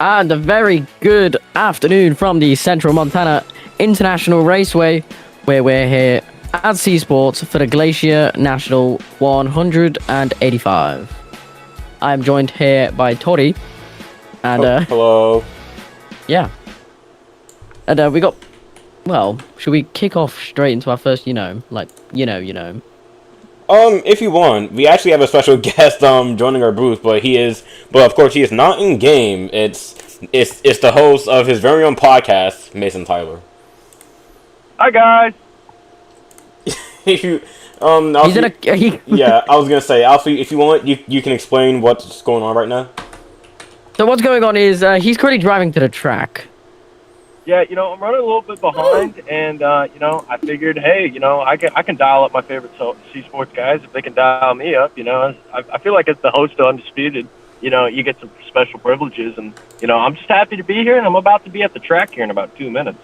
And a very good afternoon from the Central Montana International Raceway, where we're here at C Sports for the Glacier National 185. I'm joined here by Tori, and hello. Yeah, and we got. Well, should we kick off straight into our first? You know. If you want, we actually have a special guest joining our booth, but of course he is not in game. It's the host of his very own podcast, Mason Tyler. Hi guys. If you Yeah, I was gonna say, Alfie, if you want, you can explain what's going on right now. So what's going on is he's currently driving to the track. Yeah, I'm running a little bit behind, and I figured, hey, I can dial up my favorite C Sports guys if they can dial me up. I feel like as the host of Undisputed, you get some special privileges, and I'm just happy to be here, and I'm about to be at the track here in about 2 minutes.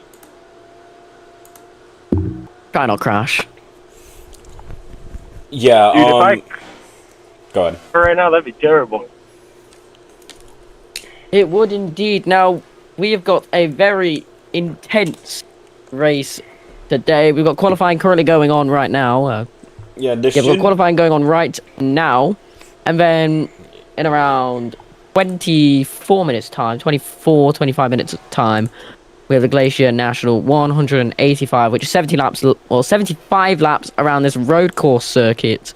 Try not crash. Yeah. Dude, if I go ahead. right now, that'd be terrible. It would indeed. Now we have got a very intense race today. We've got qualifying currently going on right now. We've got qualifying going on right now, and then in around 24 minutes time, 25 minutes time, we have the Glacier National 185, which is 75 laps around this road course circuit,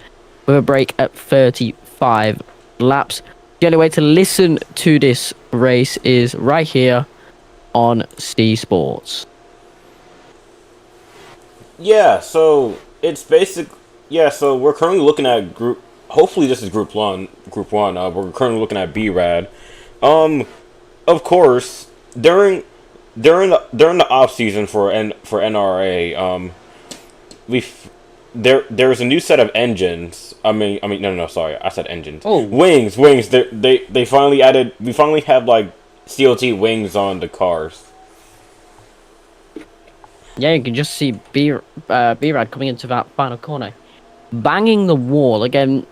with a break at 35 laps. The only way to listen to this race is right here on C Sports. Yeah, so it's so we're currently looking at group. Hopefully, this is group one. We're currently looking at BRAD. Of course, during the off season for NRRA, there's a new set of engines. No, sorry, I said engines. Oh, wings. They finally added. We finally have like COT wings on the cars. Yeah, you can just see B-Rad coming into that final corner, banging the wall again.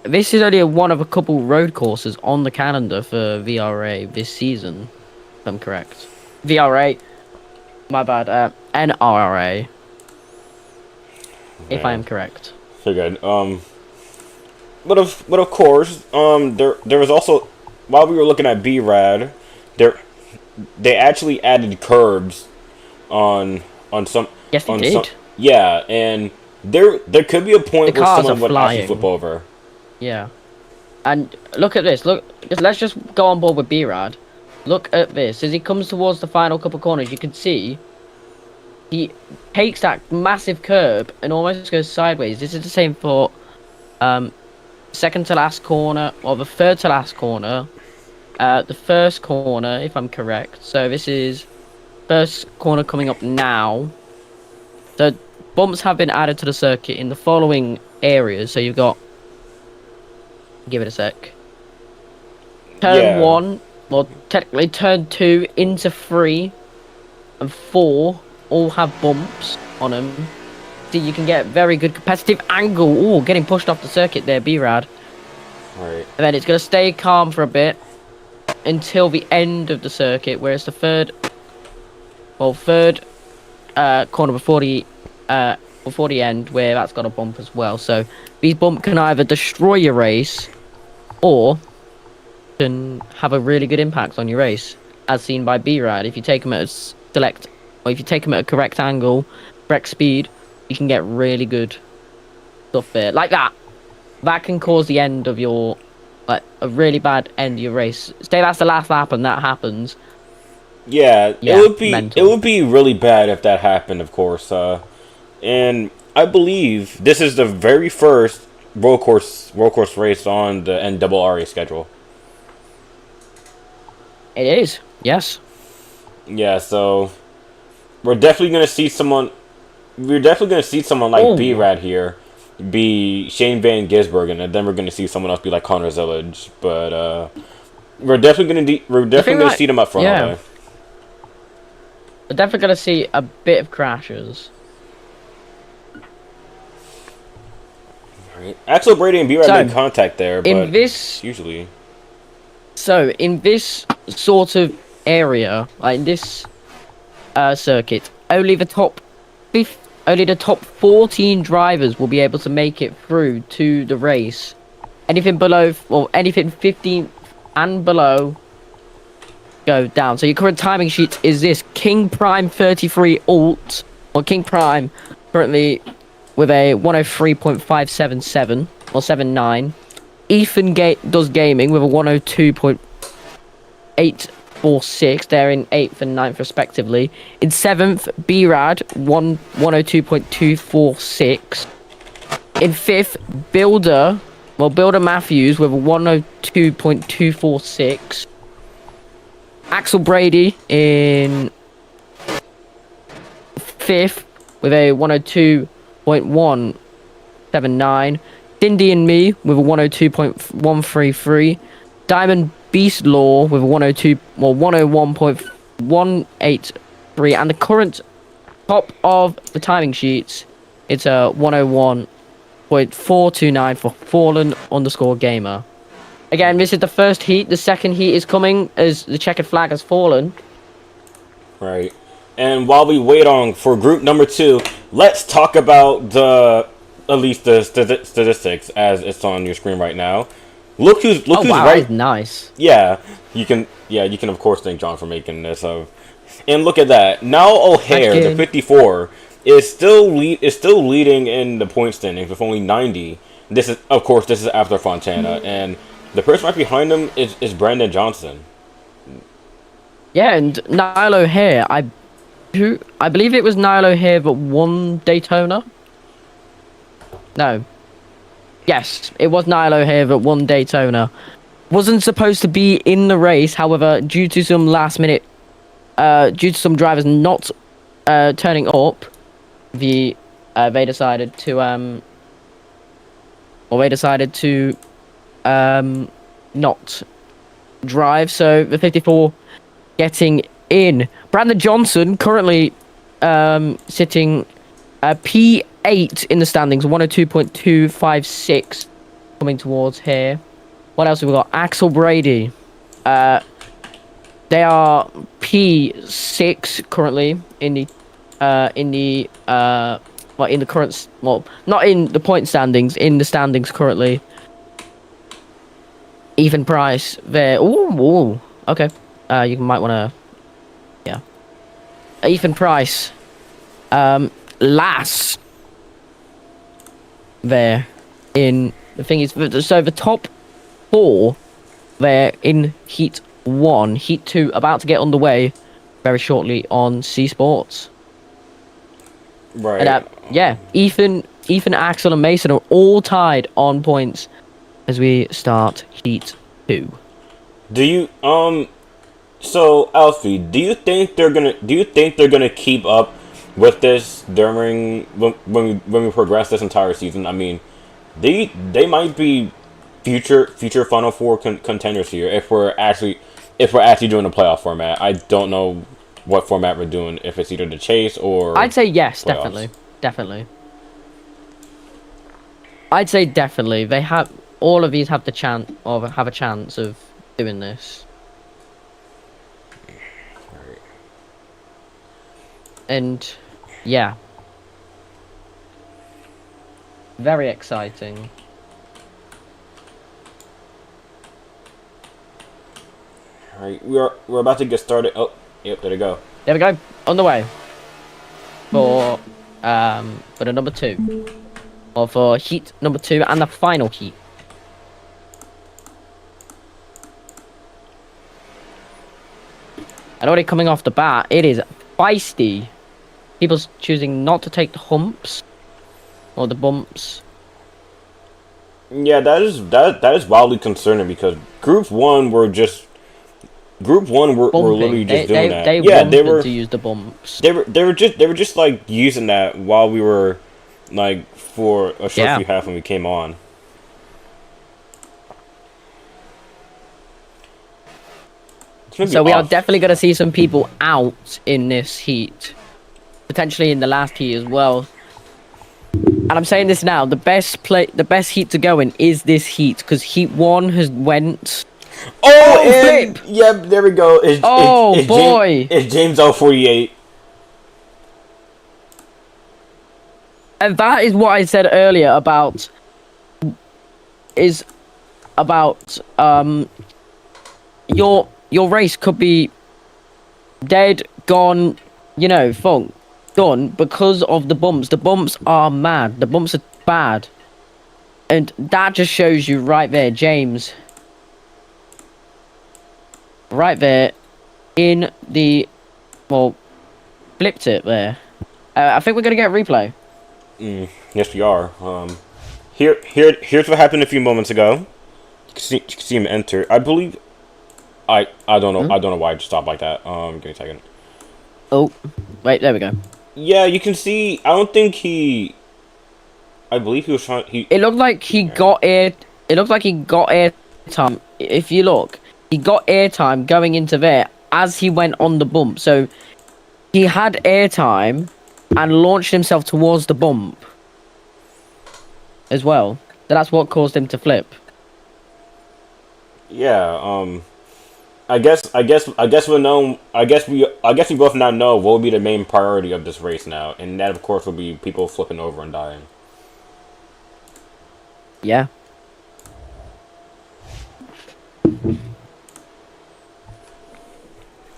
This is only one of a couple road courses on the calendar for VRA this season, if I'm correct. VRA, my bad. NRRA, if I am correct. So good. But of course, there was also, while we were looking at BRAD, they actually added curbs on some. Yes, they did. Yeah, and there could be a point where someone would actually flip over. Yeah, and look at this. Let's just go on board with BRAD. Look at this. As he comes towards the final couple corners, you can see he takes that massive curb and almost goes sideways. This is the same for second to last corner, or the third to last corner, the first corner, if I'm correct. So this is first corner coming up now. So bumps have been added to the circuit in the following areas. So you've got, give it a sec, turn 1, or technically turn 2 into 3 and 4 all have bumps on them. See, you can get very good competitive angle. Ooh, getting pushed off the circuit there, B-Rad. Right. And then it's going to stay calm for a bit until the end of the circuit, whereas the third corner before the end, where that's got a bump as well. So these bumps can either destroy your race or can have a really good impact on your race, as seen by B-Rad. If you take them at a correct angle, correct speed, you can get really good stuff there. Like that. That can cause the end of your, like, a really bad end of your race. Say that's the last lap and that happens. Yeah, it would be really bad if that happened, of course. And I believe this is the very first road course race on the NRRA schedule. It is, yes. Yeah, so we're definitely gonna see someone. We're definitely gonna see someone like B-Rad here, be Shane Van Gisbergen, and then we're gonna see someone else be like Connor Zillage. But we're definitely gonna see them up front. Yeah. All day. We're definitely gonna see a bit of crashes. Right. Axel Brady and B-Rad made contact there, but in this, usually. So in this sort of area, like in this circuit, only the top 14 drivers will be able to make it through to the race. Anything below, or anything 15 and below, go down. So your current timing sheet is this: King Prime 33 Alt, or King Prime, currently with a 103.577 or 79. Ethan does gaming with a 102.846. They're in 8th and 9th respectively. In 7th, BRAD 102.246. In 5th, Builder Matthews with a 102.246. Axel Brady in 5th with a 102.179. Cindy and me with a 102.133. Diamond Beast Law with a 101.183. And the current top of the timing sheets, it's a 101.429 for Fallen_Gamer. Again, this is the first heat. The second heat is coming as the checkered flag has fallen. Right. And while we wait on for group number 2, let's talk about at least the statistics as it's on your screen right now. Look who's wow, right. That is nice. Yeah, you can of course thank John for making this. And look at that. Niall O'Hare, the 54, is still leading in the point standings with only 90. This is after Fontana, and the person right behind him is Brandon Johnson. Yeah, and Niall O'Hare, I believe it was Niall O'Hare that won Daytona. No. Yes, it was Niall O'Hare that won Daytona. Wasn't supposed to be in the race, however, due to some drivers not turning up, they decided to not drive. So the 54 getting in. Brandon Johnson currently sitting P8 in the standings, 102.256 coming towards here. What else have we got? Axel Brady. They are P6 currently in the current, well, not in the point standings, in the standings currently. Ethan Price there. Ooh, okay. You might want to, yeah. Ethan Price, last there in the thing is, so the top 4 there in Heat 1, Heat 2 about to get underway very shortly on C Sports. Right. And, yeah, Ethan, Axel, and Mason are all tied on points as we start Heat 2. Do you So Alfie, do you think they're gonna keep up with this during when we progress this entire season? I mean, they might be future Final Four contenders here if we're actually doing a playoff format. I don't know what format we're doing, if it's either the chase or I'd say yes, playoffs. definitely. I'd say definitely. They have, all of these have a chance of doing this. Right. And yeah, very exciting. All right, we're about to get started. Oh, yep, there we go. There we go, on the way for the number 2, or for heat number 2 and the final heat. And already coming off the bat, it is feisty. People's choosing not to take the humps or the bumps. Yeah, that is wildly concerning because Group 1 were literally just doing that. They wanted to use the bumps. They were just like using that while we were like for a short few half when we came on. So we are definitely going to see some people out in this heat, potentially in the last heat as well. And I'm saying this now: the best heat to go in is this heat, because Heat 1 has went Oh, and flip! yep, there we go. Oh, boy! It's James L48. And that is what I said earlier about your race could be dead, gone, funk, done because of the bumps. The bumps are mad. The bumps are bad. And that just shows you right there, James. Right there in the flipped it there. I think we're gonna get a replay. Yes, we are. Here's what happened a few moments ago. You can see him enter. I believe. I don't know. I don't know why it just stopped like that. Give me a second. Oh, wait. There we go. Yeah, you can see. I don't think he. I believe he was trying. It looked like he got air. It looked like he got air time. If you look, he got air time going into there as he went on the bump. So he had air time and launched himself towards the bump as well. So that's what caused him to flip. Yeah. I guess we know. I guess we both now know what will be the main priority of this race now, and that of course will be people flipping over and dying. Yeah.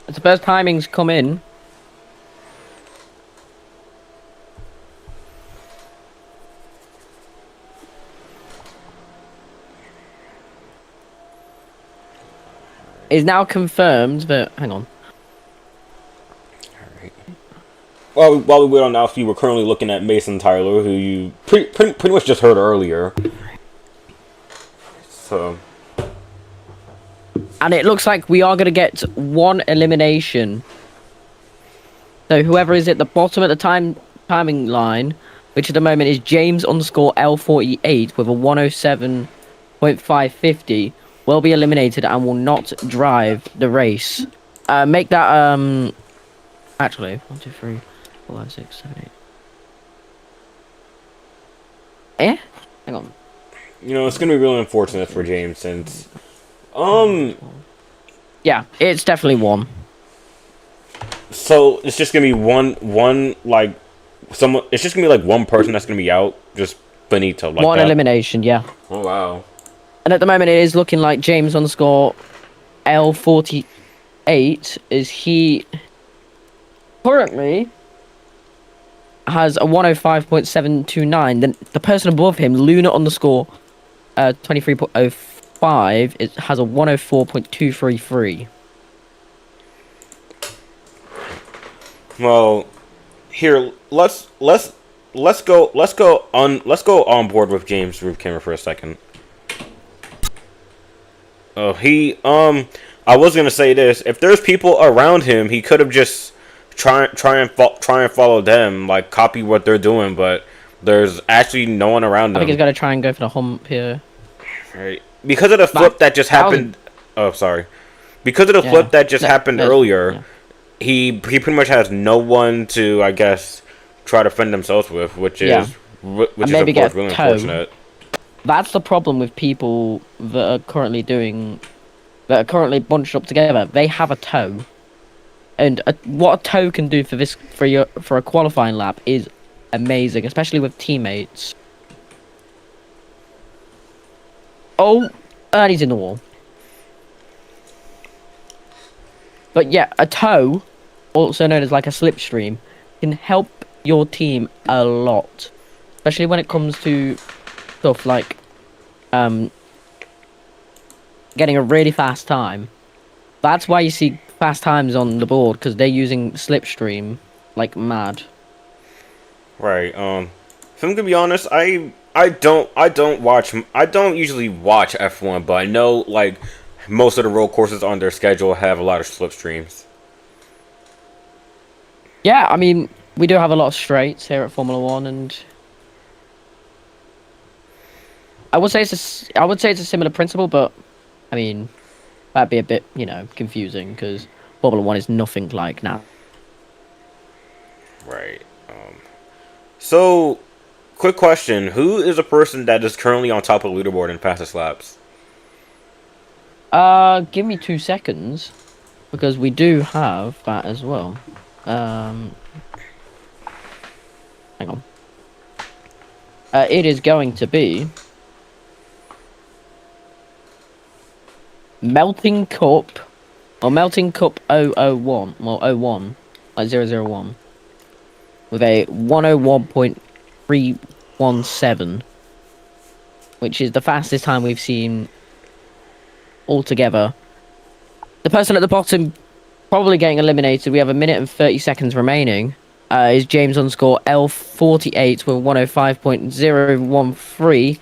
As the first timings come in. Is now confirmed that. Hang on. Alright. While we wait on Alfie, we're currently looking at Mason Tyler, who you pretty much just heard earlier. So. And it looks like we are going to get one elimination. So whoever is at the bottom at the timing line, which at the moment is James _ L48 with a 107.550, will be eliminated and will not drive the race. Make that actually 1, 2, 3, 4, 5, 6, 7, 8. Hang on. It's gonna be really unfortunate for James since yeah, it's definitely one. So it's just gonna be one like someone. It's just gonna be like one person that's gonna be out, just finito like one that. elimination, yeah. Oh wow. And at the moment, it is looking like James _ L48 is he currently has a 105.729. Then the person above him, Luna _ 23.05, it has a 104.233. Well, here let's go on board with James' roof camera for a second. Oh, I was gonna say this. If there's people around him, he could have just try and follow them, like copy what they're doing. But there's actually no one around them. I think he's got to try and go for the hump here. Right, because of the flip that just happened. Oh, sorry. Because of the flip that just happened earlier, he pretty much has no one to, I guess, try to defend themselves with, which is of course really unfortunate. That's the problem with people that are currently bunched up together. They have a tow, and what a tow can do for a qualifying lap is amazing, especially with teammates. Oh, and he's in the wall. But yeah, a tow, also known as like a slipstream, can help your team a lot, especially when it comes to stuff like getting a really fast time. That's why you see fast times on the board, because they're using slipstream like mad. Right. If I'm gonna be honest, I don't usually watch F1, but I know like most of the road courses on their schedule have a lot of slipstreams. Yeah, I mean, we do have a lot of straights here at Formula One, and I would say it's a similar principle, but I mean, that'd be a bit, confusing, because Formula One is nothing like now. Right. So, quick question: who is a person that is currently on top of the leaderboard in fastest laps? Give me 2 seconds, because we do have that as well. Hang on. It is going to be Melting Cup, or Melting Cup 001, well 01, like 001, with a 101.317, which is the fastest time we've seen altogether. The person at the bottom probably getting eliminated. We have 1 minute and 30 seconds remaining. Is James _ L48 with 105.013.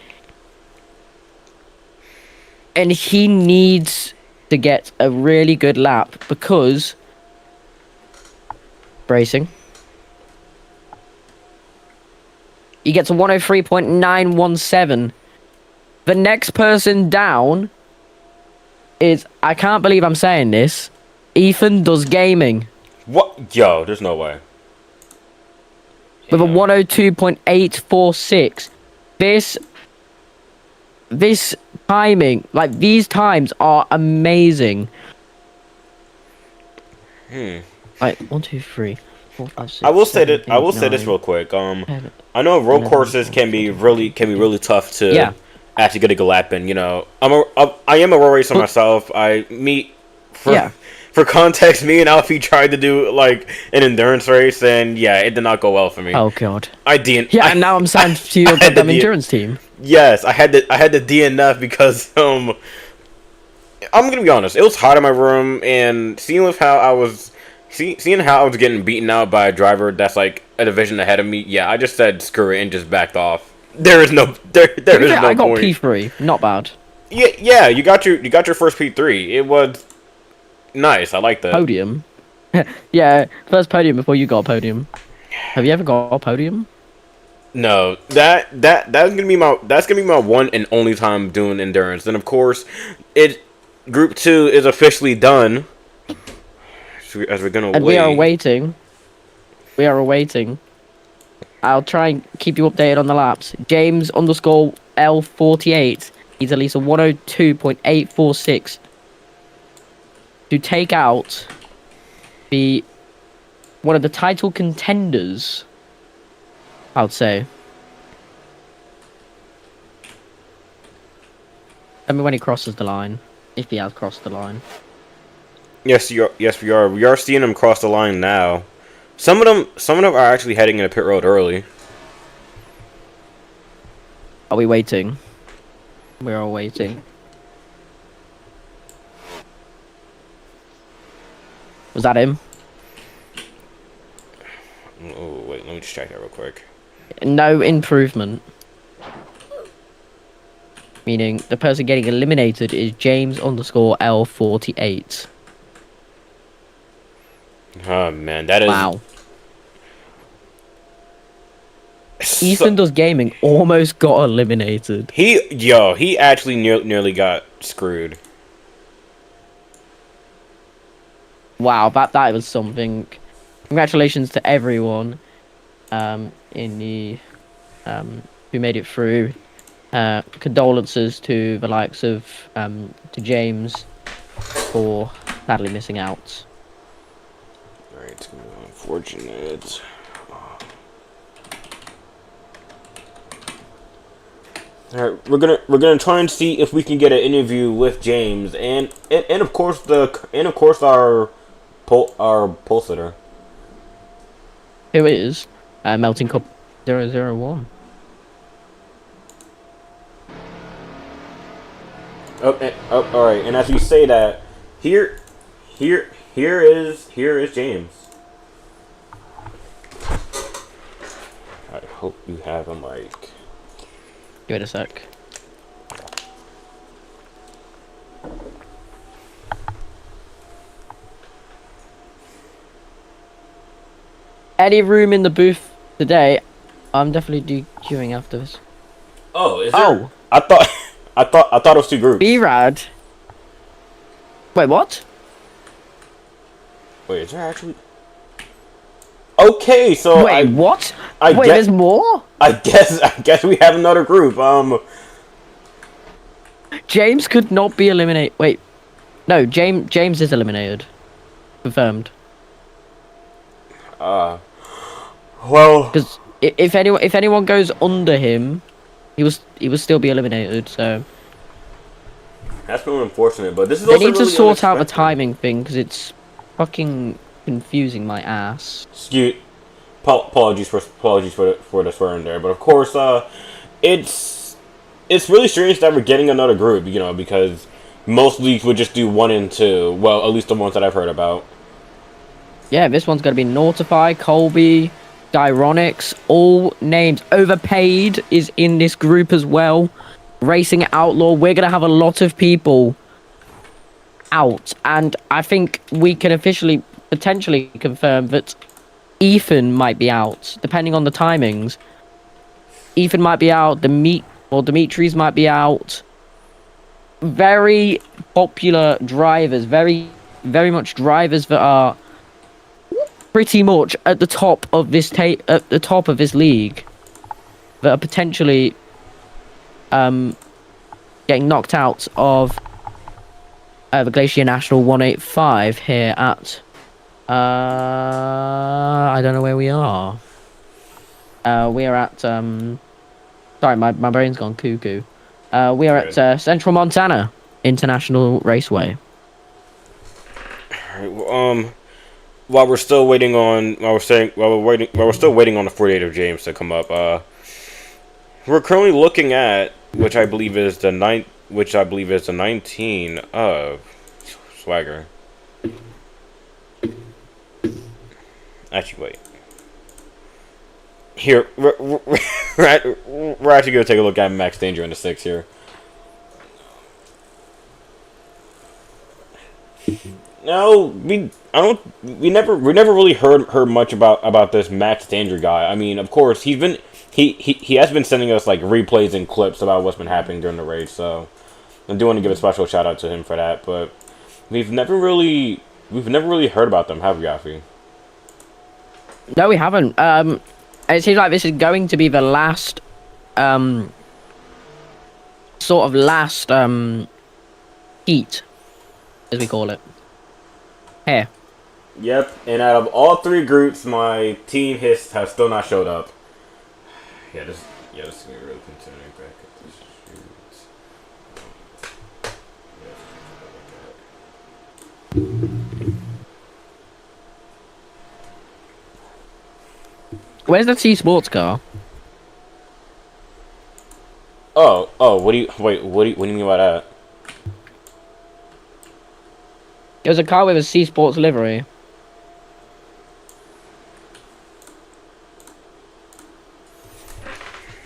And he needs to get a really good lap because bracing. He gets a 103.917. The next person down is, I can't believe I'm saying this, Ethan Does Gaming. What? Yo, there's no way. With a 102.846. This timing, like these times are amazing. Like 1, 2, 3, 4, 5, 6. I will say that. 7, I will 8, say this 9, real quick. 10, I know road 11, courses can be really tough to actually get a good lap in. You know, I am a road racer myself. For context, me and Alfie tried to do like an endurance race, and yeah, it did not go well for me. Oh god. And now I'm signed to your goddamn endurance team. Yes, I had to DNF because I'm gonna be honest. It was hot in my room, and seeing how I was getting beaten out by a driver that's like a division ahead of me. Yeah, I just said screw it and just backed off. There is no point. I got P3, not bad. Yeah, you got your first P3. It was nice. I like that. Podium. Yeah, first podium before you got a podium. Have you ever got a podium? No, that's gonna be my one and only time doing endurance. Then of course, Group 2 is officially done. As we're gonna and wait. we are awaiting. I'll try and keep you updated on the laps. James _ L48. He's at least a 102.846 to take out one of the title contenders, I would say. Tell me when he crosses the line, if he has crossed the line. Yes, we are. We are seeing them cross the line now. Some of them are actually heading in a pit road early. Are we waiting? We're all waiting. Was that him? Oh wait, let me just check that real quick. No improvement. Meaning the person getting eliminated is James _ L48. Oh man, that is wow. Ethan Does Gaming almost got eliminated. He actually nearly got screwed. Wow, that was something. Congratulations to everyone in the who made it through. Condolences to the likes of to James for sadly missing out. Alright, it's gonna be unfortunate. Alright, we're gonna try and see if we can get an interview with James and of course our pole sitter. Who is Melting Cup 001. Alright, and as you say that, here is James. I hope you have a mic. Give it a sec. Any room in the booth today? I'm definitely queuing after this. Oh, is there? Oh, I thought it was two groups. B-Rad. Wait, what? Wait, is there actually? Okay, so wait, what? Wait, there's more? I guess we have another group. James could not be eliminated. Wait, No, James is eliminated. Confirmed. Well, Because if anyone goes under him, he will still be eliminated. So that's really unfortunate. But this is they also need to really sort out the unexpected. timing thing because it's fucking confusing my ass. Apologies for the swearing there, but of course, it's really strange that we're getting another group, you know, because most leagues would just do 1 and 2. Well, at least the ones that I've heard about. Yeah, this one's gonna be Nautify, Colby, Dyronics, all names. Overpaid is in this group as well. Racing Outlaw. We're gonna have a lot of people out, and I think we can officially potentially confirm that Ethan might be out, depending on the timings. Ethan might be out. Dimitri's might be out. Very popular drivers. Very much drivers that are pretty much at the top of this league that are potentially getting knocked out of the Glacier National 185 here at I don't know where we are. We are at sorry, my brain's gone cuckoo. We are at Central Montana International Raceway. While we're still waiting on while we're still waiting on the 48 of James to come up, we're currently looking at which I believe is the 19 of Swagger. Actually, wait. Here, we're actually gonna take a look at Max Danger in the 6 here. No, we never really heard much about this Max Danger guy. I mean, of course, he has been sending us like replays and clips about what's been happening during the race. So I do want to give a special shout out to him for that. But we've never really heard about them, have we, Yafi? No, we haven't. It seems like this is going to be the last heat, as we call it. Here. Yep, and out of all 3 groups, my team has still not showed up. Yeah, this is gonna be really concerning. Back at the shoots. Where's the T Sports car? Oh, what do you mean by that? It was a car with a C Sports livery.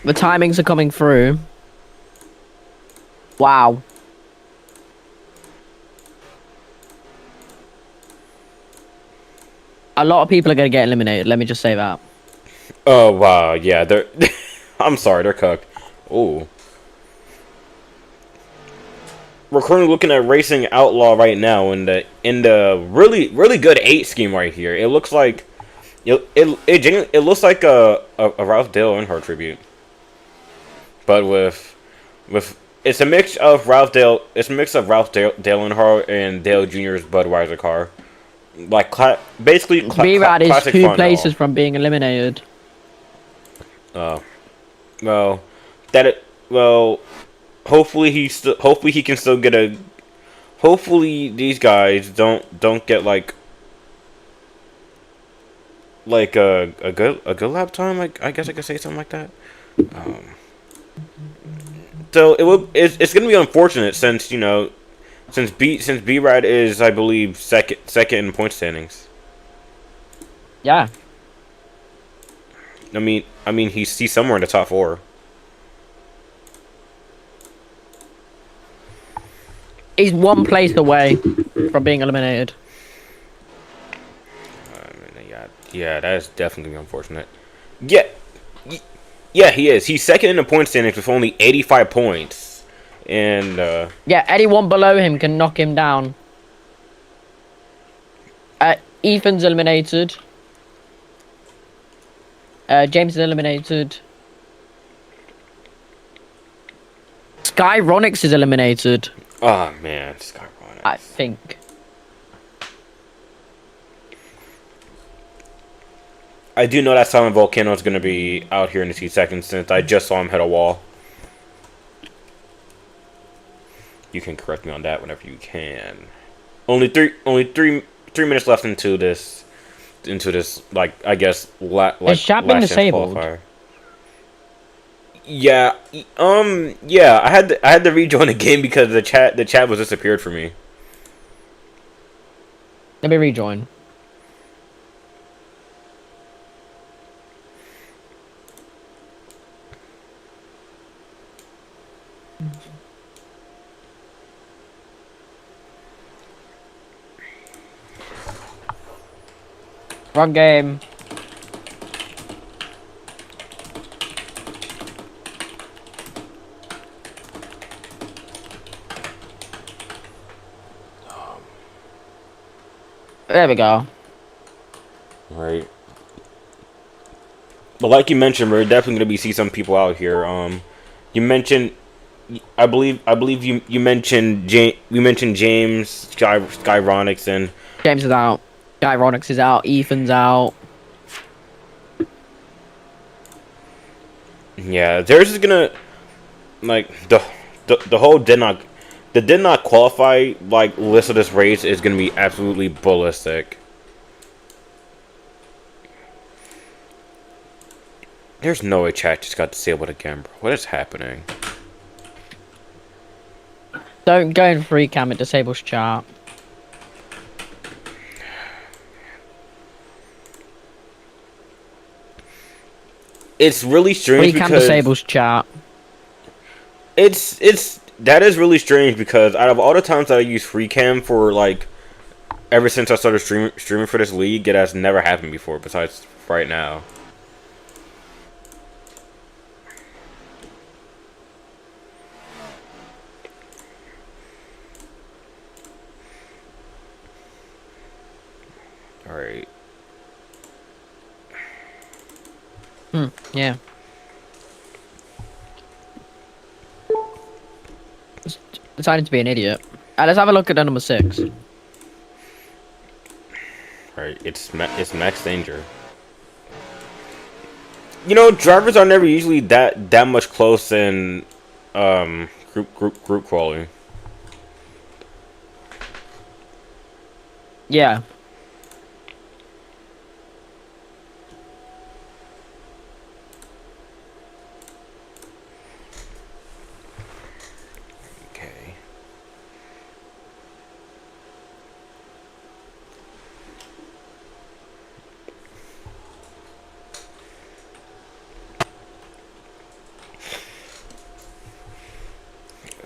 The timings are coming through. Wow. A lot of people are going to get eliminated, let me just say that. Oh, wow, yeah, they're... I'm sorry, they're cooked. Ooh. We're currently looking at Racing Outlaw right now in the really good 8 scheme right here. It looks like... It looks like a Ralph Dale Earnhardt tribute. But with it's a mix of Ralph Dale Earnhardt and Dale Jr.'s Budweiser car. Like basically B-Rad is classic 2 places from being eliminated. Hopefully he can still get a. Hopefully these guys don't get like a good lap time. I guess I could say something like that. So it's gonna be unfortunate since B-Rad is, I believe, second in point standings. Yeah. I mean he's somewhere in the top 4. He's 1 place away from being eliminated. Yeah, that is definitely unfortunate. Yeah, he is. He's second in the point standings with only 85 points. And, yeah, anyone below him can knock him down. Ethan's eliminated. James is eliminated. Skyronix is eliminated. Oh, man. Skyronix. I think. I do know that Silent Volcano is going to be out here in a few seconds since I just saw him hit a wall. You can correct me on that whenever you can. Only three minutes left into this, like, I guess, Is chat been disabled? Qualifier. Yeah, yeah. I had to rejoin the game because the chat was disappeared for me. Let me rejoin. Wrong game. There we go. Right. But like you mentioned, we're definitely gonna be see some people out here. You mentioned, I believe you mentioned we mentioned James, Skyronics, and James is out. Skyronics is out. Ethan's out. yeah, theirs is gonna like the whole did not qualify like list of this race is gonna be absolutely ballistic. There's no way chat just got disabled again, bro. What is happening? Don't go in free cam, it disables chat. It's really strange Free cam because disables chat. that is really strange because out of all the times that I use free cam for like ever since I started streaming for this league, it has never happened before besides right now. Alright. Yeah. It's deciding to be an idiot. Let's have a look at the number 6. Right, it's Max Danger. You know, drivers are never usually that much close in group quality. Yeah. Okay.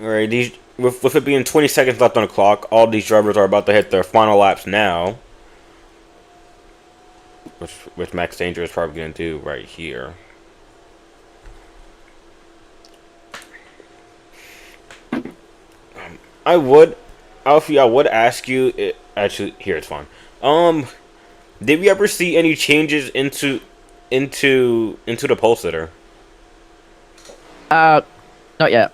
Alright, these with it being 20 seconds left on the clock, all these drivers are about to hit their final laps now. Which Max Danger is probably gonna do right here. Alfie, I would ask you. Actually, here it's fine. Did we ever see any changes into the pole sitter? Not yet.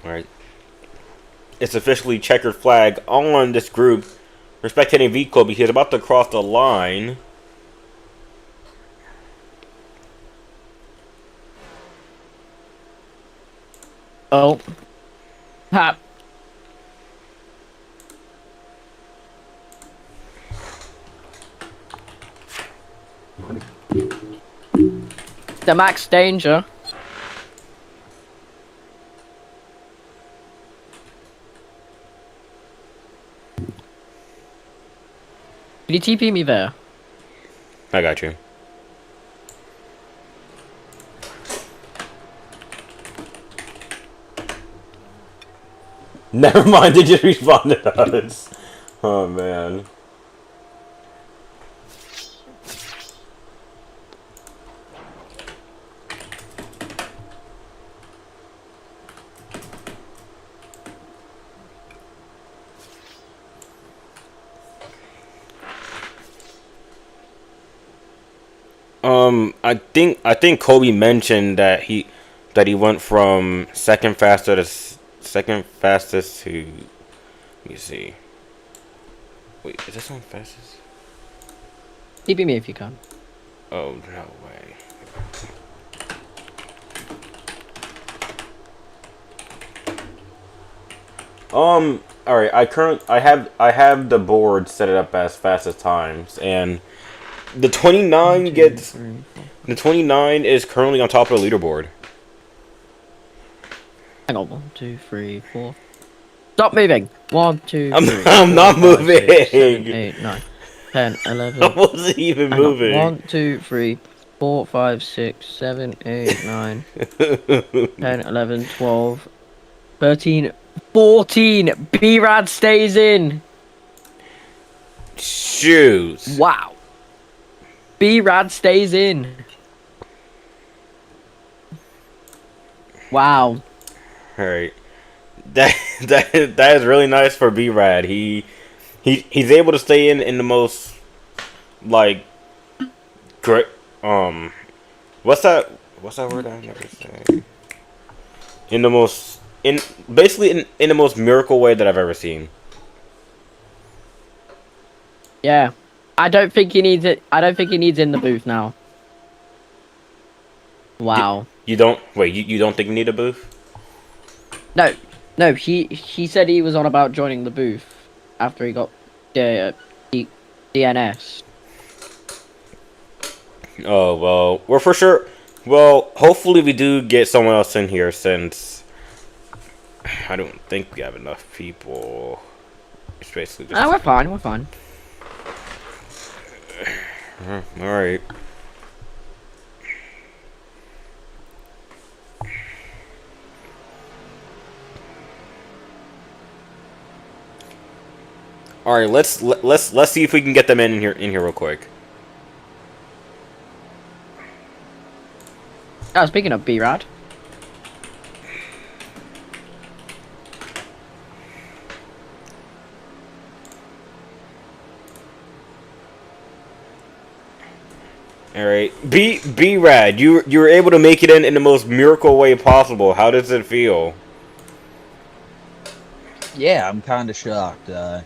Alright. It's officially checkered flag on this group. Respect hitting V Kobe. He's about to cross the line. Oh. Ha. The Max Danger. Can you TP me there? I got you. Never mind, they just responded to us. Oh man. I think Kobe mentioned that he went from second fastest to. Let me see. Wait, is this one fastest? TP me if you can. Oh no way. All right. I have the board set it up as fastest times, and the 29 gets. The 29 is currently on top of the leaderboard. Hang on, 1, 2, 3, 4. Stop moving. 1, 2, 3. I'm not moving. 6, 7, 8, 9, 10, 11. I wasn't even moving. 1, 2, 3, 4, 5, 6, 7, 8, 9, 10, 11, 12, 13, 14. B-Rad stays in. Shoot. Wow. B-Rad stays in. Wow. All right. That is really nice for B-Rad. He's able to stay in the most like great what's that word I never say? In the most in the most miracle way that I've ever seen. Yeah. I don't think he needs it. I don't think he needs in the booth now. Wow. You don't you don't think you need a booth? No, he said he was on about joining the booth after he got DNS. Oh, well, we're for sure. Well, hopefully we do get someone else in here since I don't think we have enough people. It's basically just. Oh, we're fine. We're fine. All right. All right, let's see if we can get them in here real quick. Oh, speaking of B-Rad. All right, B-Rad, you were able to make it in the most miracle way possible. How does it feel? Yeah, I'm kind of shocked. I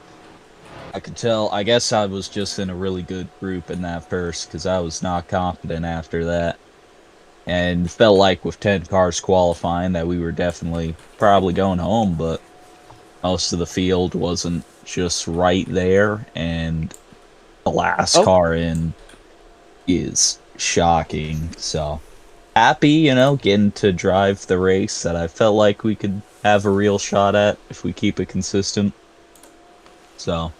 could tell. I guess I was just in a really good group in that first because I was not confident after that. And felt like with 10 cars qualifying that we were definitely probably going home, but most of the field wasn't just right there, and the last car in is shocking. So happy, getting to drive the race that I felt like we could have a real shot at if we keep it consistent. So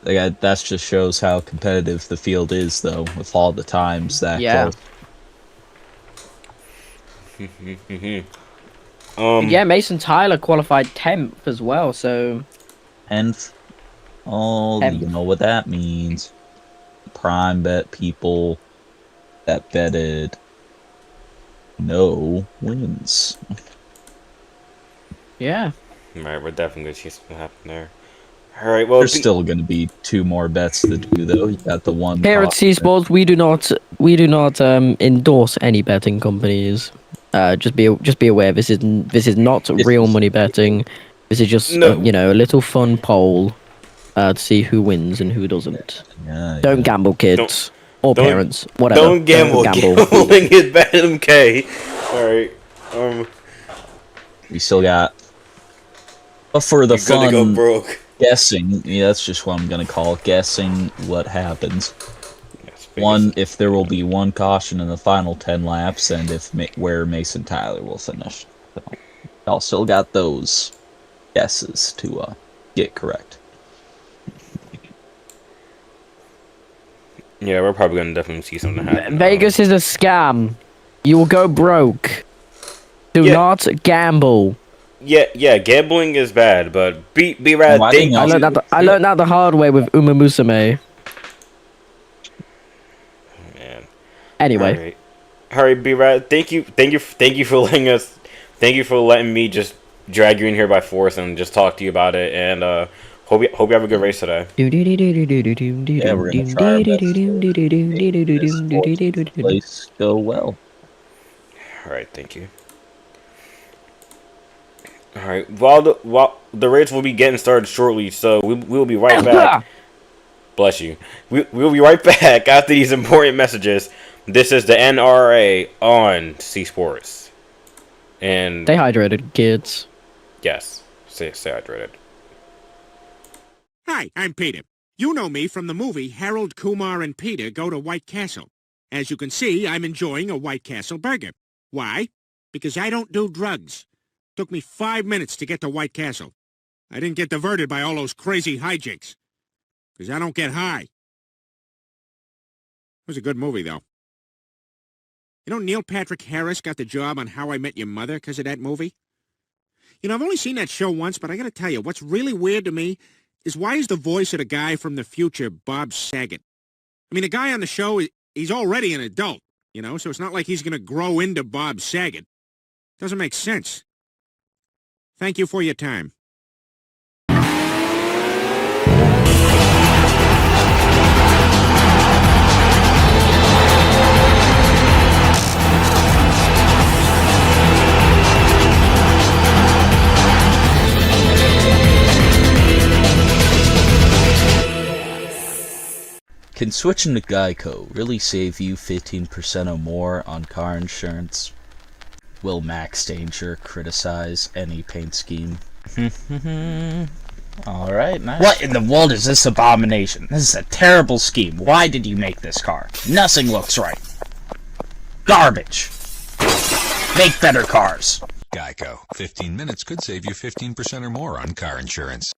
that just shows how competitive the field is, though, with all the times that Yeah. close. Yeah, Mason Tyler qualified 10th as well, so... 10th? Oh, 10th. You know what that means. Prime bet people that betted no wins. Yeah. Alright, we're definitely going to see something happen there. Alright, well... There's still going to be 2 more bets to do, though. You got the one... Here at C-Sports, we do not endorse any betting companies. Just be aware, this is not real money betting. This is just a little fun poll to see who wins and who doesn't. Yeah. Don't gamble, kids or don't- parents, whatever. Don't gamble. Gambling is bad, MK. Alright, We still got... But for the you're gonna fun... go broke. Guessing, that's just what I'm gonna call guessing what happens. Yes, One, if there will be one caution in the final 10 laps, and where Mason Tyler will finish. So, y'all still got those guesses to get correct. Yeah, we're probably gonna definitely see something happen. Vegas is a scam. You will go broke. Do not gamble. Yeah, gambling is bad, but B-Rad, Why didn't y'all- I learned that the hard way with Uma Musume. Man. Anyway. All right, B-Rad, thank you for letting me just drag you in here by force and just talk to you about it, and hope you have a good race today. Yeah, we're gonna try our best to make this sports place go well. All right, thank you. All right, while the race will be getting started shortly, so we will be right back. Bless you. We'll be right back after these important messages. This is the NRRA on C Sports, and Stay hydrated, kids. yes, stay hydrated. Hi, I'm Peter. You know me from the movie Harold, Kumar, and Peter Go to White Castle. As you can see, I'm enjoying a White Castle burger. Why? Because I don't do drugs. Took me 5 minutes to get to White Castle. I didn't get diverted by all those crazy hijinks. Because I don't get high. It was a good movie, though. You know, Neil Patrick Harris got the job on How I Met Your Mother because of that movie? You know, I've only seen that show once, but I gotta tell you, what's really weird to me is why is the voice of the guy from the future Bob Saget? I mean, the guy on the show, he's already an adult, you know, so it's not like he's gonna grow into Bob Saget. Doesn't make sense. Thank you for your time. Can switching to Geico really save you 15% or more on car insurance? Will Max Danger criticize any paint scheme? Alright, nice. What in the world is this abomination? This is a terrible scheme. Why did you make this car? Nothing looks right. Garbage. Make better cars. Geico. 15 minutes could save you 15% or more on car insurance.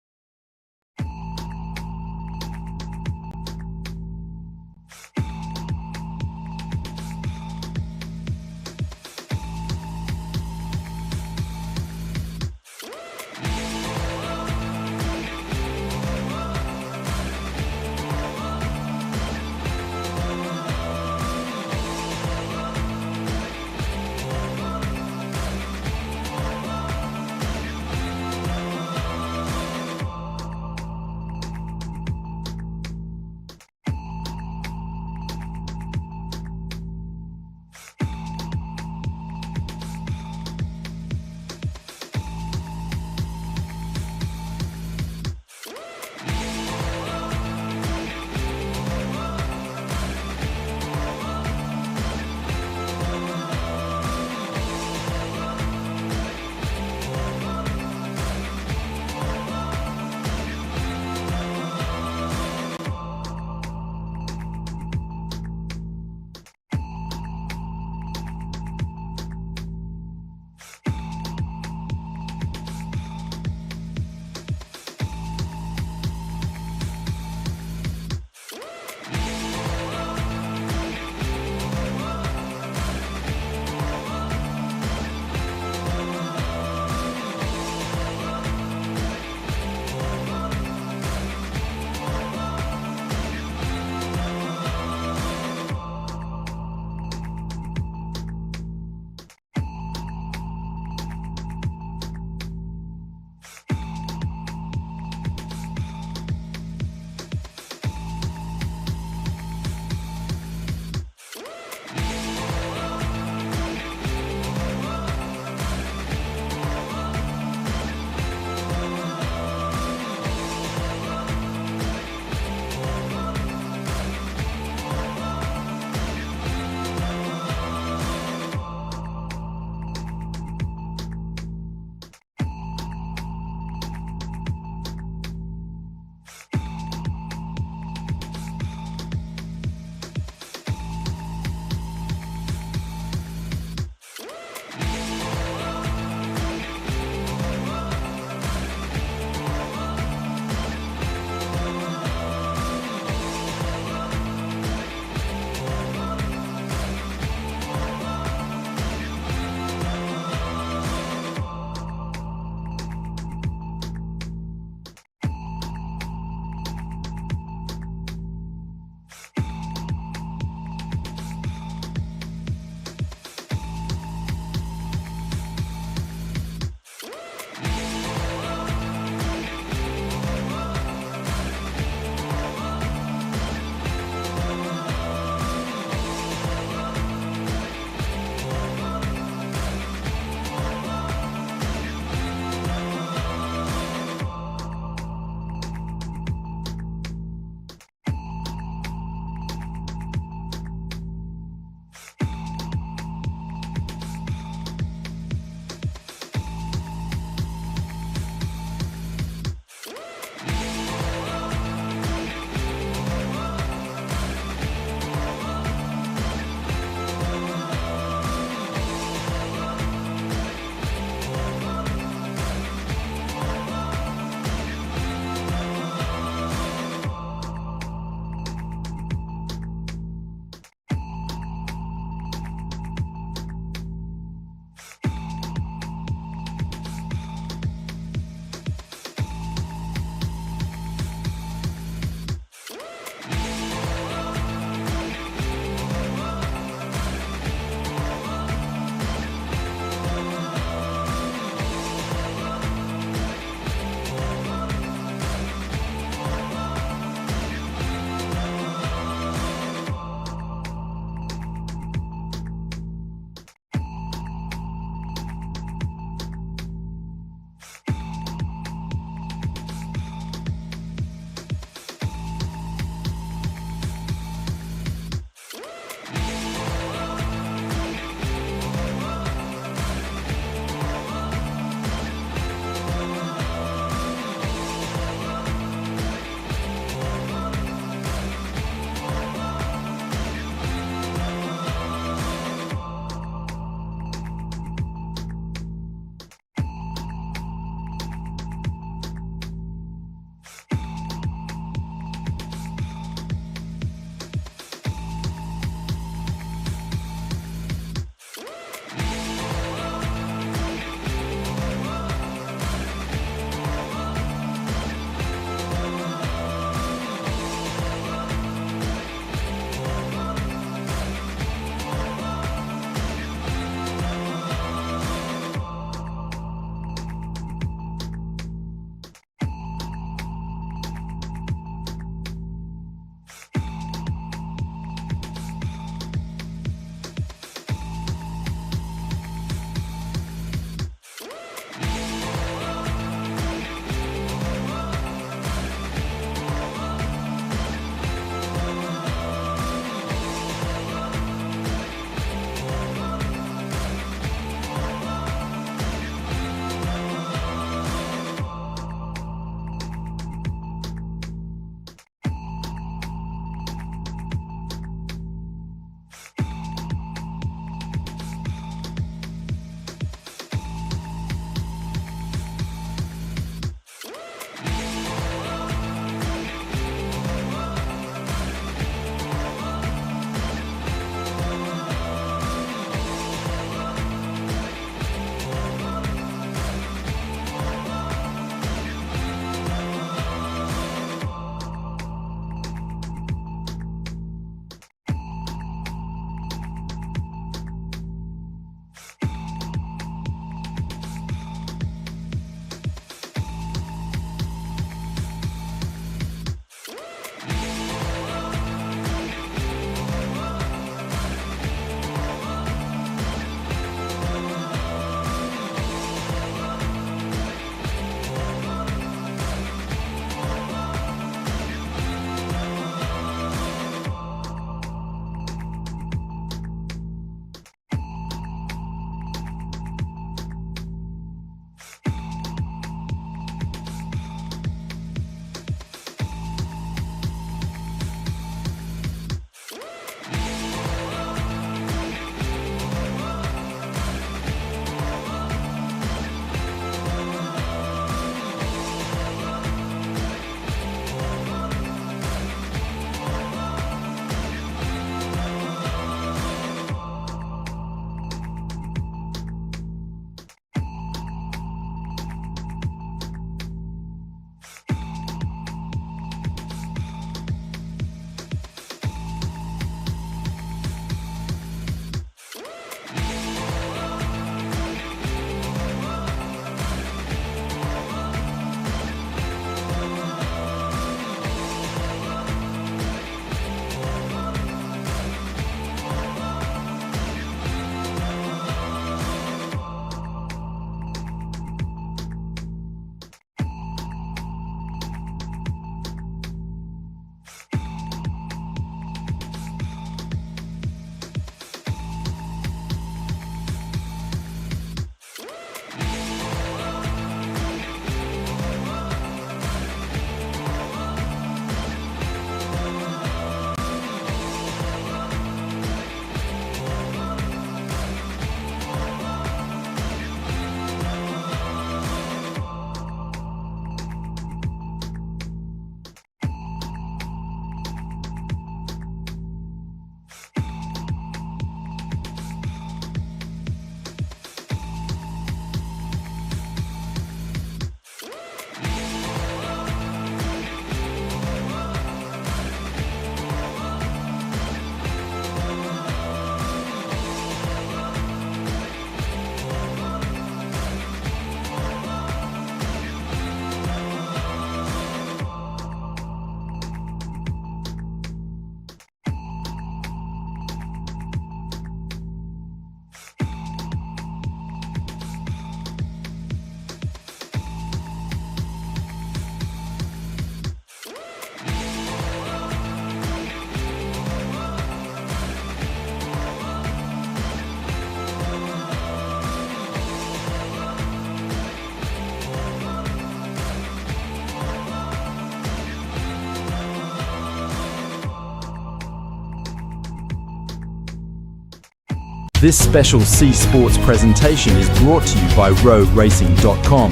This special C Sports presentation is brought to you by roadracing.com.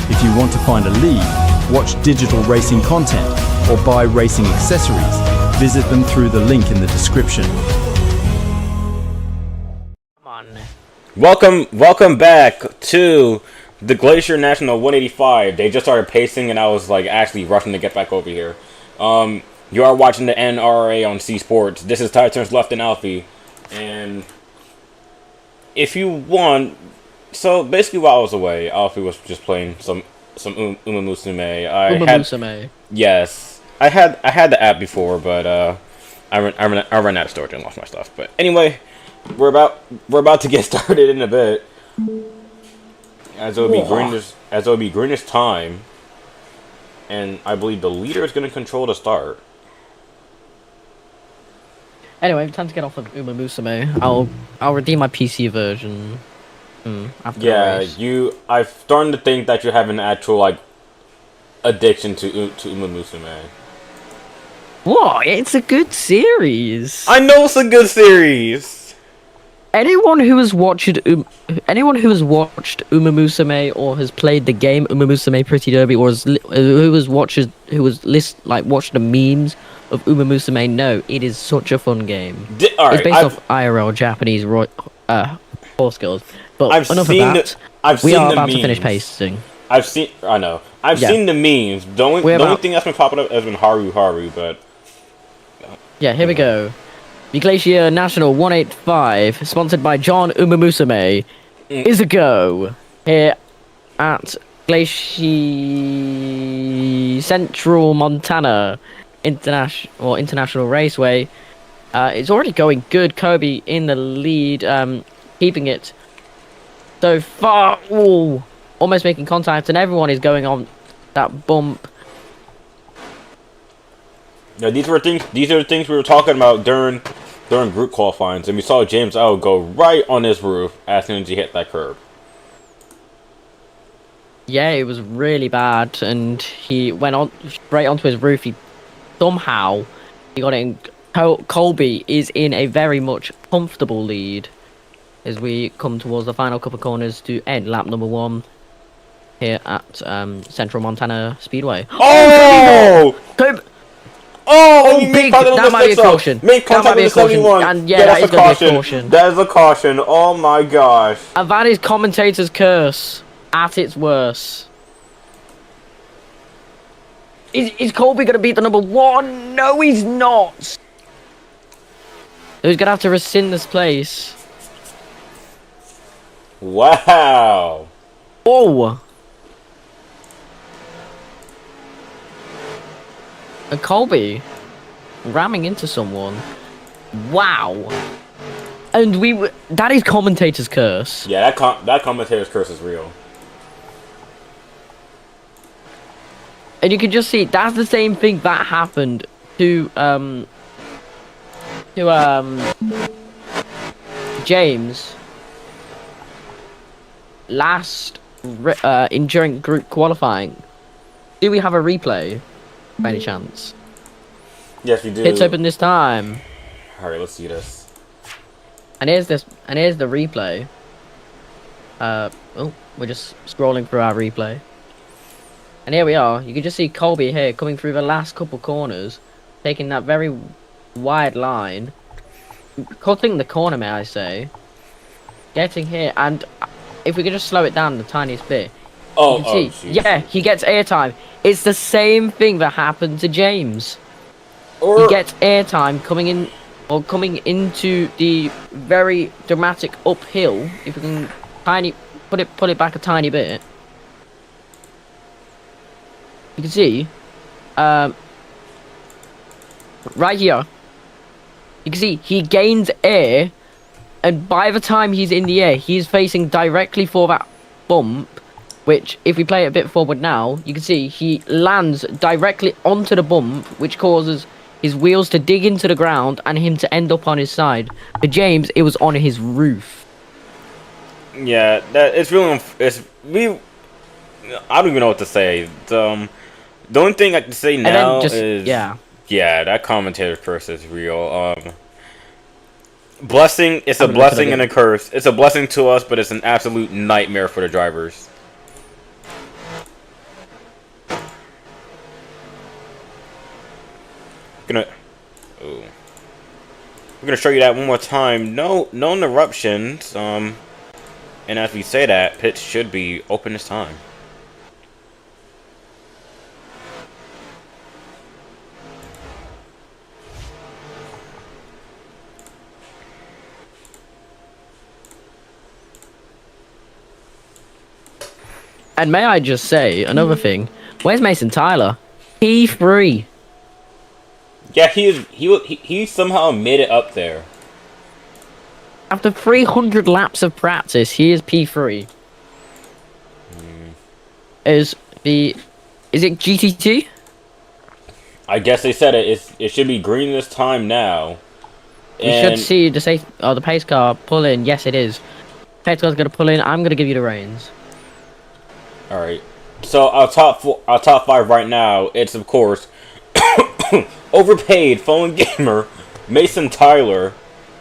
If you want to find a league, watch digital racing content, or buy racing accessories, visit them through the link in the description. Come on. Welcome back to the Glacier National 185. They just started pacing, and I was like actually rushing to get back over here. You are watching the NRRA on C Sports. This is Tide Turns Left and Alfie, and if you want, so basically while I was away, Alfie was just playing some Uma Musume. Musume. Yes, I had the app before, but I ran out of storage and lost my stuff. But anyway, we're about to get started in a bit. As it would be Green's time, and I believe the leader is going to control the start. Anyway, time to get off of Uma Musume. I'll redeem my PC version. After the race. I'm starting to think that you have an actual like addiction to Uma Musume. What? It's a good series. I know it's a good series. Anyone who has watched Uma Musume or has played the game Uma Musume Pretty Derby, or watched the memes of Uma Musume, know it is such a fun game. It's based off IRL Japanese horse skills. But I've enough seen of that. We are about to finish pacing. I've seen the memes. The only thing that's been popping up has been Haru, but yeah, here we go. The Glacier National 185, sponsored by John Uma Musume, is a go here at Glacier Central Montana International Raceway. It's already going good. Kobe in the lead, keeping it so far. Ooh, almost making contact, and everyone is going on that bump. Yeah, these are the things we were talking about during group qualifying, and we saw James L go right on his roof as soon as he hit that curb. Yeah, it was really bad, and he went on straight onto his roof. He got it in. Colby is in a very much comfortable lead as we come towards the final couple of corners to end lap number 1 here at Central Montana Speedway. Oh! Kobe! Oh, big! That might be a caution. Make contact with the 71. And yeah, that is going to be a caution. That is a caution. Oh my gosh. And that is commentator's curse at its worst. Is Colby going to beat the number 1? No, he's not. He's going to have to rescind this place. Wow. Oh. And Colby ramming into someone. Wow. And that is commentator's curse. Yeah, that commentator's curse is real. And you can just see that's the same thing that happened to James during group qualifying. Do we have a replay by any chance? Yes, we do. It's open this time. Alright, let's see this. And here's the replay. We're just scrolling through our replay. And here we are. You can just see Colby here coming through the last couple corners, taking that very wide line, cutting the corner, may I say, getting here, and if we could just slow it down the tiniest bit, you can see, yeah, he gets airtime. It's the same thing that happened to James. He gets airtime coming into the very dramatic uphill. If we can put it back a tiny bit, you can see, right here, you can see he gains air, and by the time he's in the air, he's facing directly for that bump, which, if we play it a bit forward now, you can see he lands directly onto the bump, which causes his wheels to dig into the ground and him to end up on his side. For James, it was on his roof. Yeah, it's really, I don't even know what to say. The only thing I can say now is... Yeah, that commentator curse is real. Blessing. It's a I'm gonna look at blessing it and a again. curse. It's a blessing to us, but it's an absolute nightmare for the drivers. Gonna. Oh. We're gonna show you that one more time. No interruptions. And as we say that, pits should be open this time. And may I just say another thing? Where's Mason Tyler? P3. Yeah, he somehow made it up there. After 300 laps of practice, he is P3. Is it GT2? I guess they said it should be green this time now. You should see the pace car pull in. Yes, it is. Pace car's gonna pull in. I'm gonna give you the reins. All right. So our top 5 right now. It's of course overpaid phone gamer Mason Tyler.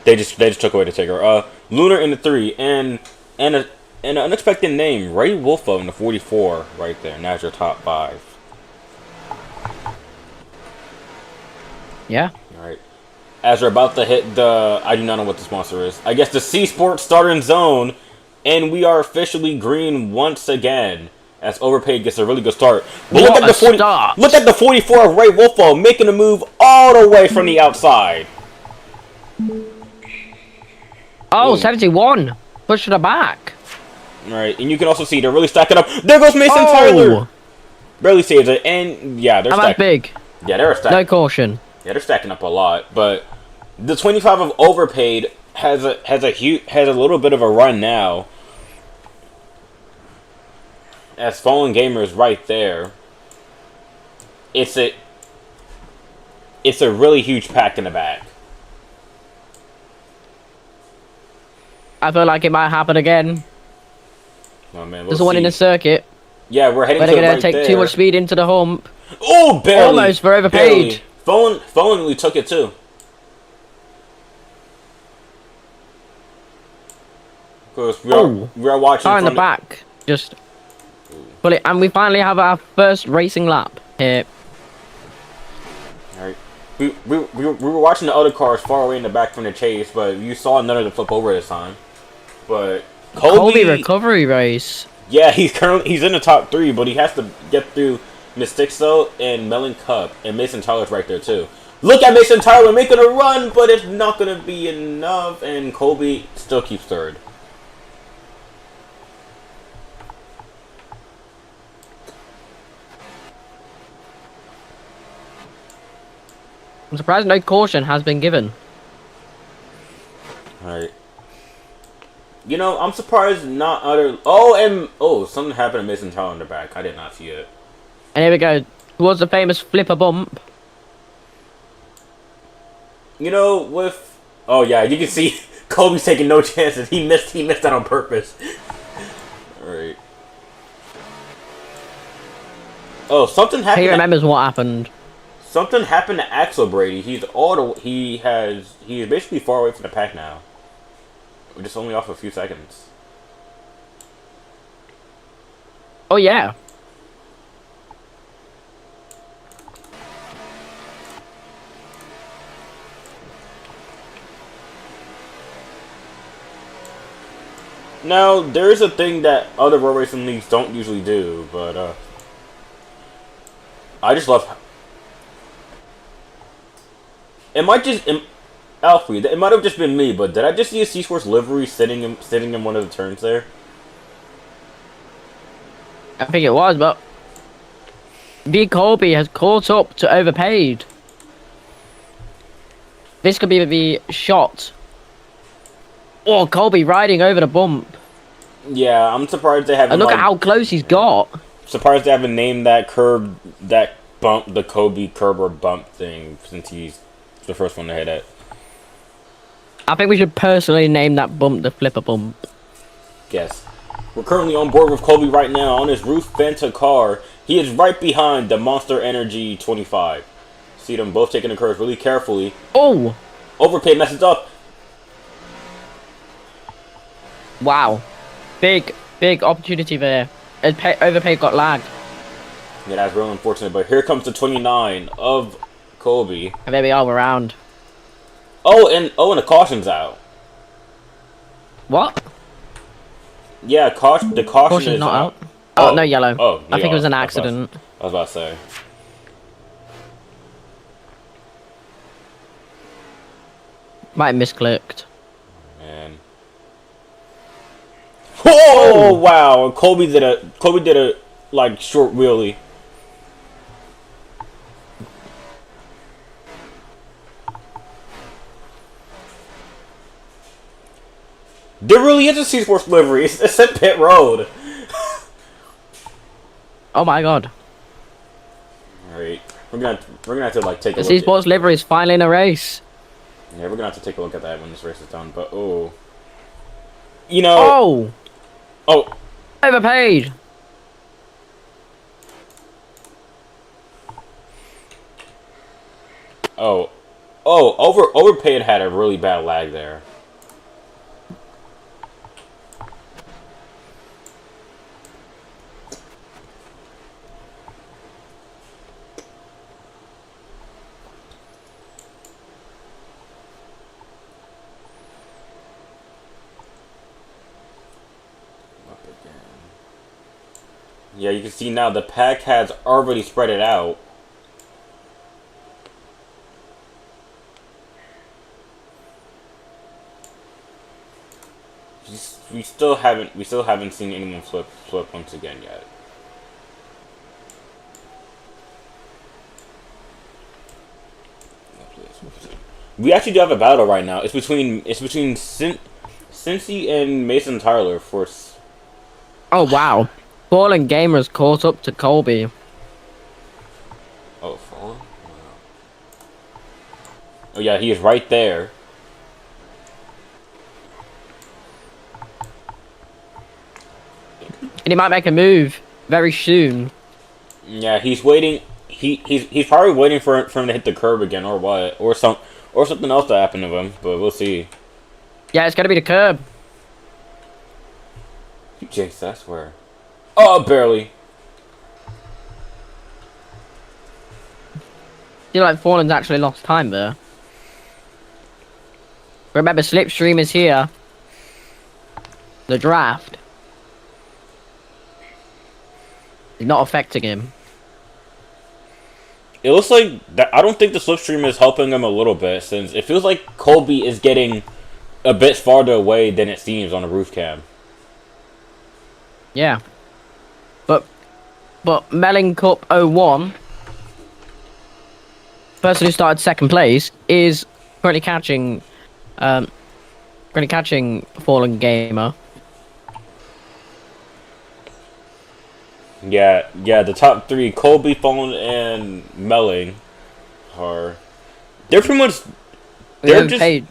They just took away the ticker. Lunar in the 3 and an unexpected name Ray Wolfo in the 44 right there. And that's your top 5. Yeah. All right. As we're about to hit the, I do not know what the sponsor is. I guess the C Sports starting zone, and we are officially green once again. As Overpaid gets a really good start. But look at the 44 of Ray Wolfo making a move all the way from the outside. Oh, Ooh. 71. Push to the back. All right, and you can also see they're really stacking up. There goes Mason Tyler. Barely saves it, and yeah, they're How about big? Yeah, they're stacking. No caution. Yeah, they're stacking up a lot, but the 25 of Overpaid has a little bit of a run now. As Fallen Gamers right there. It's a really huge pack in the back. I feel like it might happen again. Oh man, There's one in the circuit. Yeah, we're heading Where to they're it gonna right take there. too much speed into the hump. Oh, barely. Almost for Overpaid. Fallen really took it too. Because we are watching Car in the back. Just pull it, and we finally have our first racing lap here. Alright. We were watching the other cars far away in the back from the chase, but you saw none of them flip over this time. But Colby recovery race. Yeah, he's in the top 3, but he has to get through Mistixo and Melon Cup, and Mason Tyler's right there too. Look at Mason Tyler making a run, but it's not gonna be enough, and Colby still keeps 3rd. I'm surprised no caution has been given. Alright. You know, I'm surprised not other... something happened to Mason Tyler in the back. I did not see it. And here we go. Towards the famous flipper bump. You know, with... Oh, yeah, you can see Kobe's taking no chances. He missed that on purpose. Alright. Oh, something happened... He remembers what happened. Something happened to Axel Brady. He's basically far away from the pack now. We're just only off a few seconds. Oh yeah. Now, there's a thing that other road racing leagues don't usually do, but I just love... Alfred, it might have just been me, but did I just see a C-Sports livery sitting in one of the turns there? I think it was, but B. Colby has caught up to Overpaid. This could be the shot. Oh, Colby riding over the bump. Yeah, I'm surprised they haven't. And look at how close he's got. Surprised they haven't named that bump, the Kobe curb or bump thing, since he's the first one to hit it. I think we should personally name that bump the flipper bump. Yes. We're currently on board with Kobe right now on his Roof Fanta car. He is right behind the Monster Energy 25. See them both taking the curves really carefully. Oh! Overpaid messes up. Wow. Big opportunity there. Overpaid got lagged. Yeah, that's real unfortunate. But here comes the 29 of Colby. And there we are, we're around. And the caution's out. What? Yeah, the caution Caution's is not out. out. Oh, no yellow. Oh, I think it was an I was accident. about to say. Might have misclicked. Man. Oh wow! Colby did a like short wheelie. There really is a C Sports livery. It's at pit road. Oh my god. All right, we're gonna have to like take a The look. C Sports livery is finally in a race. Yeah, we're gonna have to take a look at that when this race is done. But you know. Oh. Overpaid. Overpaid had a really bad lag there. Yeah, you can see now the pack has already spread it out. We still haven't seen anyone flip once again yet. We actually do have a battle right now. It's between Cincy and Mason Tyler for. Oh wow. Fallen Gamers caught up to Colby. Oh, Fallen? Wow. Oh yeah, he is right there. And he might make a move very soon. Yeah, he's waiting. He's probably waiting for him to hit the curb again, or what, or something else to happen to him. But we'll see. Yeah, it's gonna be the curb. You jinxed, I swear. Oh, barely. Feel like Fallen's actually lost time there. Remember, Slipstream is here. The draft is not affecting him. It looks like that. I don't think the slipstream is helping him a little bit, since it feels like Colby is getting a bit farther away than it seems on the roof cam. Yeah. But Melling Cup 01, person who started second place, is currently catching Fallen Gamer. Yeah, the top three, Colby, Fallen, and Melling, they're pretty much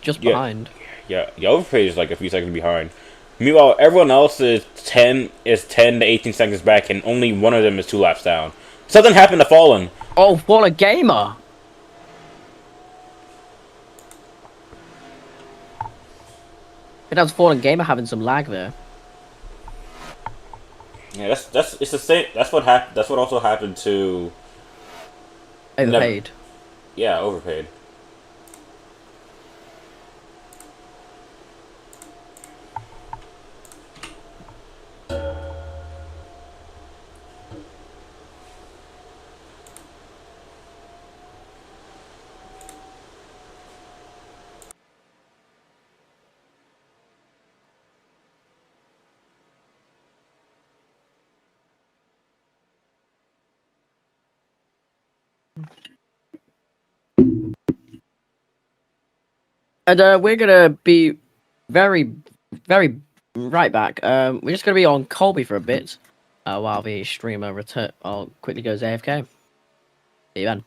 just behind. Yeah, Overpay is like a few seconds behind. Meanwhile, everyone else is 10 to 18 seconds back, and only one of them is 2 laps down. Something happened to Fallen. Oh, Fallen Gamer! It has Fallen Gamer having some lag there. Yeah, it's the same. That's what happened. That's what also happened to Overpaid. Yeah, Overpaid. And we're gonna be very right back. We're just gonna be on Colby for a bit, while the streamer quickly goes AFK. See you then.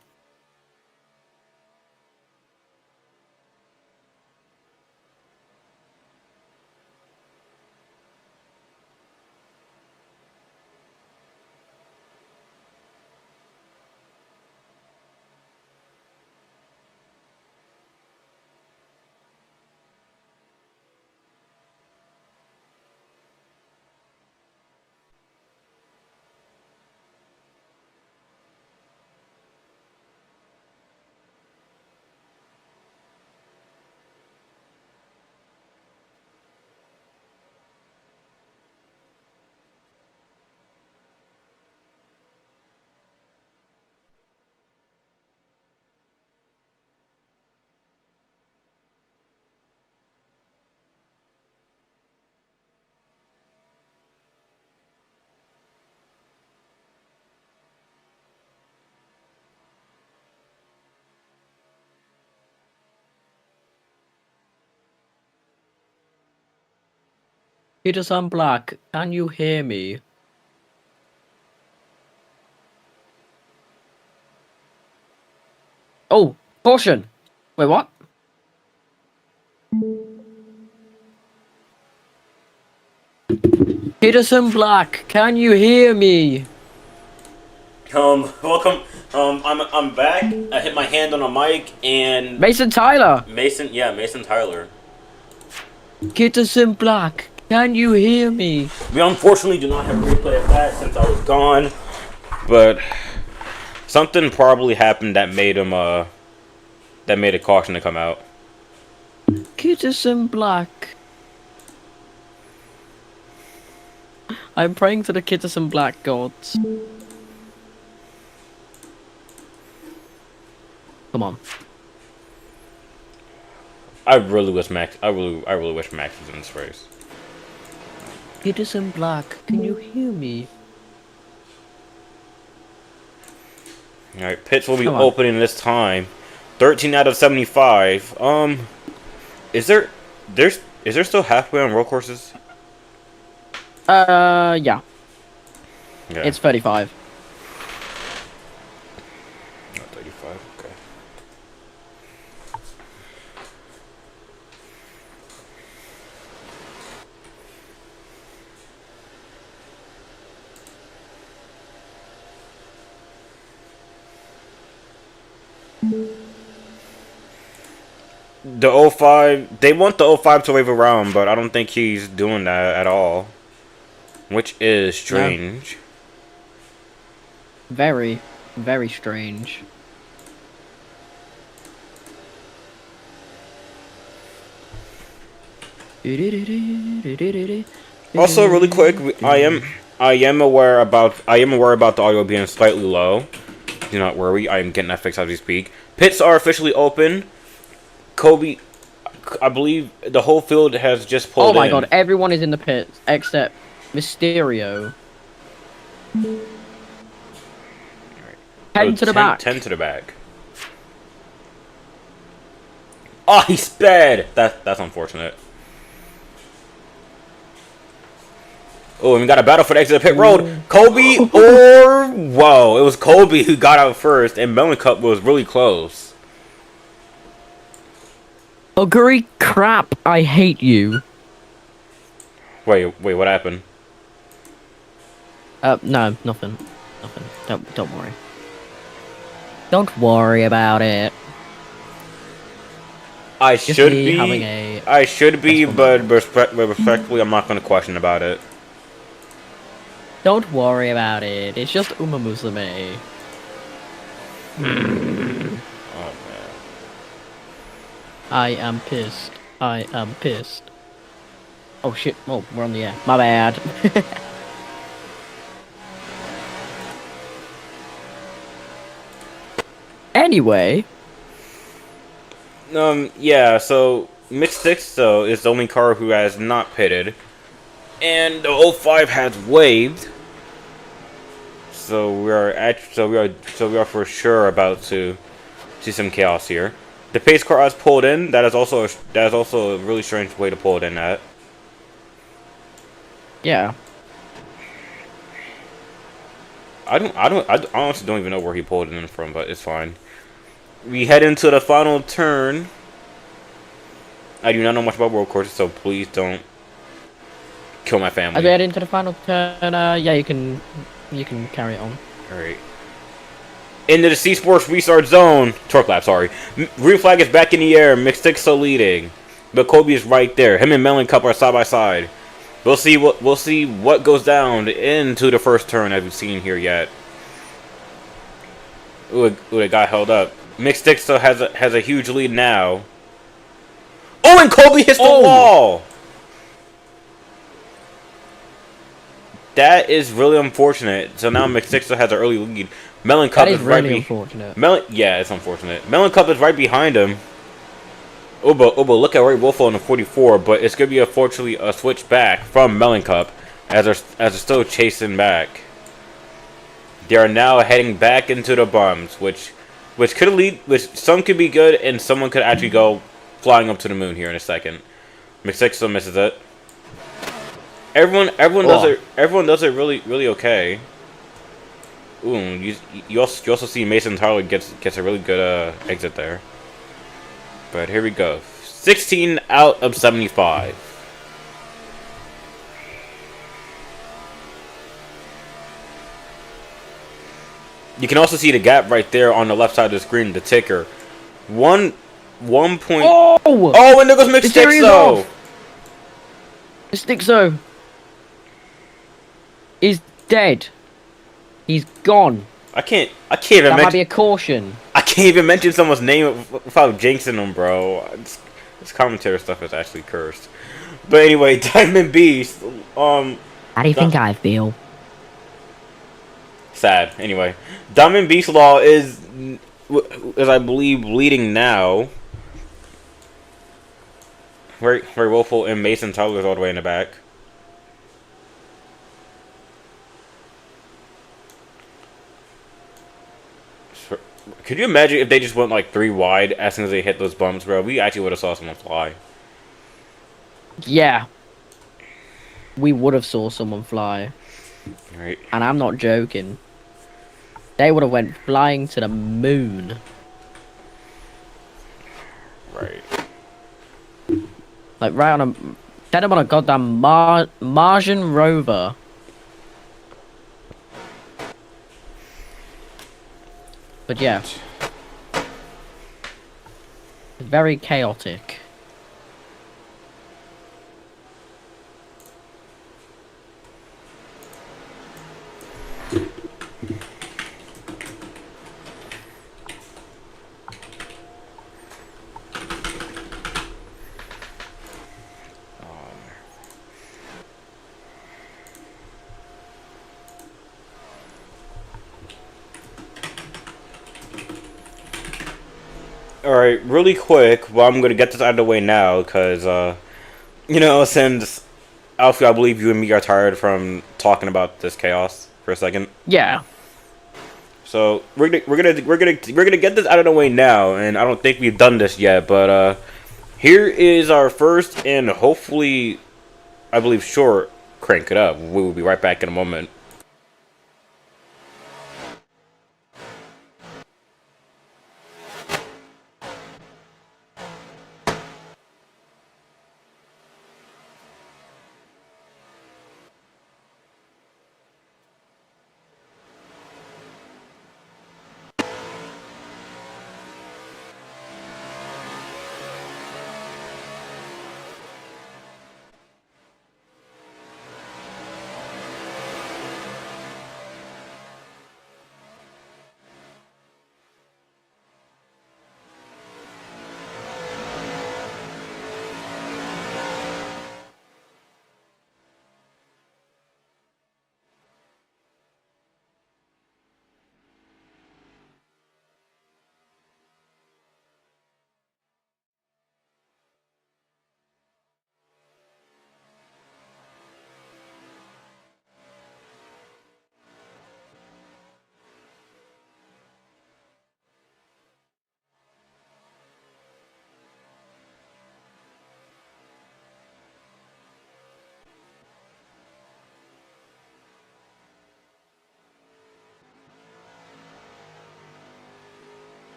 Peterson Black, can you hear me? Oh, caution! Wait, what? Peterson Black, can you hear me? Welcome. I'm back. I hit my hand on a mic and Mason Tyler! Mason Tyler. Peterson Black, can you hear me? We unfortunately do not have a replay of that since I was gone, but something probably happened that made him that made a caution to come out. Peterson Black. I'm praying to the Peterson Black gods. Come on. I really wish Max was in this race. Peterson Black, can you hear me? All right, pits will be Come on. opening this time. 13 out of 75. Is there still halfway on road courses? Yeah. Yeah. It's 35. Not 35. Okay. The 05, they want the 05 to wave around, but I don't think he's doing that at all. Which is strange. Very, very strange. Also, really quick, I am aware about the audio being slightly low. Do not worry, I am getting that fixed as we speak. Pits are officially open. Kobe, I believe the whole field has just pulled in. Oh my god, everyone is in the pits except Mysterio. 10 to the back. 10 to the back. Oh, he sped! That's unfortunate. Oh, and we got a battle for the exit of pit road. Kobe or... Whoa, it was Kobe who got out first, and Mellencamp was really close. Oh, great crap, I hate you. Wait, what happened? No, nothing. Don't worry. Don't worry about it. I Just should me be, having a- but respectfully, I'm not going to question about it. Don't worry about it. It's just Uma Musume. Oh, man. I am pissed. I am pissed. Oh shit. Oh, we're on the air. My bad. Anyway. Yeah, so Mixed Six, though, is the only car who has not pitted. And the 05 has waved. So we are for sure about to see some chaos here. The pace car has pulled in. That is also a really strange way to pull it in at. Yeah. I honestly don't even know where he pulled it in from, but it's fine. We head into the final turn. I do not know much about road courses, so please don't kill my family. As we head into the final turn, yeah, you can carry it on. Alright. Into the C Sports restart zone. Torque lap, sorry. Green flag is back in the air. Mixed Six still leading. But Kobe is right there. Him and Mellencamp are side by side. We'll see what goes down into the first turn as we've seen here yet. Ooh, it got held up. Mixed Six still has a huge lead now. Oh, and Kobe hits the wall! That is really unfortunate. So now Mixed Six still has an early lead. Mellencamp is right really unfortunate. Yeah, it's unfortunate. Mellencamp is right behind him. Uba, look at Ray Wolfo in the 44, but it's gonna be unfortunately a switch back from Mellencamp as they're still chasing back. They are now heading back into the bumps, which some could be good and someone could actually go flying up to the moon here in a second. Mixed Six still misses it. Everyone does Oh. it. Everyone does it really okay. Ooh, you also see Mason Tyler gets a really good exit there. But here we go. 16 out of 75. You can also see the gap right there on the left side of the screen, the ticker. 1 point. Oh! Oh, and there goes The steering is McStixo. off. Stixo is dead. He's gone. I can't even That might mention. be a caution. I can't even mention someone's name without jinxing them, bro. This commentary stuff is actually cursed. But anyway, Diamond Beast. How do you think I feel? Sad. Anyway, Diamond Beast Law is I believe leading now. Very willful, and Mason Tyler's all the way in the back. Could you imagine if they just went like 3 wide as soon as they hit those bumps, bro? We actually would have saw someone fly. Yeah. We would have saw someone fly. Right. And I'm not joking. They would have went flying to the moon. Right. Like right on a... Send them on a goddamn Martian rover. But yeah. Very chaotic. Alright, really quick, well, I'm going to get this out of the way now, because, since, Alfie, I believe you and me are tired from talking about this chaos for a second. Yeah. So, we're gonna get this out of the way now, and I don't think we've done this yet, but, here is our first, and hopefully, I believe, short Crank It Up. We will be right back in a moment.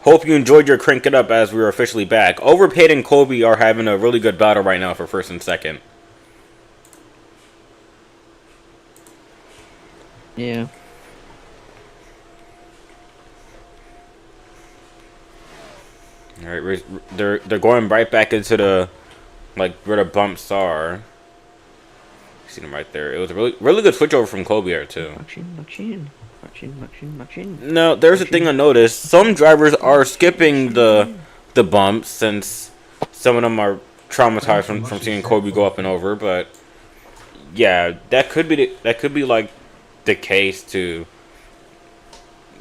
Hope you enjoyed your Crank It Up as we are officially back. Overpaid and Kobe are having a really good battle right now for first and second. Yeah. All right, they're going right back into the where the bumps are. See them right there. It was a really good switch over from Kobe there too. Now there's a thing I noticed. Some drivers are skipping the bumps since some of them are traumatized from seeing Kobe go up and over. But yeah, that could be like the case to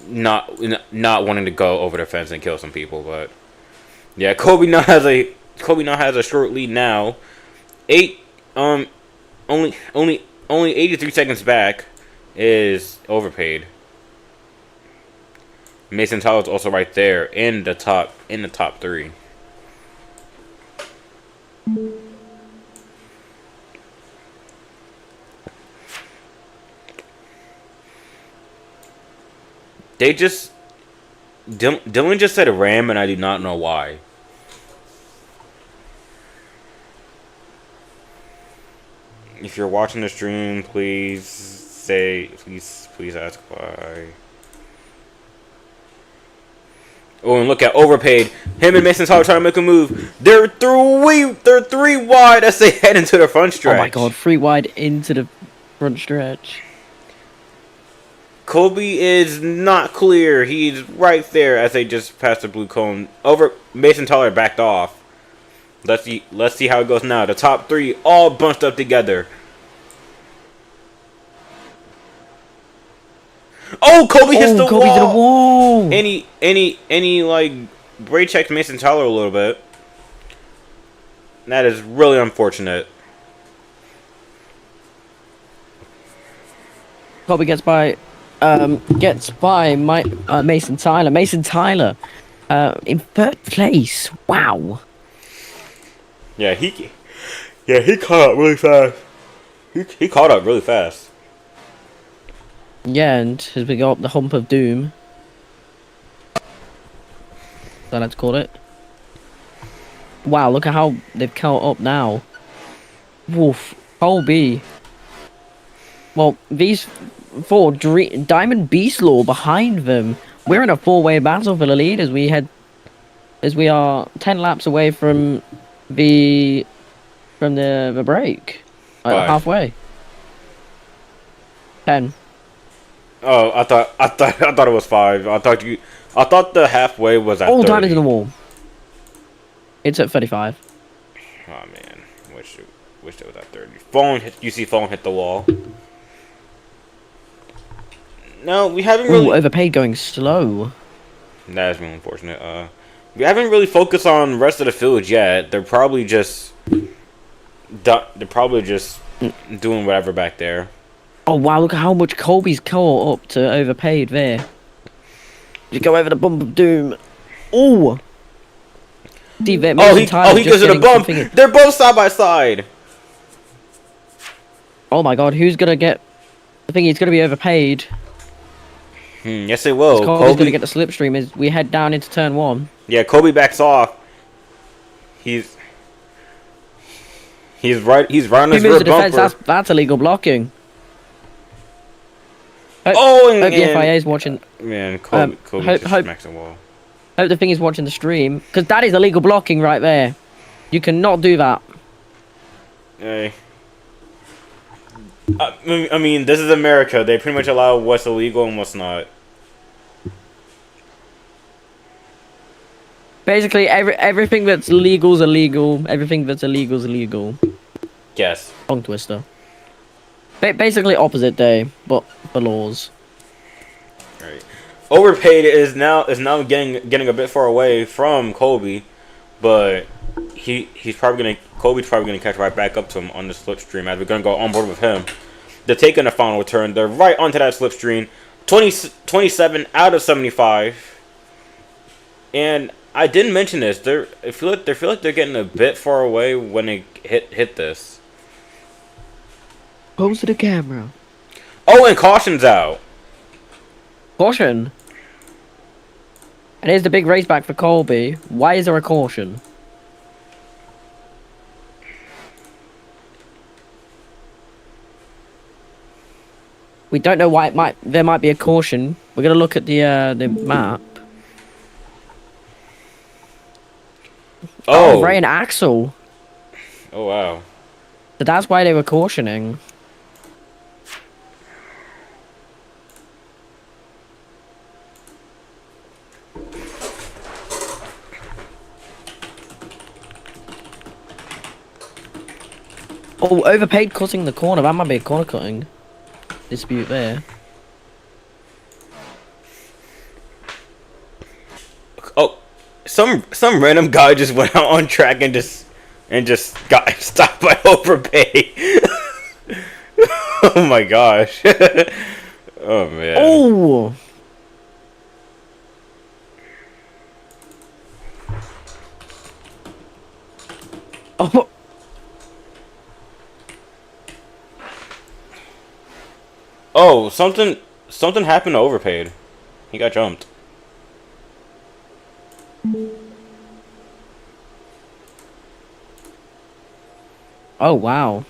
not wanting to go over the fence and kill some people. But yeah, Kobe now has a short lead now. Only 83 seconds back is Overpaid. Mason Tyler's also right there in the top 3. Dylan just said Ram and I do not know why. If you're watching the stream, please ask why. Oh, and look at Overpaid. Him and Mason Tyler trying to make a move. They're 3 wide as they head into the front stretch. Oh my god, 3 wide into the front stretch. Kobe is not clear. He's right there as they just passed the blue cone. Mason Tyler backed off. Let's see how it goes now. The top 3 all bunched up together. Oh, Kobe hits the Kobe wall. to the wall. Any like brake checked Mason Tyler a little bit. That is really unfortunate. Kobe gets by Mason Tyler. Mason Tyler in 3rd place. Wow. Yeah, he caught up really fast. He caught up really fast. Yeah, and as we go up the hump of doom, so let's call it. Wow, look at how they've caught up now. Woof. Kobe. Well, these 4 Diamond Beast Law behind them. We're in a 4-way battle for the lead as we are 10 laps away from the break. Halfway. 10. Oh, I thought it was 5. I thought the halfway was at 30. Diamond in the wall. It's at 35. Oh man, wish it was at 30. You see phone hit the wall. No, we haven't really. Overpaid going slow. That is really unfortunate. We haven't really focused on the rest of the field yet. They're probably just doing whatever back there. Oh wow, look at how much Kobe's caught up to Overpaid there. Just go over the bump of doom. Oh! He goes to the bump. They're both side by side. Oh my god, who's gonna get the thing? He's gonna be Overpaid. Yes, they will. Kobe's gonna get the slipstream as we head down into turn 1. Yeah, Kobe backs off. He's right on his rear bumper. That's illegal blocking. Hope the FIA is watching. Man, Kobe just smacks the wall. Hope the thing is watching the stream, because that is illegal blocking right there. You cannot do that. Hey. I mean, this is America. They pretty much allow what's illegal and what's not. Basically, everything that's legal is illegal. Everything that's illegal is illegal. Yes. Tongue twister. Basically opposite day, but for laws. Right. Overpaid is now getting a bit far away from Kobe, but Kobe's probably gonna catch right back up to him on the slipstream as we're gonna go on board with him. They're taking the final turn. They're right onto that slipstream. 27 out of 75. And I didn't mention this. I feel like they're getting a bit far away when they hit this. Pose to the camera. Oh, and caution's out. Caution. And here's the big race back for Colby. Why is there a caution? We don't know why there might be a caution. We're gonna look at the map. Oh. Ray and Axel. Oh wow. So that's why they were cautioning. Oh, overpaid cutting the corner. That might be a corner cutting dispute there. Oh, some random guy just went out on track and just got stopped by overpay. Oh my gosh. Oh man. Oh. Oh. Oh, something happened to overpaid. He got jumped. Oh wow.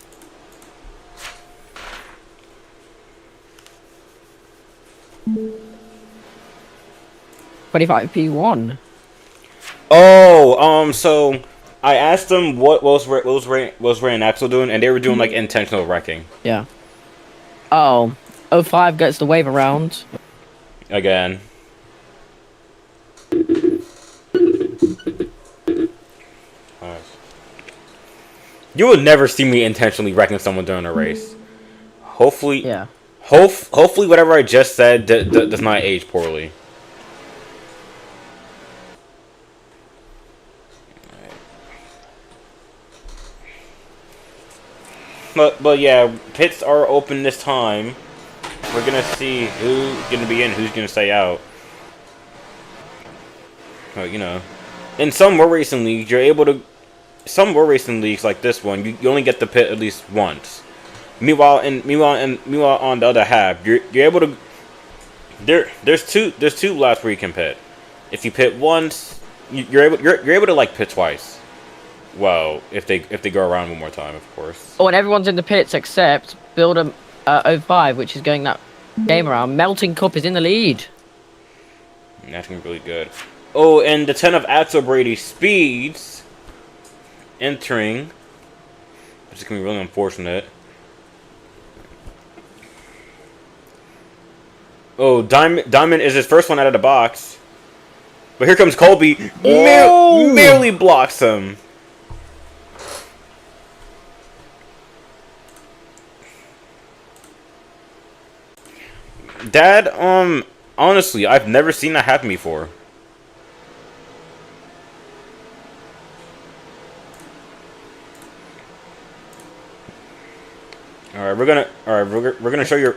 $25p1. Oh, so I asked them what was Ray and Axel doing, and they were doing like intentional wrecking. Yeah. Oh. 05 gets the wave around. Again. You would never see me intentionally wrecking someone during a race. Hopefully, Yeah. Hopefully, whatever I just said does not age poorly. But yeah, pits are open this time. We're gonna see who's gonna be in, who's gonna stay out. Well, you know, in some more racing leagues, you're able to. Some more racing leagues like this one, you only get the pit at least once. Meanwhile, on the other half, you're able to. There's two laps where you can pit. If you pit once, you're able to like pit twice. Well, if they go around one more time, of course. Oh, and everyone's in the pits except Builder 05, which is going that game around. Melting Cup is in the lead. That's gonna be really good. Oh, and the 10 of Axel Brady speeds entering, which is gonna be really unfortunate. Oh, Diamond is his first one out of the box, but here comes Colby. Merely blocks him. Dad, honestly, I've never seen that happen before. All right, we're gonna show you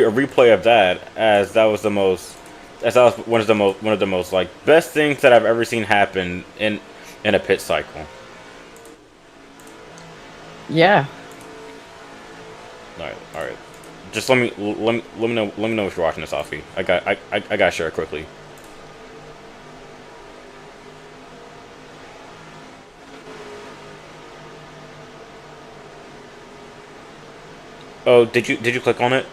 a replay of that, as that was one of the most like best things that I've ever seen happen in a pit cycle. Yeah. All right. Just let me know if you're watching this, Alfie. I gotta share it quickly. Oh, did you click on it?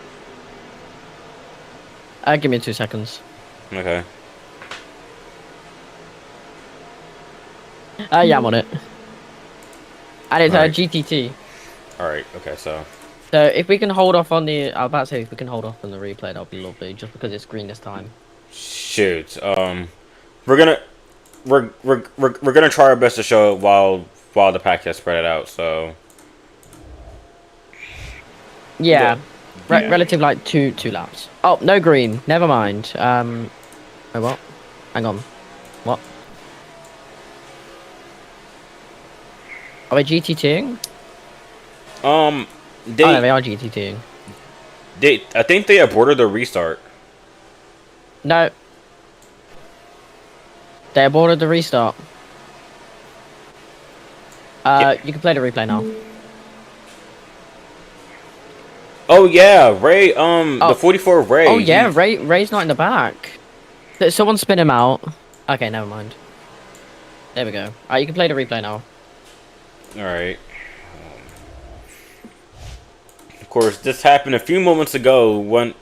Give me 2 seconds. Okay. Yeah, I'm on it. And it's Alright. GTT. Alright, okay, so if we can hold off on the, I was about to say if we can hold off on the replay, that'll be lovely. Just because it's green this time. shoot. We're gonna try our best to show it while the pack has spread it out. So Yeah. Yeah. Relative like two laps. Oh, no green. Never mind. Wait, what? Hang on. What? Are they GTTing? they Oh, no, they are GTTing. I think they aborted the restart. No. They aborted the restart. You can play the replay now. Oh yeah, Ray. The 44 Ray. Oh yeah, Ray's not in the back. Someone spin him out. Okay, never mind. There we go. Alright, you can play the replay now. Alright. Of course, this happened a few moments ago when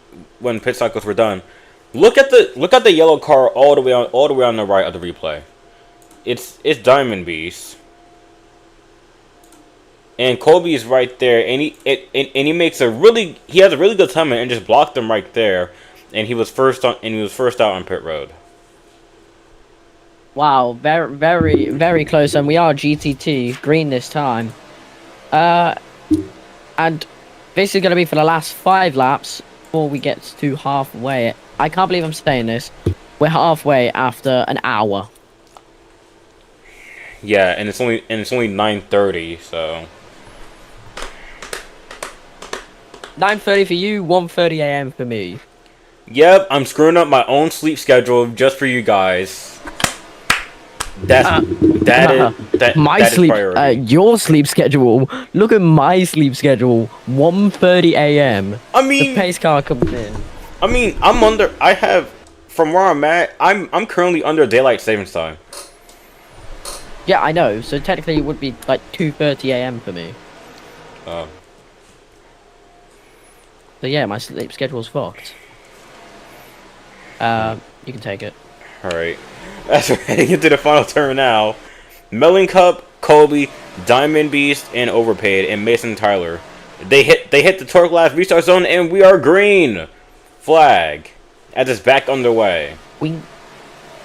pit cycles were done. Look at the yellow car all the way on the right of the replay. It's Diamond Beast. And Colby's right there, and he makes a really has a really good timing and just blocked him right there, and he was first out on pit road. Wow, very, very, very close, and we are GTT green this time. And this is going to be for the last 5 laps before we get to halfway. I can't believe I'm saying this. We're halfway after an hour. Yeah, and it's only 9:30, so 9:30 for you, 1:30 a.m. for me. Yep, I'm screwing up my own sleep schedule just for you guys. That is sleep, priority. your sleep schedule. Look at my sleep schedule. 1:30 a.m. I mean, the pace car comes in. I mean, from where I'm at, I'm currently under daylight savings time. Yeah, I know. So technically, it would be like 2:30 a.m. for me. So yeah, my sleep schedule's fucked. You can take it. Alright. As we're heading into the final turn now, Melon Cup, Colby, Diamond Beast, and Overpaid, and Mason Tyler. They hit the torque last restart zone, and we are green flag as it's back underway. We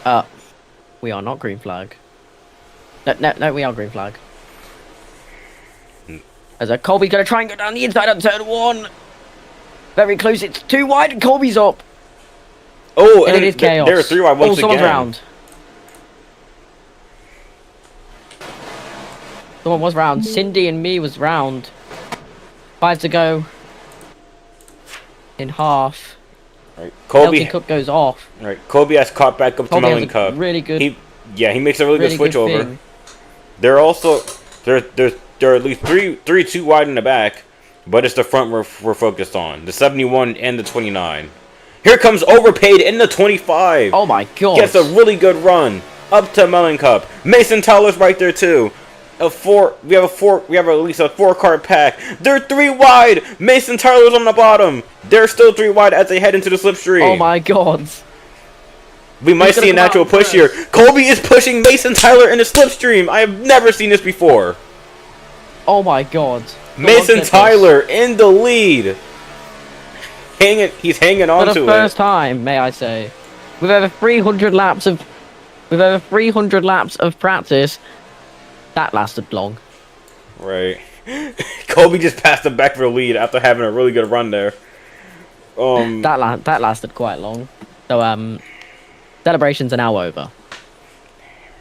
are not green flag. No, we are green flag. As a Colby's gonna try and go down the inside on turn 1. Very close. It's too wide, and Colby's up. Oh, and it is chaos. There are 3 wide once someone's again. round. Someone was round. Cindy and me was round. 5 to go. In half. Right, Colby Cup goes off. Right, Colby has caught back up to Melon Cup. Really good. He makes a really good switch over. Thing. There are at least three too wide in the back, but it's the front we're focused on. The 71 and the 29. Here comes Overpaid in the 25. Oh my god. Gets a really good run up to Melon Cup. Mason Tyler's right there too. We have at least a 4-car pack. They're 3 wide. Mason Tyler's on the bottom. They're still 3 wide as they head into the slipstream. Oh my god. We might see a natural push here. Colby is pushing Mason Tyler in the slipstream. I have never seen this before. Oh my god. Mason Tyler in the lead. He's hanging on to it. For the first time, may I say. With over 300 laps of practice, that lasted long. Right. Colby just passed him back for the lead after having a really good run there. That lasted quite long. So celebrations are now over.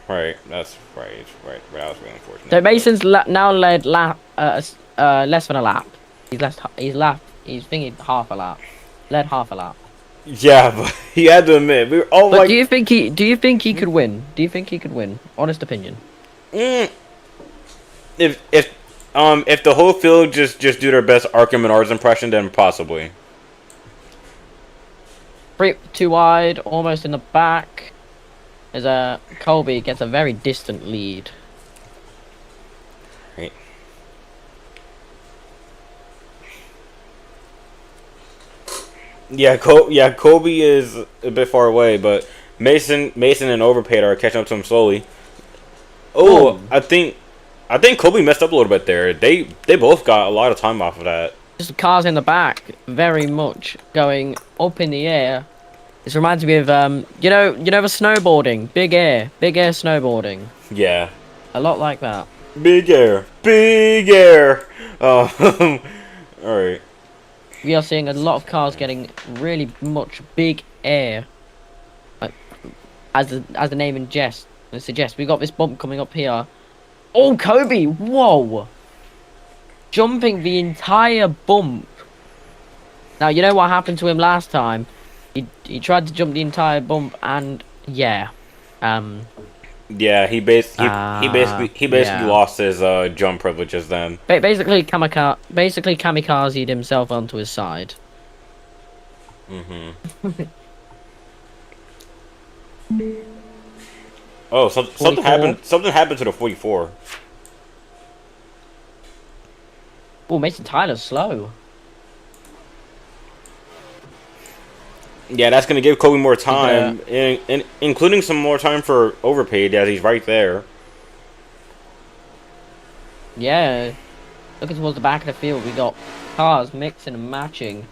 Right, that's right. That was really unfortunate. So Mason's now led less than a lap. He's thinking half a lap. Led half a lap. Yeah, but he had to admit we were all but like. Do you think he could win? Do you think he could win? Honest opinion. If the whole field just do their best Arkham Menards impression, then possibly. 2 wide, almost in the back. As Colby gets a very distant lead. Right. Yeah, Colby is a bit far away, but Mason and Overpaid are catching up to him slowly. Oh, I think Colby messed up a little bit there. They both got a lot of time off of that. Just cars in the back, very much going up in the air. This reminds me of you know the snowboarding, big air snowboarding. Yeah. A lot like that. Big air. All right. We are seeing a lot of cars getting really much big air. As the name suggests, we got this bump coming up here. Oh, Kobe! Whoa! Jumping the entire bump. Now you know what happened to him last time. He tried to jump the entire bump, and yeah, yeah, he basically lost his jump privileges then. Basically kamikazed himself onto his side. Oh, something 44. happened. Something happened to the 44. Oh, Mason Tyler's slow. Yeah, that's gonna give Kobe more time, Yeah. including some more time for overpaid, as he's right there. Yeah. Looking towards the back of the field, we got cars mixing and matching.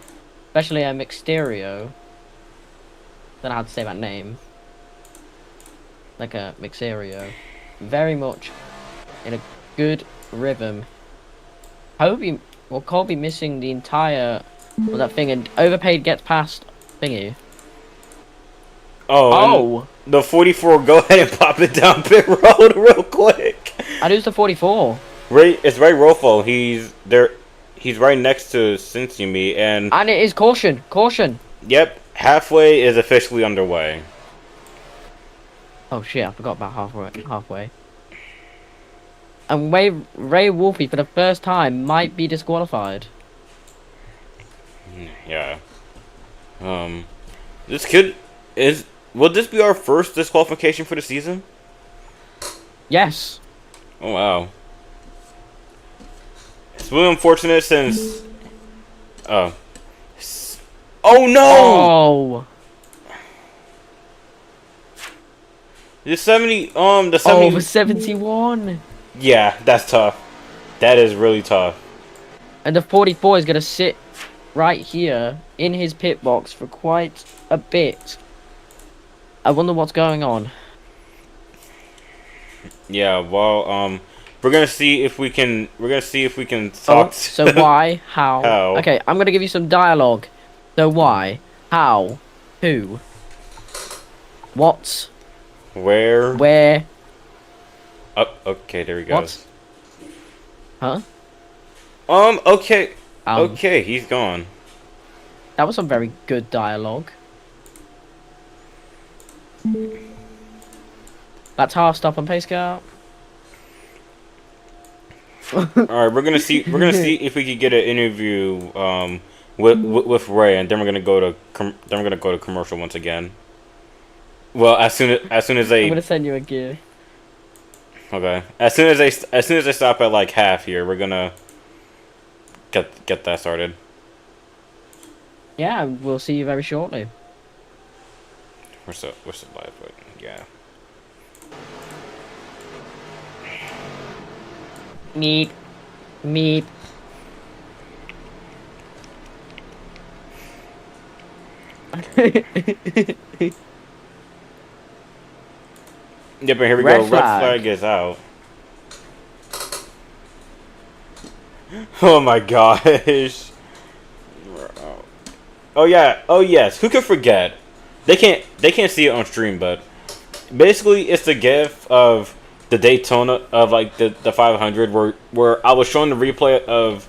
Especially a Mixterio. Don't know how to say that name. Like a Mixerio. Very much in a good rhythm. Kobe will be missing the entire that thing, and overpaid gets past thingy. Oh, the 44. Go ahead and pop it down pit road real quick. And who's the 44? It's Ray Rofo. He's there. He's right next to Cincinnati, and it is caution. Yep, halfway is officially underway. Oh shit! I forgot about halfway. And Ray Wolfie for the first time might be disqualified. Yeah. This kid is. Will this be our first disqualification for the season? Yes. Oh wow. It's really unfortunate since. Oh. Oh no! Oh. The 70. The 70. Oh, for 71. Yeah, that's tough. That is really tough. And the 44 is gonna sit right here in his pit box for quite a bit. I wonder what's going on. Yeah, well, we're gonna see if we can. We're gonna see if we can talk. So why? How? How? Okay, I'm gonna give you some dialogue. So why? How? Who? What? Where? Where? Oh, okay, there he goes. Huh? Okay. Okay, he's gone. That was some very good dialogue. That's half stop and pace car. All right, we're gonna see. We're gonna see if we can get an interview with Ray, and then we're gonna go to commercial once again. Well, as soon as they. I'm gonna send you a gear. Okay. As soon as they stop at like half here, we're gonna get that started. Yeah, we'll see you very shortly. Where's the live button? Yeah. Meep. Meep. Yep, and here we Red go. flag. Red flag is out. Oh my gosh. Oh yeah. Oh yes. Who could forget? They can't see it on stream, but basically it's the gif of the Daytona of like the 500 where I was showing the replay of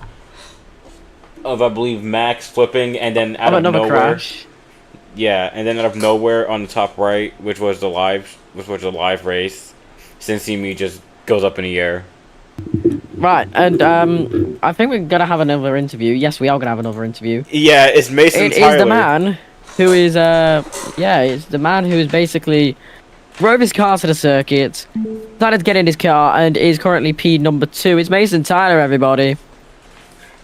I believe Max flipping and then out of nowhere. Crash. Yeah, and then out of nowhere on the top right, which was the live race, Cincinnati just goes up in the air. Right, and I think we're gonna have another interview. Yes, we are gonna have another interview. Yeah, it's Mason It Tyler. is the man who is it's the man who is basically drove his car to the circuit, decided to get in his car, and is currently P number 2. It's Mason Tyler, everybody.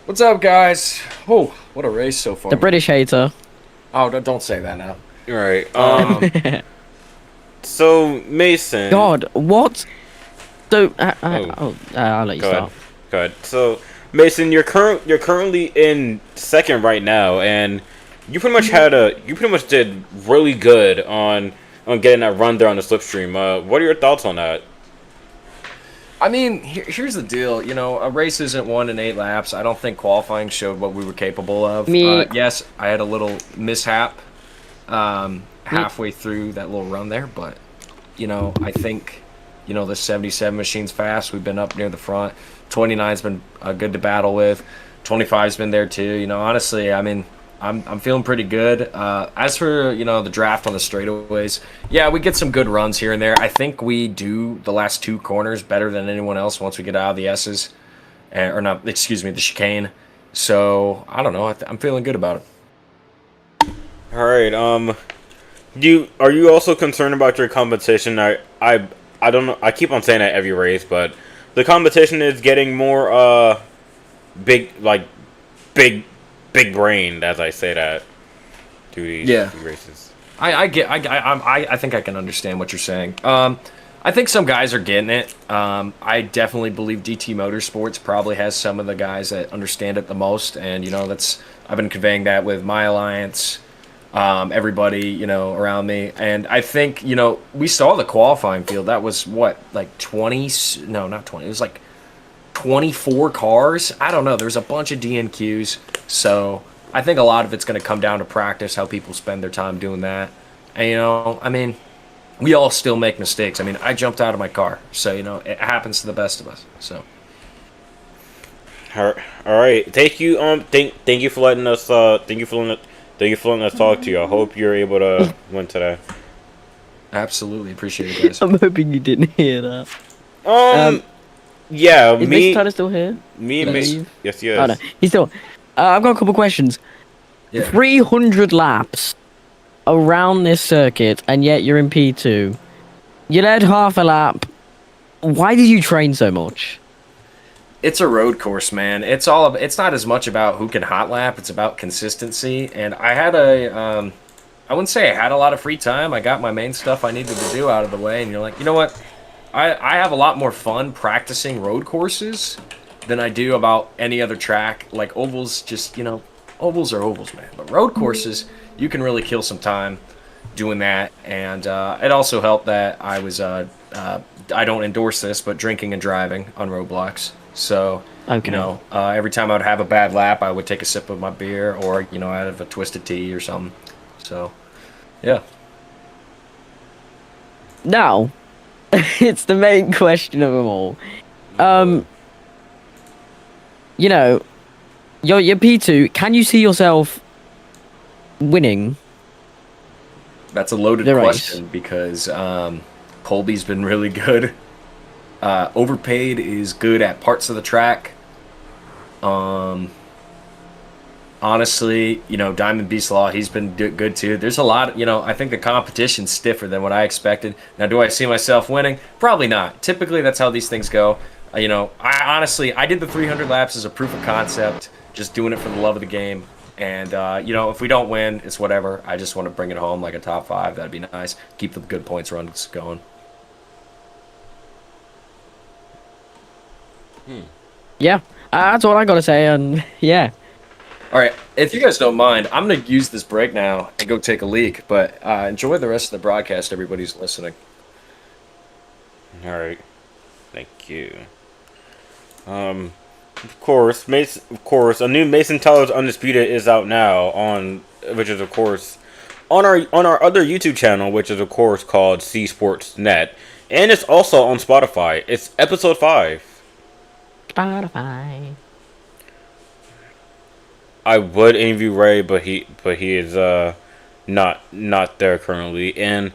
What's up, guys? Oh, what a race so far. The British hater. Oh, don't say that now. Right. So Mason. God, what? So I'll let you start. Go ahead. So Mason, you're currently in second right now, and you pretty much did really good on getting that run there on the slipstream. What are your thoughts on that? I mean, here's the deal. You know, a race isn't won in 8 laps. I don't think qualifying showed what we were capable of. Yes, I had a little mishap halfway through that little run there, but, you know, I think, you know, the 77 machine's fast. We've been up near the front. 29's been good to battle with. 25's been there too. You know, honestly, I mean, I'm feeling pretty good. As for, you know, the draft on the straightaways, yeah, we get some good runs here and there. I think we do the last 2 corners better than anyone else once we get out of the S's. The chicane. So, I don't know. I'm feeling good about it. All right. Are you also concerned about your competition? I don't know. I keep on saying that every race, but the competition is getting more big, like big brained as I say that to these races. I think I can understand what you're saying. I think some guys are getting it. I definitely believe DT Motorsports probably has some of the guys that understand it the most, and I've been conveying that with my alliance, everybody around me, and I think we saw the qualifying field. That was like 20? No, not 20. It was like 24 cars. I don't know. There's a bunch of DNQs, so I think a lot of it's going to come down to practice, how people spend their time doing that, and we all still make mistakes. I jumped out of my car, so it happens to the best of us. So, all right. Thank you. Thank you for letting us. Thank you for letting us talk to you. I hope you're able to win today. Absolutely appreciate it, guys. I'm hoping you didn't hear that. Yeah. Is Mr. Tyler still here? Me and me. Yes. Oh no, he's still. I've got a couple questions. Yeah. 300 laps around this circuit, and yet you're in P2. You led half a lap. Why did you train so much? It's a road course, man. It's not as much about who can hot lap. It's about consistency. And I had I wouldn't say I had a lot of free time. I got my main stuff I needed to do out of the way. And you're like, you know what? I have a lot more fun practicing road courses than I do about any other track. Like ovals, ovals are ovals, man. But road courses, you can really kill some time doing that. And it also helped that I was, I don't endorse this, but drinking and driving on roadblocks. So, okay. Every time I would have a bad lap, I would take a sip of my beer or, I'd have a twisted tea or something. So, yeah. Now, it's the main question of them all. You're P2. Can you see yourself winning? That's a loaded question because Colby's been really good. Overpaid is good at parts of the track. Honestly, Diamond Beast Law, he's been good too. There's a lot, I think the competition's stiffer than what I expected. Now, do I see myself winning? Probably not. Typically, that's how these things go. I did the 300 laps as a proof of concept, just doing it for the love of the game. And, if we don't win, it's whatever. I just want to bring it home like a top 5. That'd be nice. Keep the good points runs going. Yeah, that's all I gotta say. And yeah. All right, if you guys don't mind, I'm going to use this break now and go take a leak, but enjoy the rest of the broadcast, everybody's listening. All right. Thank you. Of course, a new Mason Tyler's Undisputed is out now which is of course on our other YouTube channel, which is of course called C Sports Net, and it's also on Spotify. It's episode 5. Spotify. I would interview Ray, but he is not there currently, and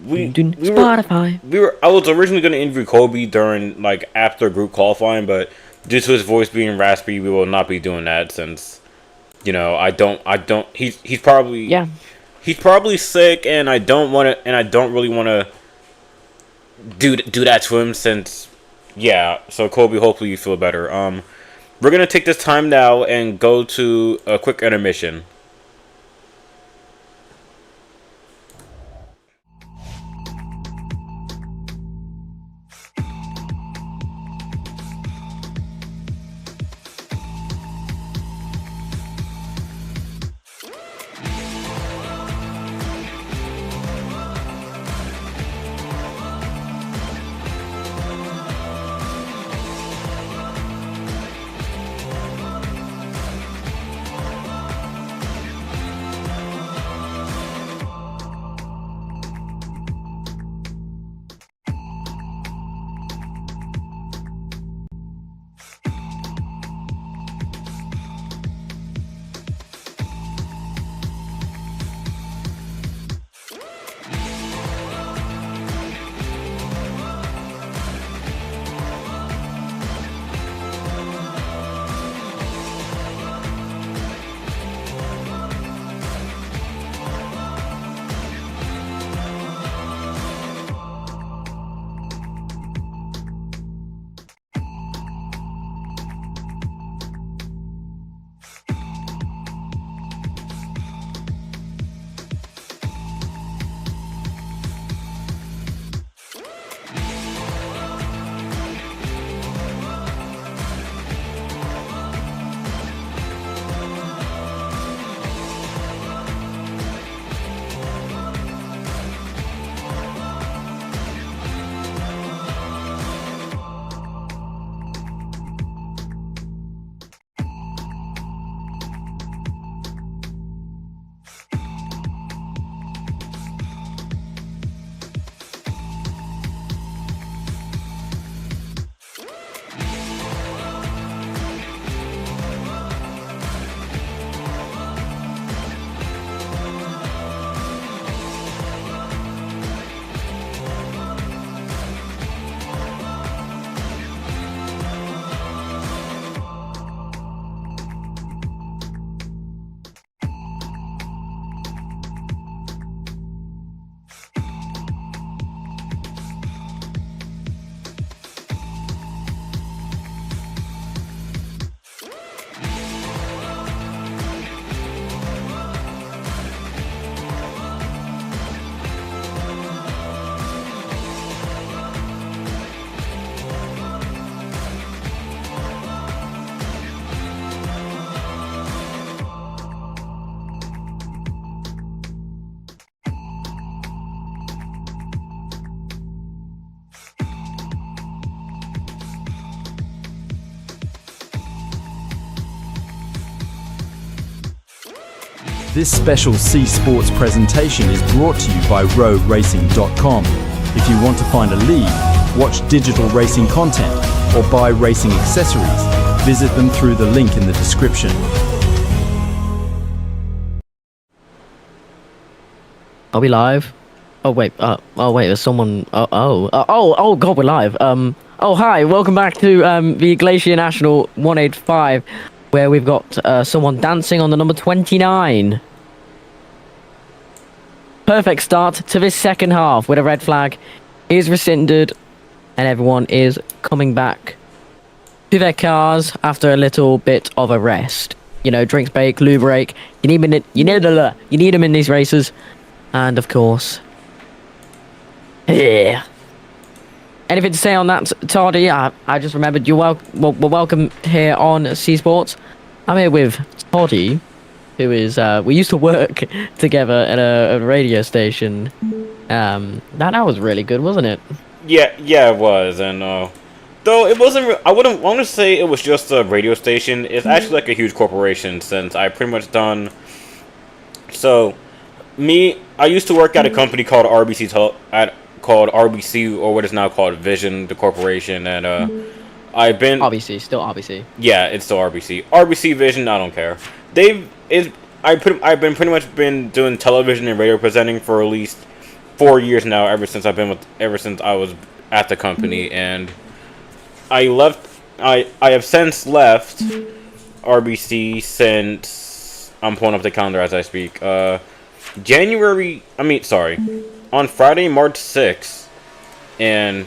Spotify. I was originally going to interview Kobe during after group qualifying, but due to his voice being raspy, we will not be doing that since he's probably sick, and I don't really want to do that to him since so Kobe, hopefully you feel better. We're going to take this time now and go to a quick intermission. This special C Sports presentation is brought to you by roadracing.com. If you want to find a league, watch digital racing content, or buy racing accessories, visit them through the link in the description. Are we live? Oh wait, there's someone. Oh God, we're live. Oh hi, welcome back to the Glacier National 185, where we've got someone dancing on the number 29. Perfect start to this second half, with a red flag is rescinded, and everyone is coming back to their cars after a little bit of a rest. You know, drinks break, loo break. You need them in these races. And of course, yeah. Anything to say on that, Tardy? I just remembered you're welcome here on C Sports. I'm here with Toddy, who is we used to work together at a radio station. That was really good, wasn't it? Yeah, it was, and though it wasn't, I wouldn't want to say it was just a radio station. It's actually like a huge corporation, since I pretty much done. So, I used to work at a company called RBC, or what is now called Vision, the corporation, and I've been Still RBC. Yeah, it's still RBC. RBC Vision, I don't care. I've pretty much been doing television and radio presenting for at least 4 years now, ever since I was at the company, and I have since left RBC since I'm pulling up the calendar as I speak. On Friday, March 6th, and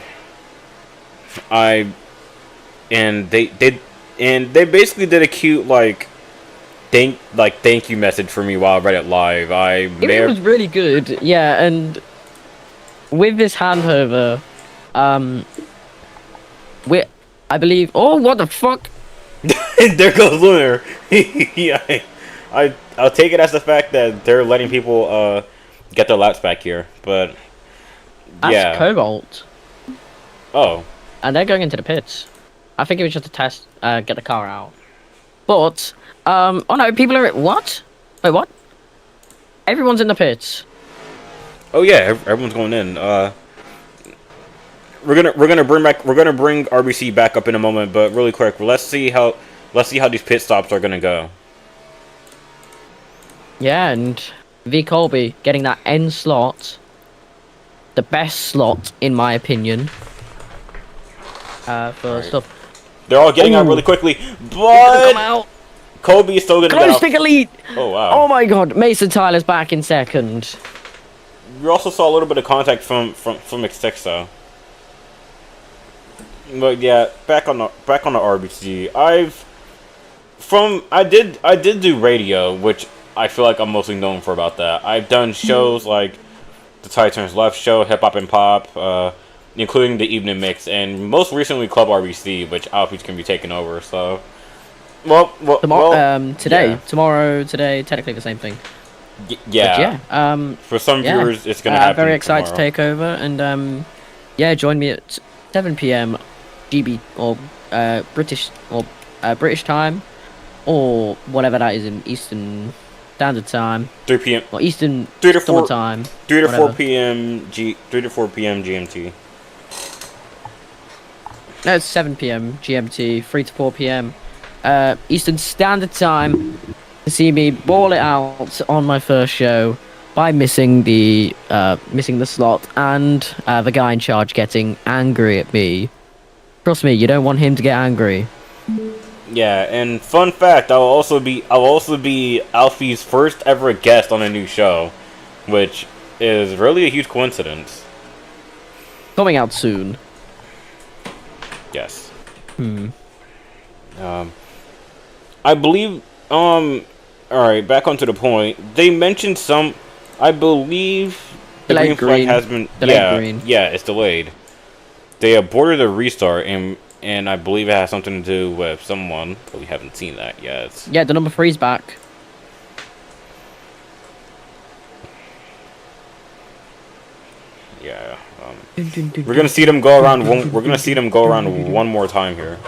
they basically did a cute thank you message for me while I read it live. It was really good, yeah, and with this handover, I believe. Oh, what the fuck! There goes Lunar. Yeah, I'll take it as the fact that they're letting people get their laps back here, but yeah. That's Cobalt. Oh. And they're going into the pits. I think it was just a test, get the car out. But, oh no, people are... What? Wait, what? Everyone's in the pits. Oh yeah, everyone's going in. We're gonna bring RBC back up in a moment, but really quick, let's see how these pit stops are gonna go. Yeah, and V Colby getting that end slot, the best slot in my opinion. For stuff. They're all getting out really quickly, but Colby is still gonna close to elite. Oh wow! Oh my God, Mason Tyler's back in second. You also saw a little bit of contact from Extexo. But yeah, back on the RBC. I did do radio, which I feel like I'm mostly known for about that. I've done shows like the Titans Left Show, Hip Hop and Pop, including the Evening Mix, and most recently Club RBC, which Alfie's can be taken over. So, tomorrow, today, technically the same thing. Yeah. But yeah. For some viewers, it's gonna happen. Very excited tomorrow. to take over, and yeah, join me at 7 p.m. GB or British time, or whatever that is in Eastern Standard Time. 3 p.m. Or Eastern 3 to 4 time. 3 to 4 p.m. 3 to 4 p.m. GMT. No, it's 7 p.m. GMT, 3 to 4 p.m. Eastern Standard Time, to see me ball it out on my first show by missing the slot, and the guy in charge getting angry at me. Trust me, you don't want him to get angry. Yeah, and fun fact, I'll also be Alfie's first ever guest on a new show, which is really a huge coincidence. Coming out soon. Yes. I believe alright, back onto the point. They mentioned I believe the green flag has been delayed. Yeah, it's delayed. They aborted a restart, and I believe it has something to do with someone, but we haven't seen that yet. Yeah, the number 3's back. Yeah. We're gonna see them go around. We're gonna see them go around one more time here.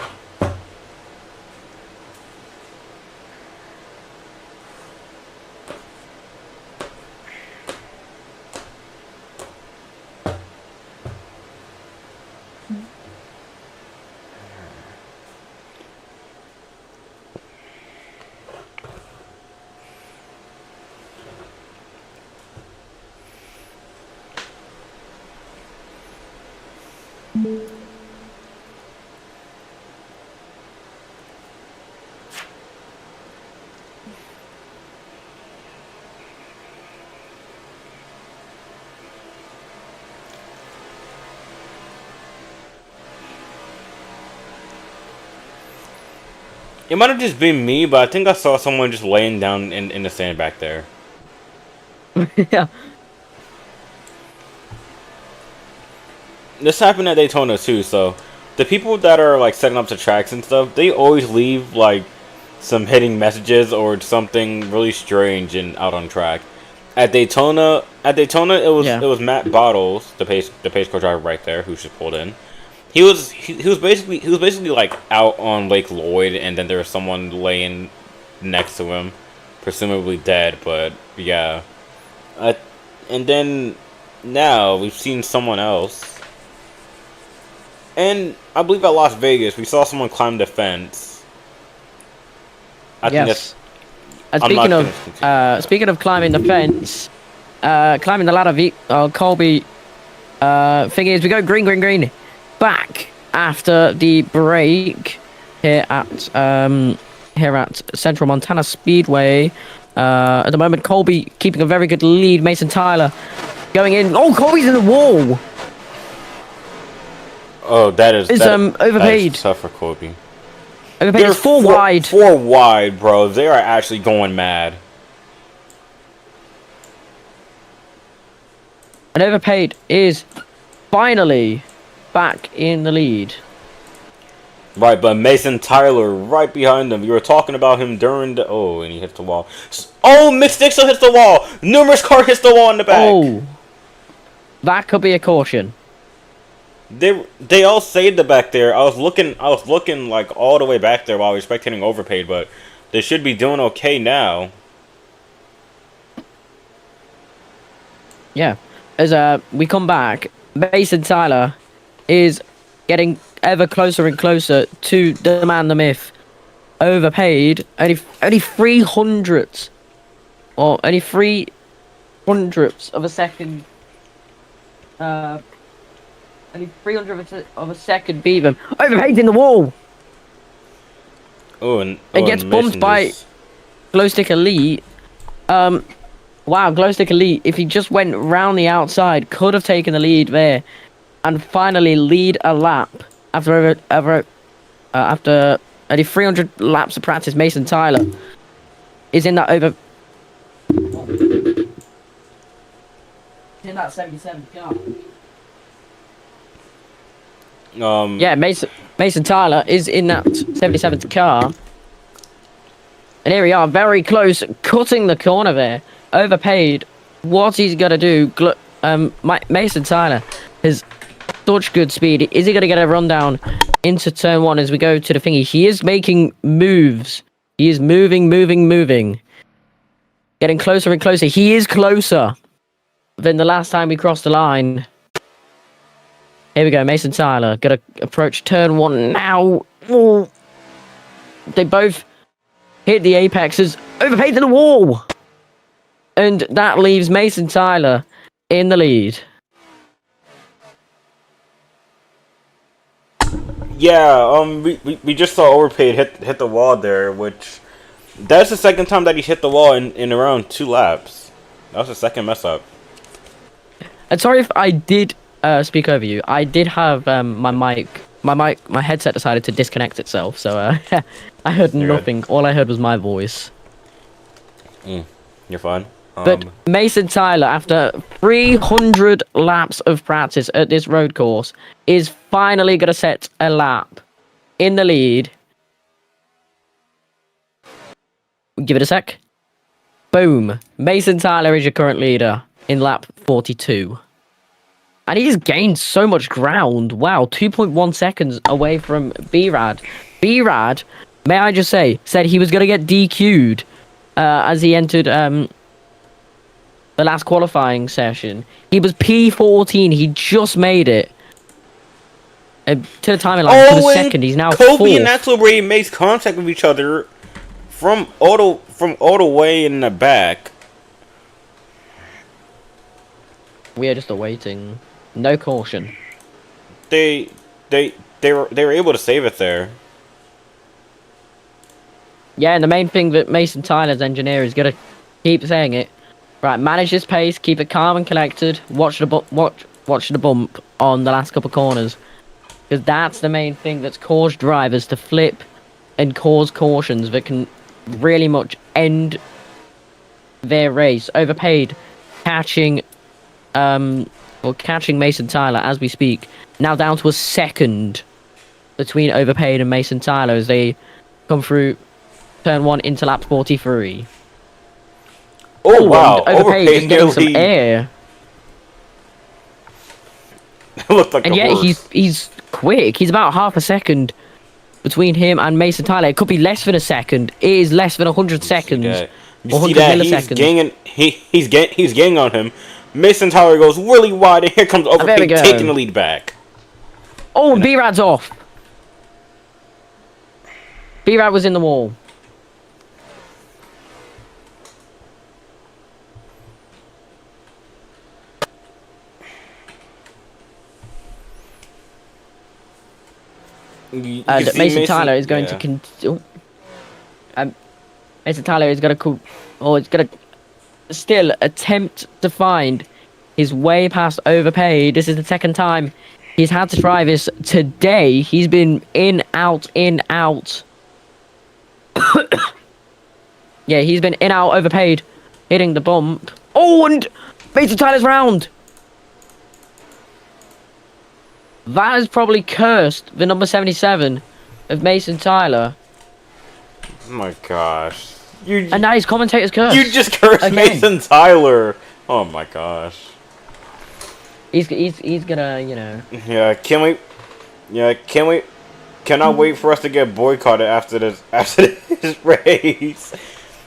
It might have just been me, but I think I saw someone just laying down in the sand back there. Yeah. This happened at Daytona too, so the people that are like setting up the tracks and stuff, they always leave like some hidden messages or something really strange and out on track. At Daytona, it was Matt Bottles, the pace car driver right there, who just pulled in. He was basically like out on Lake Lloyd, and then there was someone laying next to him, presumably dead. But yeah, and then now we've seen someone else, and I believe at Las Vegas we saw someone climb the fence. I think that's. And speaking of climbing the fence, climbing the ladder, Colby. Thing is, we go green. Back after the break here at Central Montana Speedway. At the moment, Colby keeping a very good lead. Mason Tyler going in. Oh, Colby's in the wall. Oh, that is overpaid. That is tough for Colby. Overpaid is four wide. 4 wide, bro. They are actually going mad. And overpaid is finally back in the lead. Right, but Mason Tyler right behind them. You were talking about him during the... Oh, and he hits the wall. Oh, Mick Dixon hits the wall. Numerous car hits the wall in the back. Oh, that could be a caution. They all saved it back there. I was looking like all the way back there while I was spectating overpaid, but they should be doing okay now. Yeah, as we come back, Mason Tyler is getting ever closer and closer to the man, the myth. Overpaid, only 300ths, or only 300ths of a second. Only 300ths of a second beat them. Overpaid in the wall. And gets bumped by Glowstick Elite. Wow, Glowstick Elite, if he just went round the outside, could have taken the lead there. And finally lead a lap after only 300 laps of practice. Mason Tyler is in that in that 77 car. Yeah, Mason Tyler is in that 77th car. And here we are, very close, cutting the corner there. Overpaid. What he's gonna do? Mason Tyler has such good speed. Is he gonna get a rundown into turn 1 as we go to the thingy? He is making moves. He is moving. Getting closer and closer. He is closer than the last time we crossed the line. Here we go, Mason Tyler. Gonna approach turn 1 now. Ooh. They both hit the apexes. Overpaid to the wall. And that leaves Mason Tyler in the lead. Yeah, we just saw Overpaid hit the wall there, which that's the second time that he hit the wall in around 2 laps. That was the second mess up. And sorry if I did speak over you. I did have my headset decided to disconnect itself, so I heard nothing. Good. All I heard was my voice. You're fine. But Mason Tyler, after 300 laps of practice at this road course, is finally going to set a lap in the lead. Give it a sec. Boom. Mason Tyler is your current leader in lap 42. And he's gained so much ground. Wow, 2.1 seconds away from B-Rad. B-Rad, may I just say, said he was going to get DQ'd as he entered the last qualifying session. He was P14. He just made it to the timing line for the second. He's now Kobe fourth. And Axelray makes contact with each other from all the way in the back. We are just awaiting. No caution. they were able to save it there. Yeah, and the main thing that Mason Tyler's engineer is gonna keep saying it. Right, manage this pace, keep it calm and collected. Watch the bump on the last couple corners, because that's the main thing that's caused drivers to flip and cause cautions that can really much end their race. Overpaid catching Mason Tyler as we speak. Now down to a second between Overpaid and Mason Tyler as they come through turn 1 into lap 43. Oh wow, Overpaid just getting some air. Looked like and a yet horse. he's quick. He's about half a second between him and Mason Tyler. It could be less than a second. It is less than 100 seconds. You or see 100 that milliseconds. he's gaining on him. Mason Tyler goes really wide, and here comes Overpaid taking the lead back. Oh, B-Rad's off. B-Rad was in the wall. And Mason Tyler is going to continue. Mason Tyler is going to still attempt to find his way past Overpaid. This is the second time he's had to try this today. He's been in, out, in, out. Yeah, he's been in, out, Overpaid, hitting the bump. Oh, and Mason Tyler's round. That has probably cursed the number 77 of Mason Tyler. Oh my gosh. And now his commentator's cursed. You just cursed again. Mason Tyler. Oh my gosh. He's gonna, you know. Yeah, cannot wait for us to get boycotted after this race.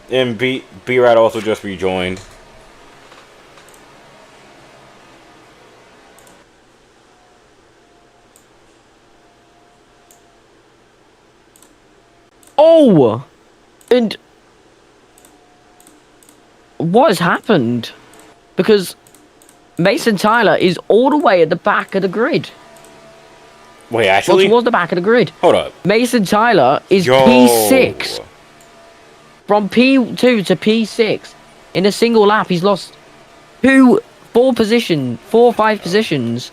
And B-Rad also just rejoined. Oh! And what has happened? Because Mason Tyler is all the way at the back of the grid. Wait, actually? Well, towards the back of the grid. Hold up. Mason Tyler is P6. From P2 to P6. In a single lap, he's lost 4 5 positions.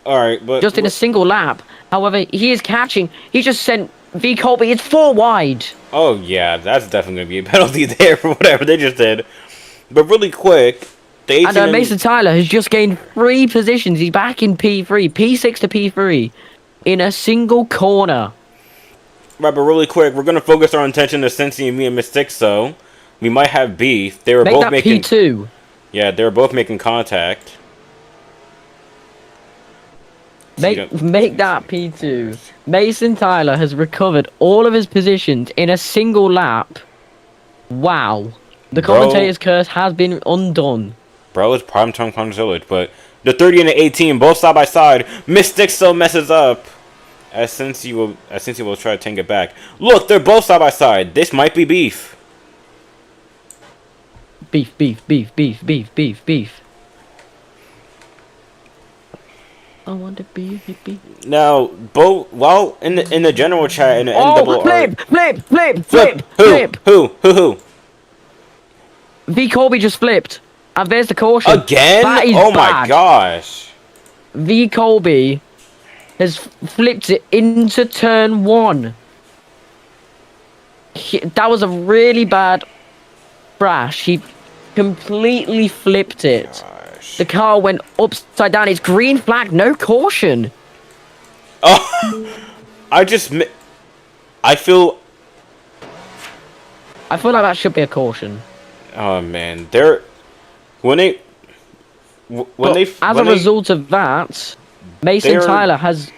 Alright, but... Just in a single lap. However, he is catching. He just sent V. Colby. It's 4 wide. Oh, yeah, that's definitely going to be a penalty there for whatever they just did. But really quick, the and Mason Tyler has just gained 3 positions. He's back in P3. P6 to P3. In a single corner. Right, but really quick, we're going to focus our attention to Cincy and me and Miss Sixo. We might have beef. They were both making... P2. Yeah, they were both making contact. Make that P2. Mason Tyler has recovered all of his positions in a single lap. Wow. The commentator's curse has been undone. Bro, it's primetime Conzillage, but the 30 and the 18, both side by side. Mystic still messes up. As Cincy will try to take it back. Look, they're both side by side. This might be beef. Beef. I want to be hippie. Now, well, in the general chat in the NRRA. Flip. Who? V. Colby just flipped. And there's the caution. Again? Oh my gosh. V. Colby has flipped it into turn 1. That was a really bad crash. He completely flipped it. Gosh. The car went upside down. It's green flag, no caution. Oh, I feel like that should be a caution. Oh man, as a result of that, Mason Tyler has.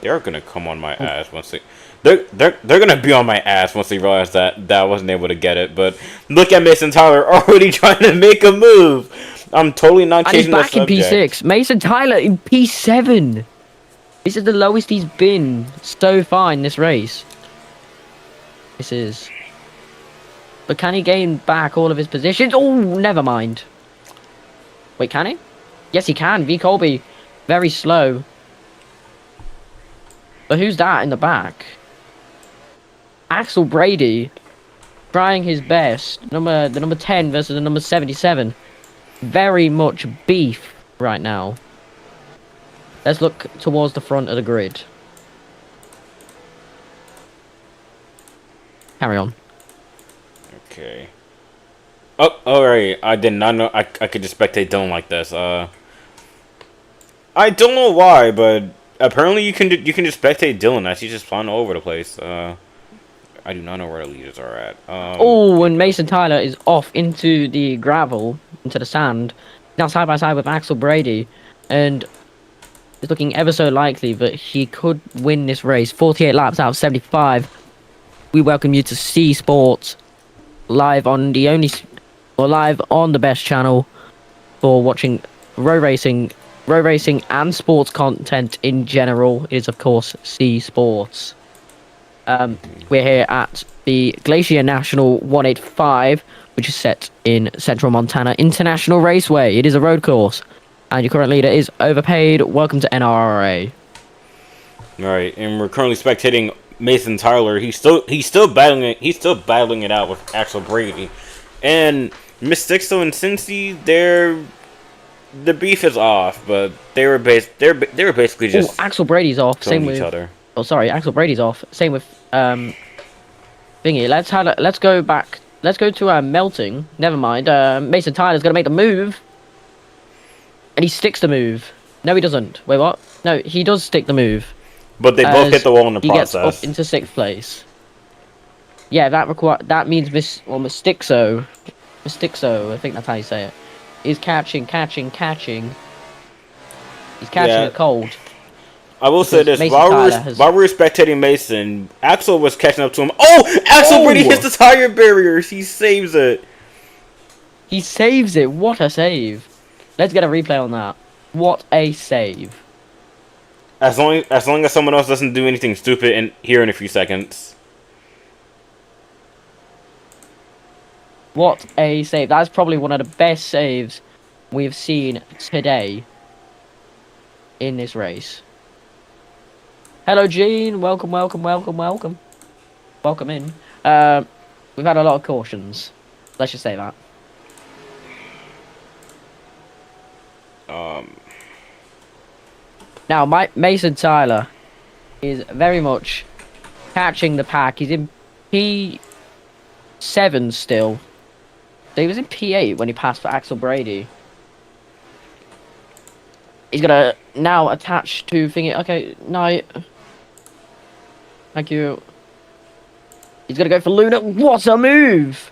They're gonna come on my ass once they're gonna be on my ass once they realize that I wasn't able to get it. But look at Mason Tyler already trying to make a move. I'm totally not changing the subject. And he's back in P6. Mason Tyler in P7. This is the lowest he's been so far in this race. This is. But can he gain back all of his positions? Oh, never mind. Wait, can he? Yes, he can. V. Colby, very slow. But who's that in the back? Axel Brady, trying his best. The number 10 versus the number 77. Very much beef right now. Let's look towards the front of the grid. Carry on. Okay. Oh, alright. I did not know I could just spectate Dylan like this. I don't know why, but apparently you can just spectate Dylan as he's just flying all over the place. I do not know where the leaders are at. Oh, and Mason Tyler is off into the gravel, into the sand. Now side by side with Axel Brady, and it's looking ever so likely that he could win this race. 48 laps out of 75. We welcome you to C Sports, live on live on the best channel for watching road racing and sports content in general. It is of course C Sports. We're here at the Glacier National 185, which is set in Central Montana International Raceway. It is a road course, and your current leader is Overpaid. Welcome to NRRA. All right, and we're currently spectating Mason Tyler. He's still battling it. He's still battling it out with Axel Brady, and Miss Stixo and Cincy. The beef is off, but they were basically just Axel Brady's off. Same with each other. Oh, sorry, Axel Brady's off. Same with thingy. Let's go back. Let's go to melting. Never mind. Mason Tyler's gonna make the move, and he sticks the move. No, he doesn't. Wait, what? No, he does stick the move. But they both hit the wall in the process. He gets up into 6th place. Yeah, that means Mistixo, I think that's how you say it, is catching. He's catching a cold. I will say this, while we were spectating Mason, Axel was catching up to him. Oh! Axel Brady hits the tire barriers! He saves it! He saves it! What a save! Let's get a replay on that. What a save. As long as someone else doesn't do anything stupid here in a few seconds. What a save. That's probably one of the best saves we've seen today in this race. Hello, Gene. Welcome. Welcome in. We've had a lot of cautions. Let's just say that. Now, Mason Tyler is very much catching the pack. He's in P7 still. So he was in P8 when he passed for Axel Brady. He's gonna now attach to thingy. Okay, no. Thank you. He's gonna go for Luna. What a move!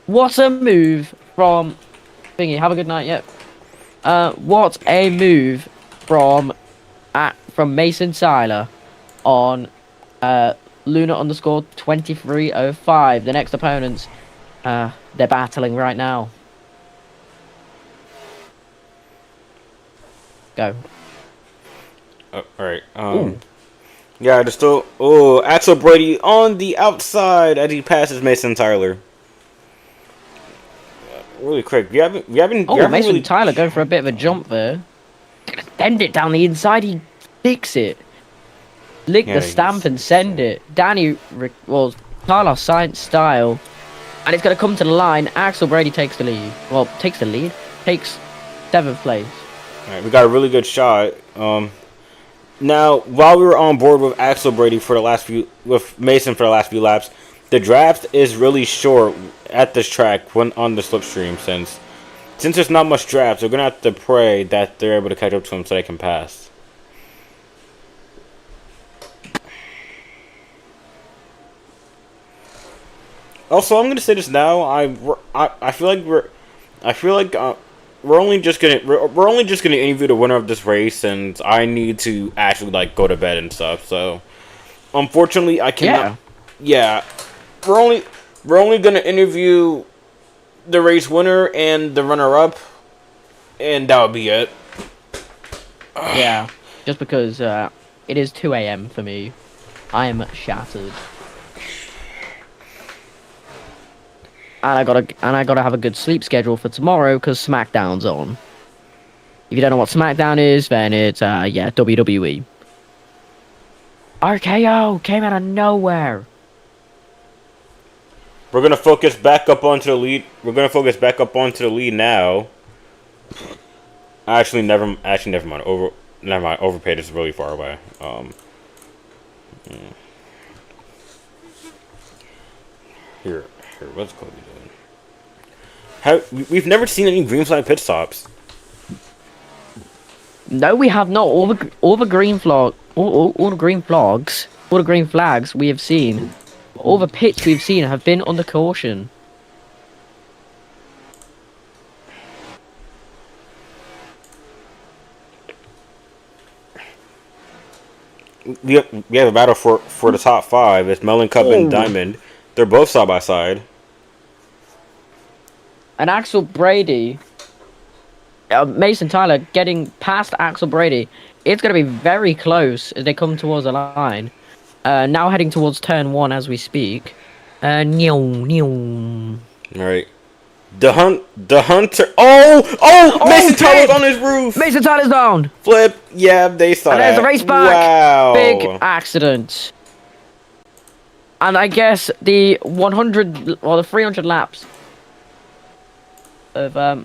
What a move from thingy. Have a good night. Yep. What a move from Mason Tyler on Luna_2305. The next opponents, they're battling right now. Go. All right. Yeah, there's still. Oh, Axel Brady on the outside as he passes Mason Tyler. Really quick. We haven't Mason really... Tyler going for a bit of a jump there. Gonna send it down the inside. He sticks it. Lick the stamp and send it. Tyler Science style. And it's gonna come to the line. Axel Brady takes the lead. Well, takes 7th place. Alright, we got a really good shot. Now, while we were on board with Axel Brady with Mason for the last few laps, the draft is really short at this track when on the slipstream since there's not much draft. They're gonna have to pray that they're able to catch up to him so they can pass. Also, I'm gonna say this now. I feel like we're only just gonna interview the winner of this race, and I need to actually go to bed and stuff. So, unfortunately, I cannot. Yeah, we're only gonna interview the race winner and the runner-up, and that would be it. Yeah, just because it is 2 a.m. for me, I am shattered. And I gotta have a good sleep schedule for tomorrow because SmackDown's on. If you don't know what SmackDown is, then it's WWE. RKO came out of nowhere. We're gonna focus back up onto the lead. We're gonna focus back up onto the lead now. Never mind. Never mind. Overpaid is really far away. Here. What's Kobe doing? We've never seen any green flag pit stops. No, we have not. All the green flag, all the green flags, all the green flags we have seen, all the pits we've seen have been under caution. We have a battle for the top 5. It's Melon Cup and Diamond. They're both side by side. And Axel Brady, Mason Tyler getting past Axel Brady. It's going to be very close as they come towards the line. Now heading towards turn 1 as we speak. All right. The hunter. Oh! Mason Tyler's on his roof. Mason Tyler's down. Flip. Yeah, they saw And that. there's a race back. Wow. Big accident. And I guess the 100 or the 300 laps of I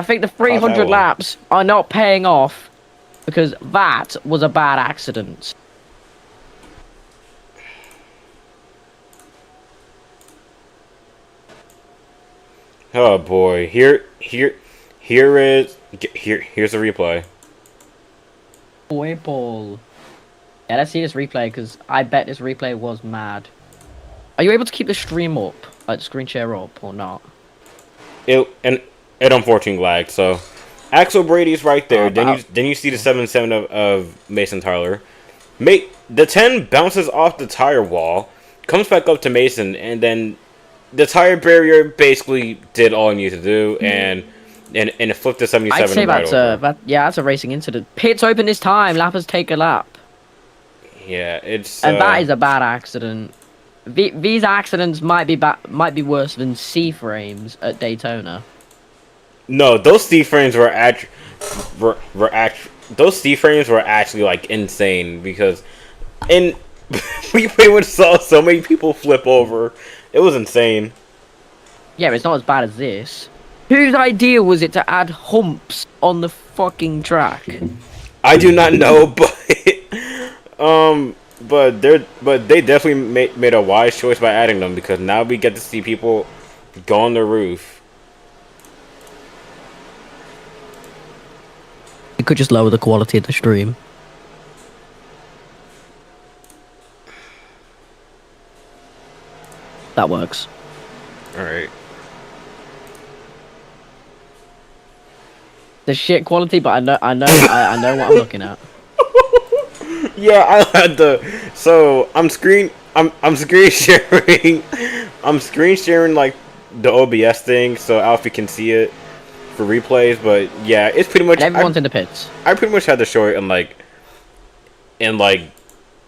think the 300 laps are not paying off because that was a bad accident. Oh boy, here's a replay. Boy, Paul. Yeah, let's see this replay because I bet this replay was mad. Are you able to keep the stream up, like the screen share up, or not? It unfortunately lagged. So, Axel Brady's right there. Then you see the 7-7 of Mason Tyler. The 10 bounces off the tire wall, comes back up to Mason, and then the tire barrier basically did all it needed to do, and it flipped to 77. I'd say right over. that's a racing incident. Pits open this time. Lappers take a lap. Yeah, it's and that is a bad accident. These accidents might be worse than C frames at Daytona. No, those C frames were those C frames were actually like insane because we pretty much saw so many people flip over. It was insane. Yeah, but it's not as bad as this. Whose idea was it to add humps on the fucking track? I do not know, but they definitely made a wise choice by adding them because now we get to see people go on the roof. You could just lower the quality of the stream. That works. All right. The shit quality, but I know what I'm looking at. Yeah, I had the. So I'm screen sharing. I'm screen sharing like the OBS thing, so Alfie can see it for replays. But yeah, it's pretty much. And everyone's in the pits. I pretty much had to show it in like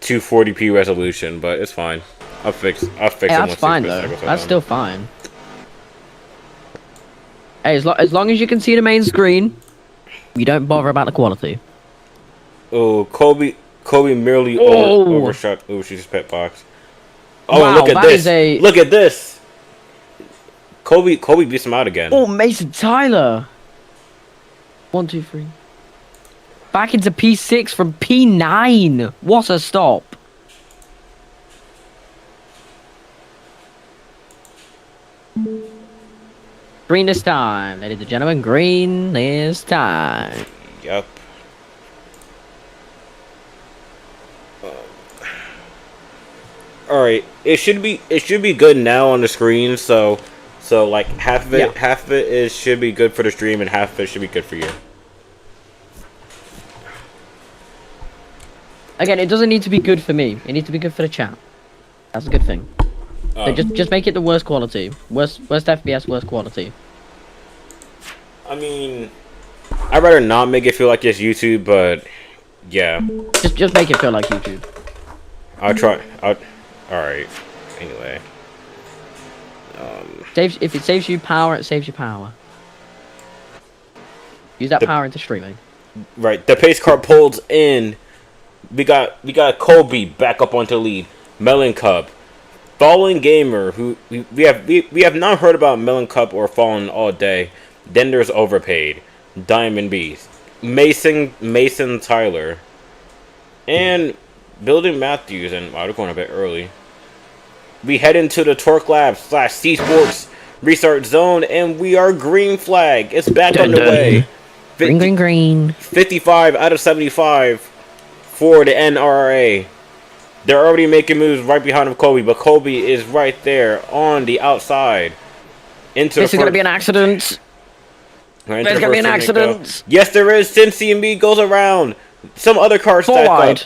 240p resolution, but it's fine. I'll fix it. That's fine though. That's still fine. Hey, as long as you can see the main screen, you don't bother about the quality. Oh, Kobe merely overshot his pit box. Oh, wow, look at this! Look at this! Kobe beats him out again. Oh, Mason Tyler. 1, 2, 3. Back into P6 from P9. What a stop! Green this time, ladies and gentlemen. Green this time. Yep. All right, it should be good now on the screen. So like half of it should be good for the stream, and half of it should be good for you. Again, it doesn't need to be good for me. It needs to be good for the chat. That's a good thing. So just make it the worst quality. Worst FPS, worst quality. I mean, I'd rather not make it feel like it's YouTube, but yeah. Just make it feel like YouTube. I'll try. Alright. Anyway. If it saves you power, it saves you power. Use that power into streaming. Right, the pace car pulls in. We got Kobe back up onto the lead. Melon Cup, Fallen Gamer, who we have not heard about Melon Cup or Fallen all day. Then there's Overpaid, Diamond Beast, Mason Tyler, and Building Matthews. And wow, they're going a bit early. We head into the Torque Lab / C Sports restart zone, and we are green flag. It's back underway. Green. 55 out of 75 for the NRRA. They're already making moves right behind of Kobe, but Kobe is right there on the outside. This is going to be an accident. There's going to be an accident. Yes, there is. Cincy and me goes around. Some other cars stack up.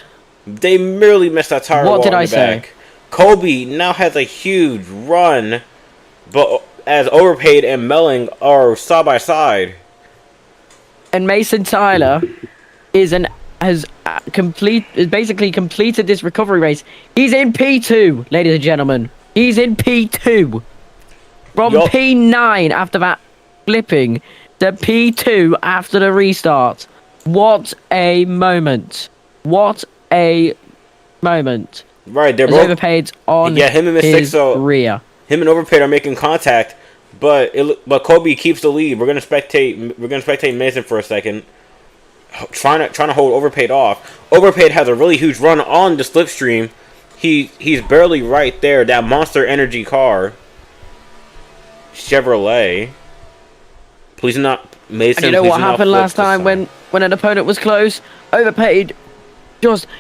They merely missed that tire wall in the back. Kobe now has a huge run, but as Overpaid and Melling are side by side. And Mason Tyler has basically completed this recovery race. He's in P2, ladies and gentlemen. He's in P2. From P9 after that flipping to P2 after the restart. What a moment. What a moment. Right, they're both Overpaid on him and his rear. Him and Overpaid are making contact, but Kobe keeps the lead. We're gonna spectate Mason for a second, trying to hold Overpaid off. Overpaid has a really huge run on the slipstream. He's barely right there. That Monster Energy car, Chevrolet. Please not Mason. And you know what happened last time when an opponent was close? Overpaid.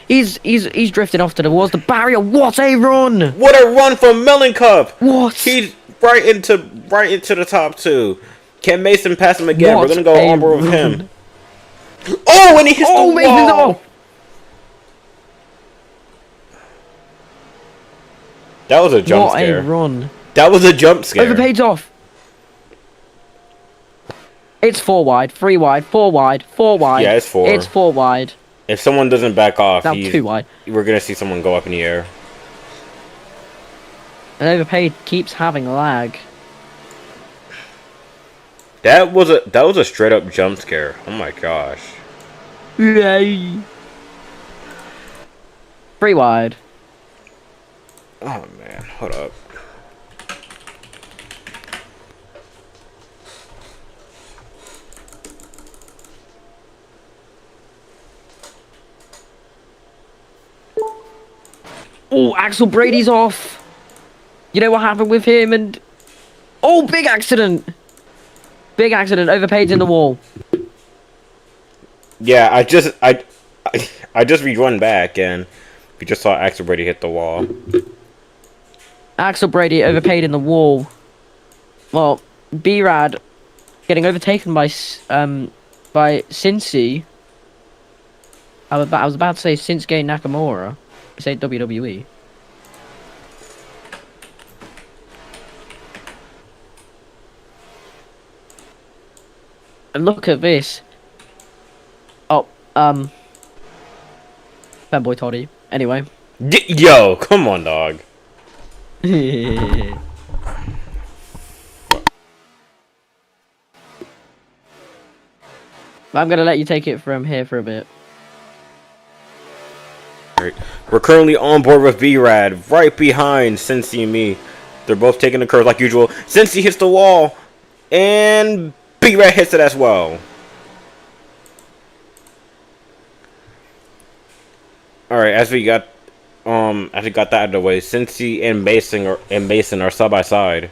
He's drifting off towards the barrier. What a run! What a run from Melon Cup! What? He's right into the top two. Can Mason pass him again? We're gonna go on board with him. Oh, and he hits the wall! That was a jump scare. What a run! That was a jump scare. Overpaid's off. It's 4 wide, 3 wide, 4 wide, 4 wide. Yeah, it's 4. It's 4 wide. If someone doesn't back off, Now 2 wide. We're gonna see someone go up in the air. And Overpaid keeps having lag. That was a straight up jump scare. Oh my gosh. Yay. 3 wide. Oh man, hold up. Oh, Axel Brady's off. You know what happened with him and... Oh, big accident. Big accident. Overpaid's in the wall. Yeah, I just rerun back and we just saw Axel Brady hit the wall. Axel Brady overpaid in the wall. Well, B-Rad getting overtaken by Cincy. I was about to say Shinsuke Nakamura. Say WWE. And look at this. Oh, fanboy Toddy. Anyway. Yo, come on, dog. I'm gonna let you take it from here for a bit. Right. We're currently on board with B-Rad, right behind Cincy and me. They're both taking the curve like usual. Cincy hits the wall, and B-Rad hits it as well. All right, as we got that out of the way, Cincy and Mason are side by side.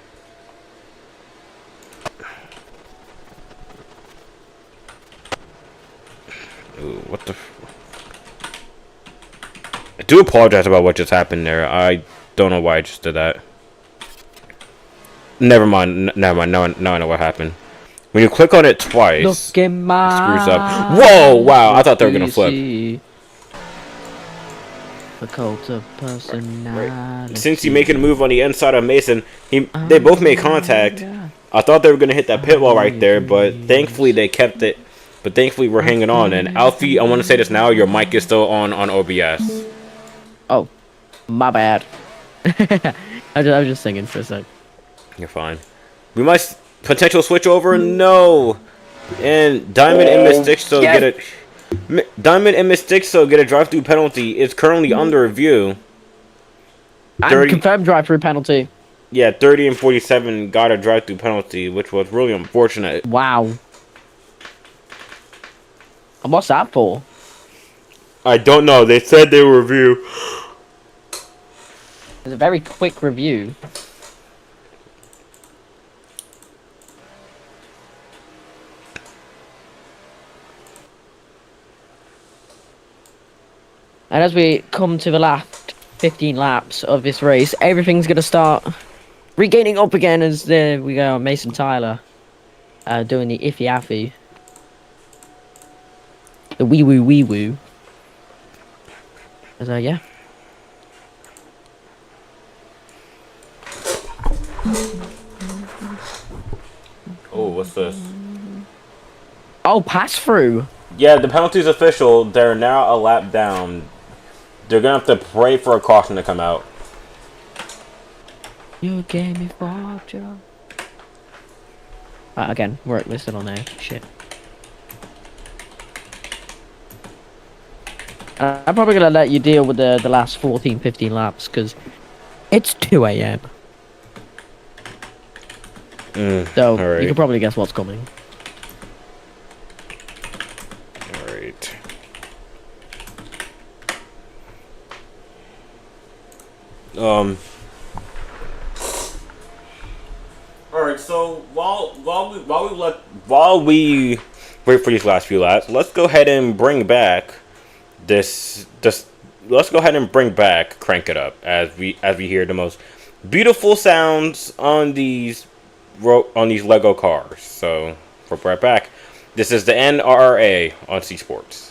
Ooh, what the? I do apologize about what just happened there. I don't know why I just did that. Never mind. Now I know what happened. When you click on it twice, look at my it screws up. Whoa! Wow! I thought they were gonna flip. The cult of personality. Right. Since you making a move on the inside of Mason, they both made contact. I thought they were gonna hit that pit wall right there, but thankfully they kept it. But thankfully we're hanging on. And Alfie, I want to say this now: your mic is still on OBS. Oh, my bad. I was just singing for a sec. You're fine. We might potential switch over. No. And Diamond and Mystic still get it. Diamond and Mystixo get a drive-through penalty. It's currently under review. And confirmed drive-through penalty. Yeah, 30 and 47 got a drive-through penalty, which was really unfortunate. Wow. And what's that for? I don't know. They said they will review. It's a very quick review. And as we come to the last 15 laps of this race, everything's going to start regaining up again as we go on Mason Tyler doing the iffy affy. The wee woo wee woo. As yeah. Oh, what's this? Oh, pass through. Yeah, the penalty's official. They're now a lap down. They're gonna have to pray for a caution to come out. You gave me 4 jobs. Again, work listed on there. Shit. I'm probably gonna let you deal with the last 14, 15 laps because it's 2 a.m. So right. you can probably guess what's coming. Alright. Alright, so while we wait for these last few laps, let's go ahead and bring back let's go ahead and bring back Crank It Up as we hear the most beautiful sounds on these Lego cars. So we're right back. This is the NRRA on C Sports.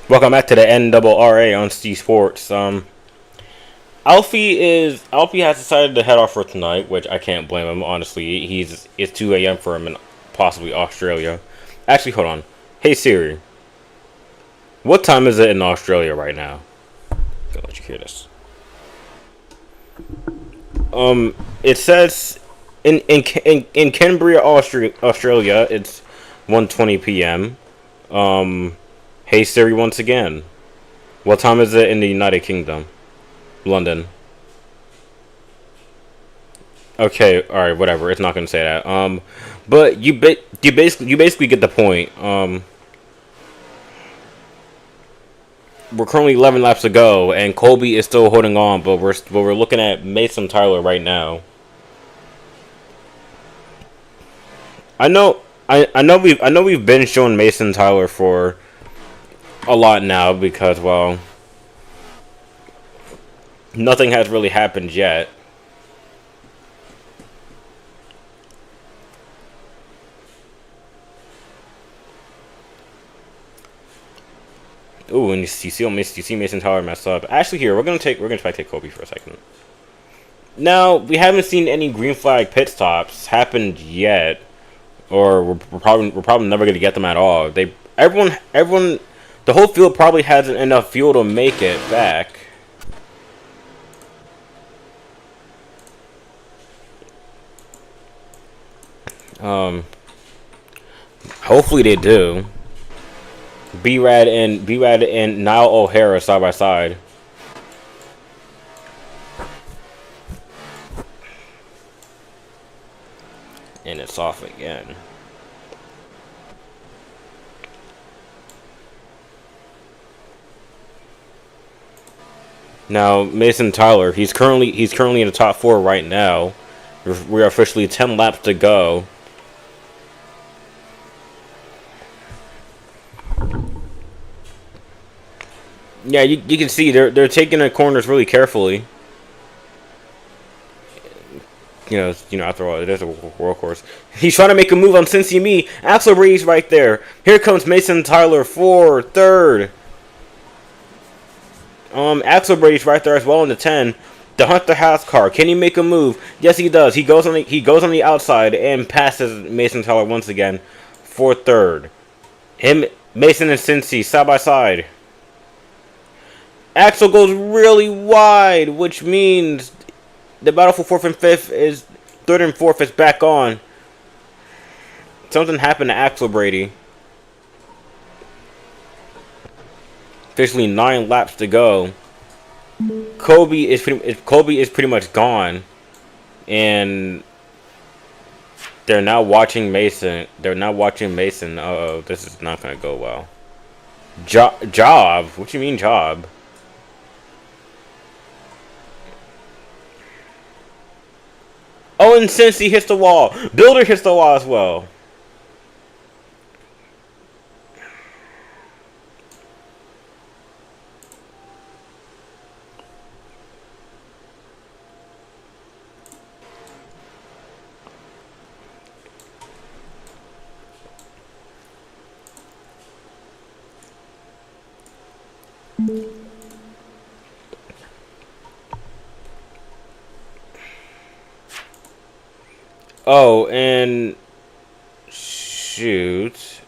Welcome back to the NRRA on C Sports. Alfie has decided to head off for tonight, which I can't blame him. Honestly, it's 2 a.m. for him in possibly Australia. Actually, hold on. Hey Siri, what time is it in Australia right now? Gonna let you hear this. It says in Canberra, Australia, it's 1:20 p.m. Hey Siri, once again, what time is it in the United Kingdom? London. Okay, all right, whatever. It's not gonna say that. But you basically get the point. We're currently 11 laps to go, and Colby is still holding on, but we're looking at Mason Tyler right now. I know we've been showing Mason Tyler for a lot now because, well, nothing has really happened yet. Ooh, and you see Mason Tyler mess up. Actually, here we're gonna try to take Kobe for a second. Now we haven't seen any green flag pit stops happened yet, or we're probably never gonna get them at all. Everyone, the whole field probably hasn't enough fuel to make it back. Hopefully they do. B-Rad and Niall O'Hare side by side. And it's off again. Now Mason Tyler, he's currently in the top 4 right now. We're officially 10 laps to go. Yeah, you can see they're taking the corners really carefully. You know, after all, it is a world course. He's trying to make a move on Cincy Me. Axel Breeze right there. Here comes Mason Tyler for third. Axel Breeze right there as well in the 10. The Hunter House car. Can he make a move? Yes, he does. He goes on the outside and passes Mason Tyler once again for third. Mason and Cincy side by side. Axel goes really wide, which means the battle for 4th and 5th is 3rd and 4th is back on. Something happened to Axel Brady. Officially 9 laps to go. Kobe is pretty much gone, and they're now watching Mason. Uh-oh, this is not gonna go well. Job? What you mean job? Oh, and Cincy hits the wall. Builder hits the wall as well. Oh, and shoot,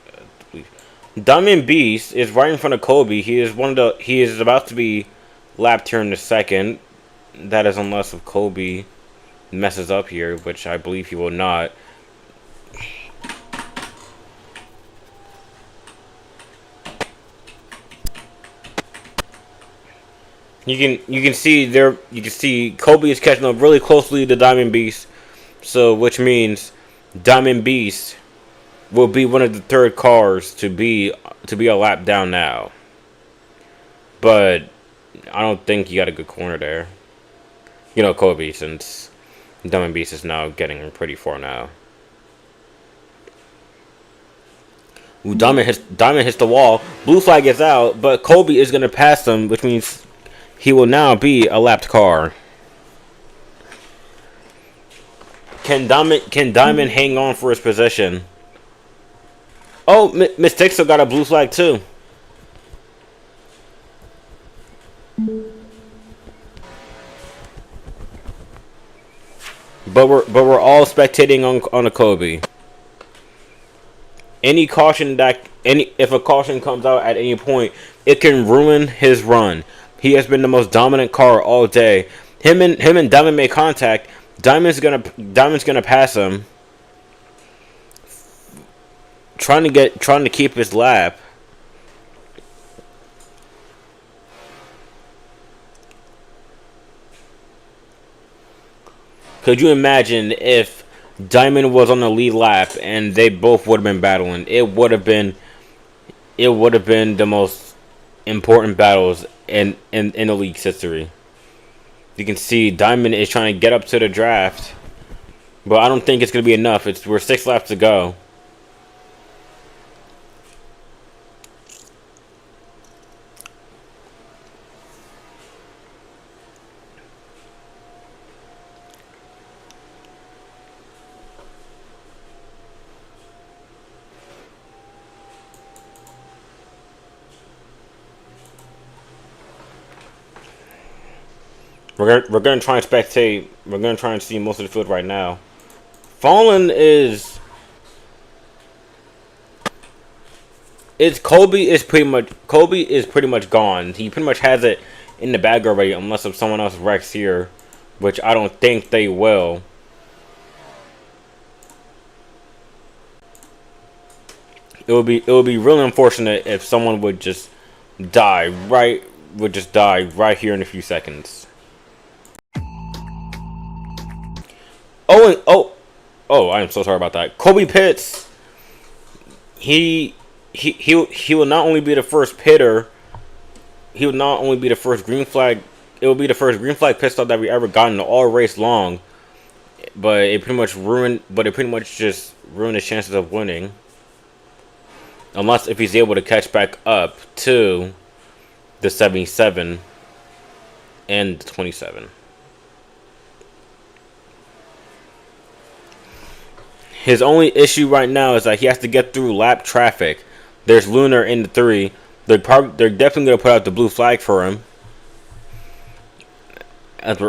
Diamond Beast is right in front of Kobe. He is about to be lapped here in a second. That is unless if Kobe messes up here, which I believe he will not. You can see Kobe is catching up really closely to Diamond Beast. So, which means Diamond Beast will be one of the 3rd cars to be a lap down now. But I don't think he got a good corner there. You know, Kobe, since Diamond Beast is now getting pretty far now. Ooh, Diamond hits the wall. Blue flag is out, but Kobe is gonna pass him, which means he will now be a lapped car. Can Diamond hang on for his position? Oh, Miss Tixel got a blue flag too. But we're all spectating on a Kobe. If a caution comes out at any point, it can ruin his run. He has been the most dominant car all day. Him and Diamond make contact. Diamond's gonna pass him. Trying to keep his lap. Could you imagine if Diamond was on the lead lap and they both would have been battling? It would have been the most important battles in the league's history. You can see Diamond is trying to get up to the draft, but I don't think it's going to be enough. We're 6 laps to go. We're gonna try and spectate. We're gonna try and see most of the field right now. Fallen is. Colby is pretty much gone. He pretty much has it in the bag already, unless if someone else wrecks here, which I don't think they will. It would be really unfortunate if someone would just die right here in a few seconds. Oh, I am so sorry about that. Colby Pitts. He will not only be the first pitter. He will not only be the first green flag. It will be the first green flag pit stop that we ever gotten all race long. But it pretty much just ruined his chances of winning. Unless if he's able to catch back up to the 77 and the 27. His only issue right now is that he has to get through lap traffic. There's Lunar in the 3. They're definitely gonna put out the blue flag for him. As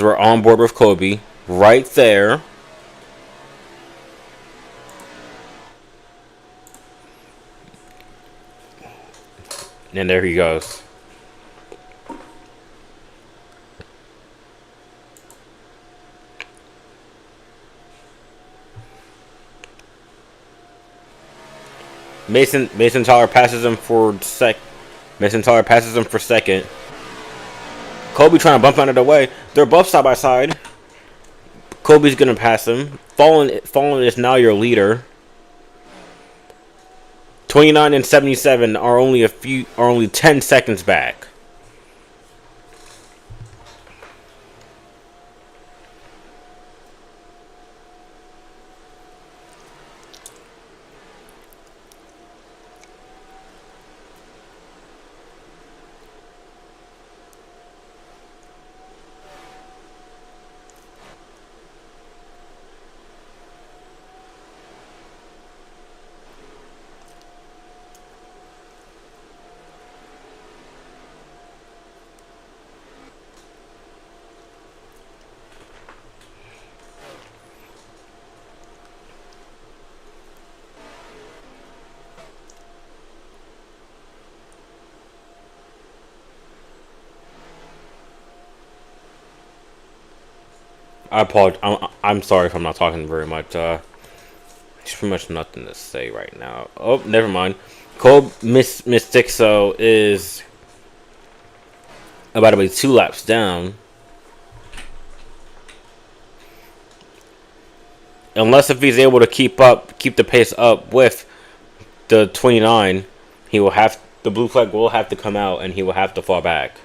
we're on board with Kobe, right there. And there he goes. Mason Tyler passes him for second. Kobe trying to bump out of the way. They're both side by side. Kobe's gonna pass him. Fallen is now your leader. 29 and 77 are only 10 seconds back. I apologize. I'm sorry if I'm not talking very much. There's pretty much nothing to say right now. Oh, never mind. Miss Dixo is about to be 2 laps down. Unless if he's able to keep the pace up with the 29, the blue flag will have to come out and he will have to fall back.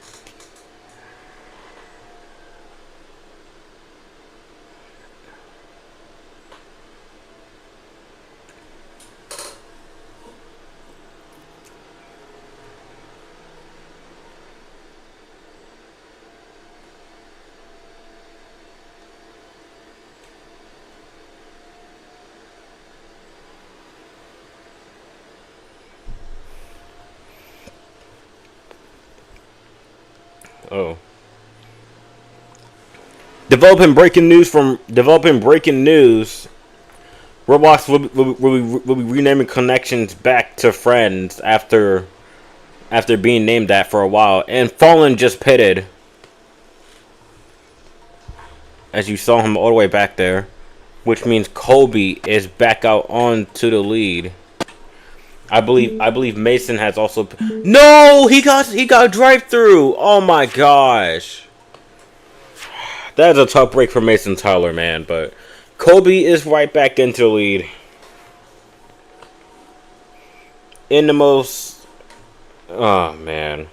Oh. Developing breaking news. Roblox will be renaming Connections back to Friends after being named that for a while. And Fallen just pitted. As you saw him all the way back there. Which means Colby is back out onto the lead. I believe Mason has also. No, he got drive through. Oh my gosh, that is a tough break for Mason Tyler, man. But Kobe is right back into the lead in the most. Oh man.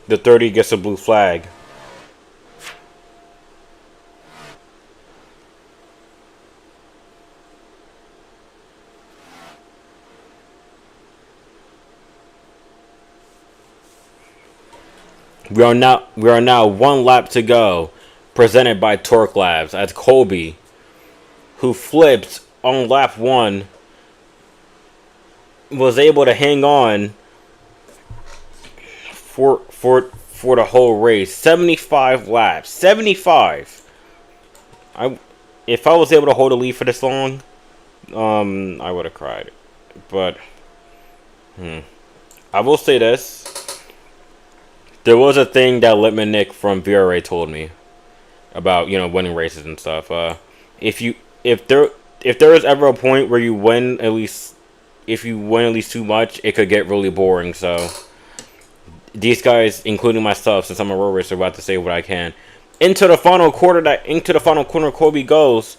The 30 gets a blue flag. We are now one lap to go, presented by Torque Labs, as Colby, who flipped on lap 1, was able to hang on for the whole race. 75 laps. 75. If I was able to hold a lead for this long, I would have cried. But I will say this. There was a thing that Littman Nick from VRA told me about, winning races and stuff. If there is ever a point where you win at least, if you win at least too much, it could get really boring. So these guys, including myself, since I'm a road racer, about to say what I can. Into the final corner, Colby goes.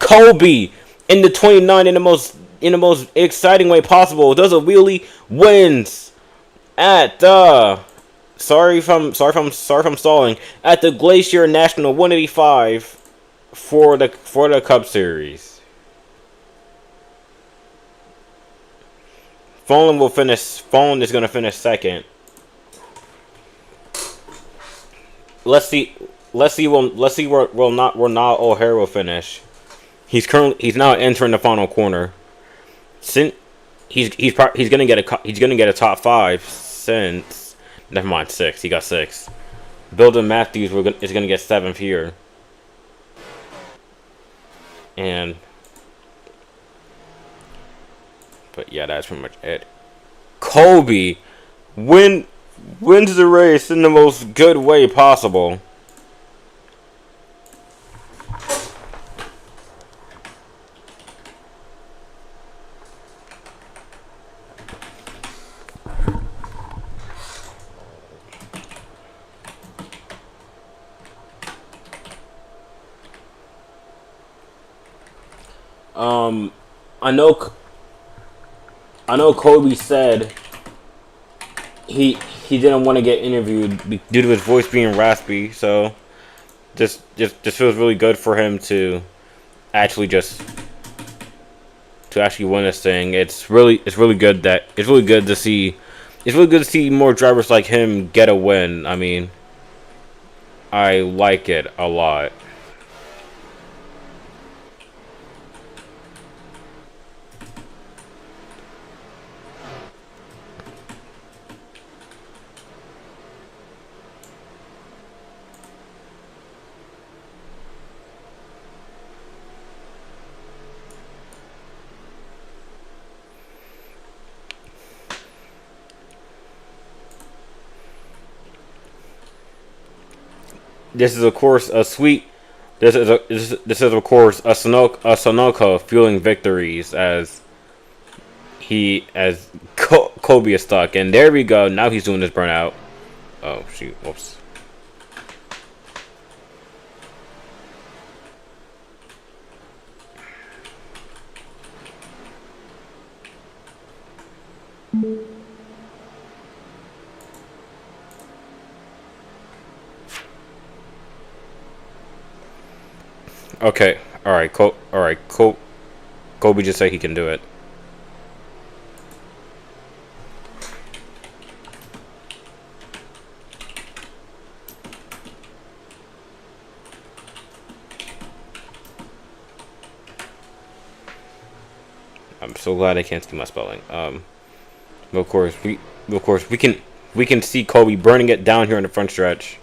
Colby in the 29 in the most exciting way possible. Does a wheelie, wins at the sorry if I'm stalling, at the Glacier National 185 for the Cup Series. Fallen is gonna finish second. Let's see where Niall O'Hare will finish. He's now entering the final corner. Since he's gonna get a top 5 since, never mind, 6. He got 6. Bilden Matthews is gonna get 7th here. But yeah, that's pretty much it. Colby wins the race in the most good way possible. I know Kobe said he didn't want to get interviewed due to his voice being raspy, so just feels really good for him to actually win this thing. It's really good to see more drivers like him get a win. I mean, I like it a lot. This is of course a Sunoco fueling victories as Kobe is stuck, and there we go. Now he's doing his burnout. Oh shoot! Whoops. Okay, alright, Kobe just said he can do it. I'm so glad I can't see my spelling. Of course we can see Kobe burning it down here in the front stretch.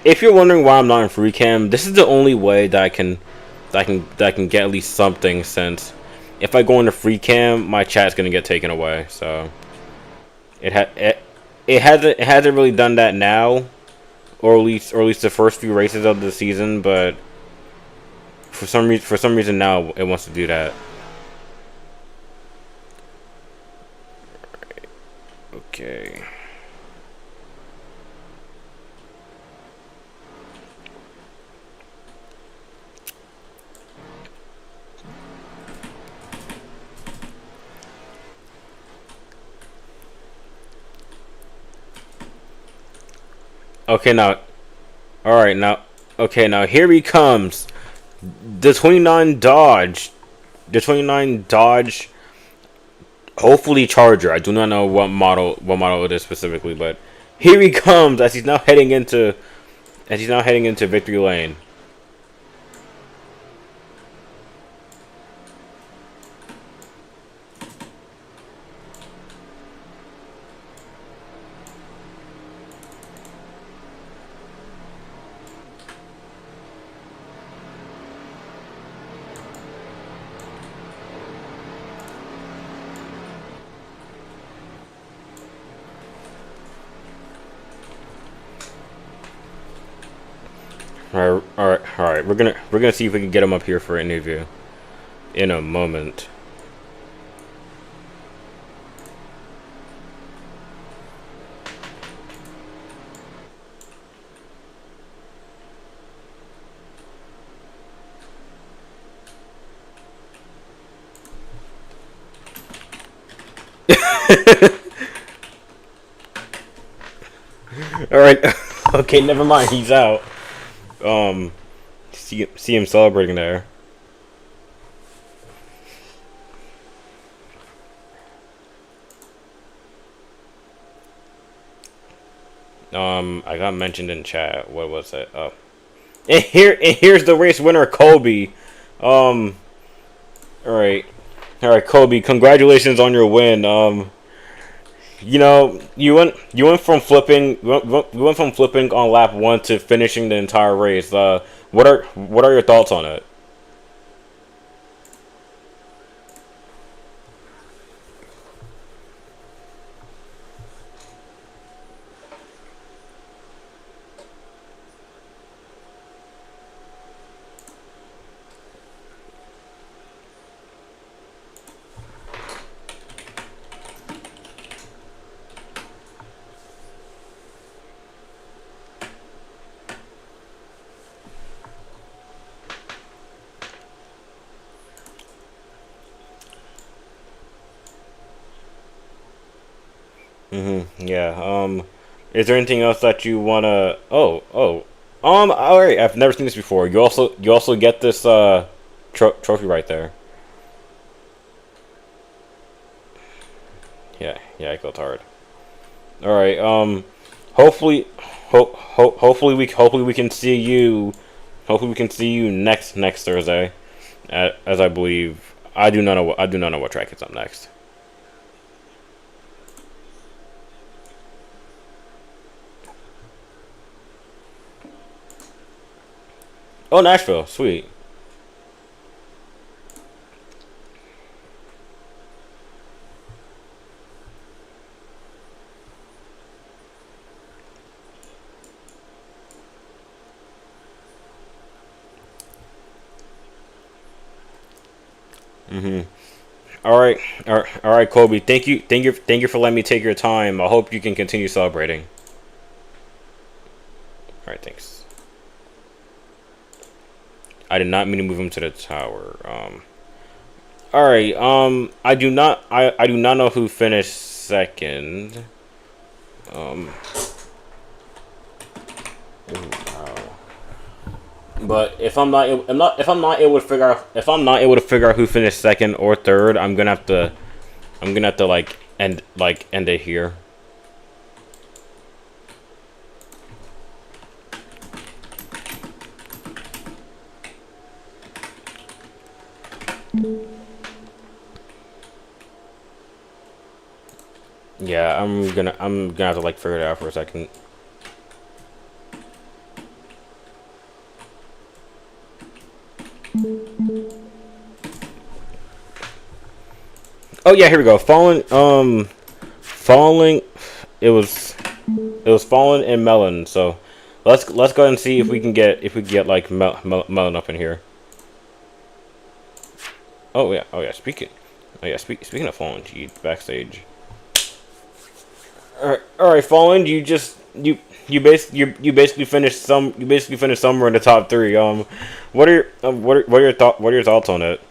If you're wondering why I'm not in free cam, this is the only way that I can get at least something, since if I go into free cam, my chat's gonna get taken away. So it hasn't really done that now, or at least the first few races of the season, but for some reason now it wants to do that. Okay. Okay, now. All right, now. Okay, now here he comes. The 29 Dodge. The 29 Dodge. Hopefully Charger. I do not know what model it is specifically, but here he comes as he's now heading into victory lane. All right. We're gonna see if we can get him up here for an interview in a moment. All right. Okay, never mind. He's out. See him celebrating there. I got mentioned in chat. What was it? Oh, here's the race winner, Colby. All right, Colby. Congratulations on your win. You know, you went from flipping on lap 1 to finishing the entire race. What are your thoughts on it? Yeah. Is there anything else that you wanna? Oh. All right. I've never seen this before. You also get this trophy right there. Yeah. I felt hard. All right. Hopefully we can see you. Hopefully we can see you next Thursday. As I believe, I do not know what track is up next. Oh, Nashville, sweet. All right, Kobe. Thank you for letting me take your time. I hope you can continue celebrating. All right, thanks. I did not mean to move him to the tower. All right. I do not know who finished second. Ooh, wow. But if I'm not able to figure out who finished second or third, I'm gonna have to end it here. Yeah, I'm gonna have to figure it out for a second. Oh yeah, here we go. Falling. It was Fallen and Melon. So let's go ahead and see if we can get Melon up in here. Oh yeah. Speaking of Fallen, gee, backstage. All right, Fallen. You basically finished somewhere in the top 3. What are your thoughts on it?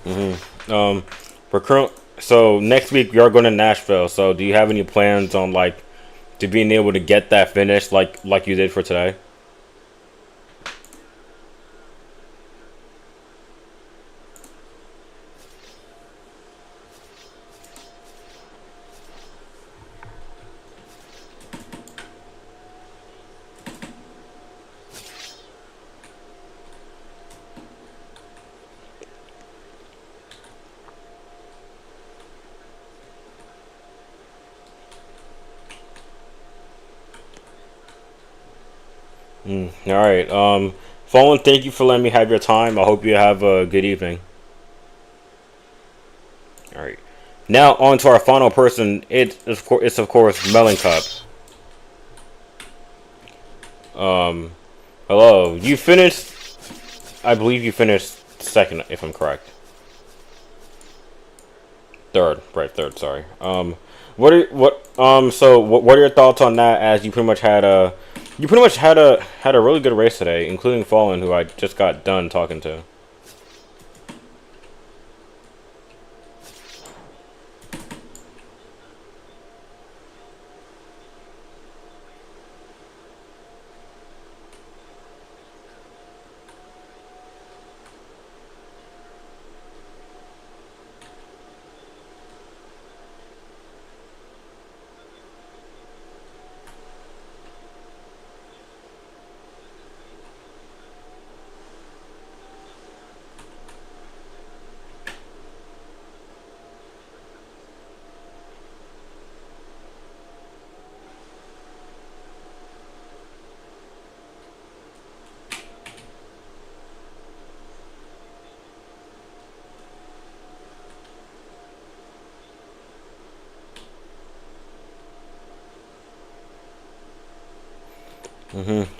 For current, so next week you're going to Nashville. So do you have any plans on like to being able to get that finished like you did for today? All right. Fallen, thank you for letting me have your time. I hope you have a good evening. All right. Now on to our final person. It's of course Melon Cup. Hello. You finished. I believe you finished second, if I'm correct. Third, right? Third. Sorry. What are your thoughts on that? As you pretty much had a really good race today, including Fallen, who I just got done talking to.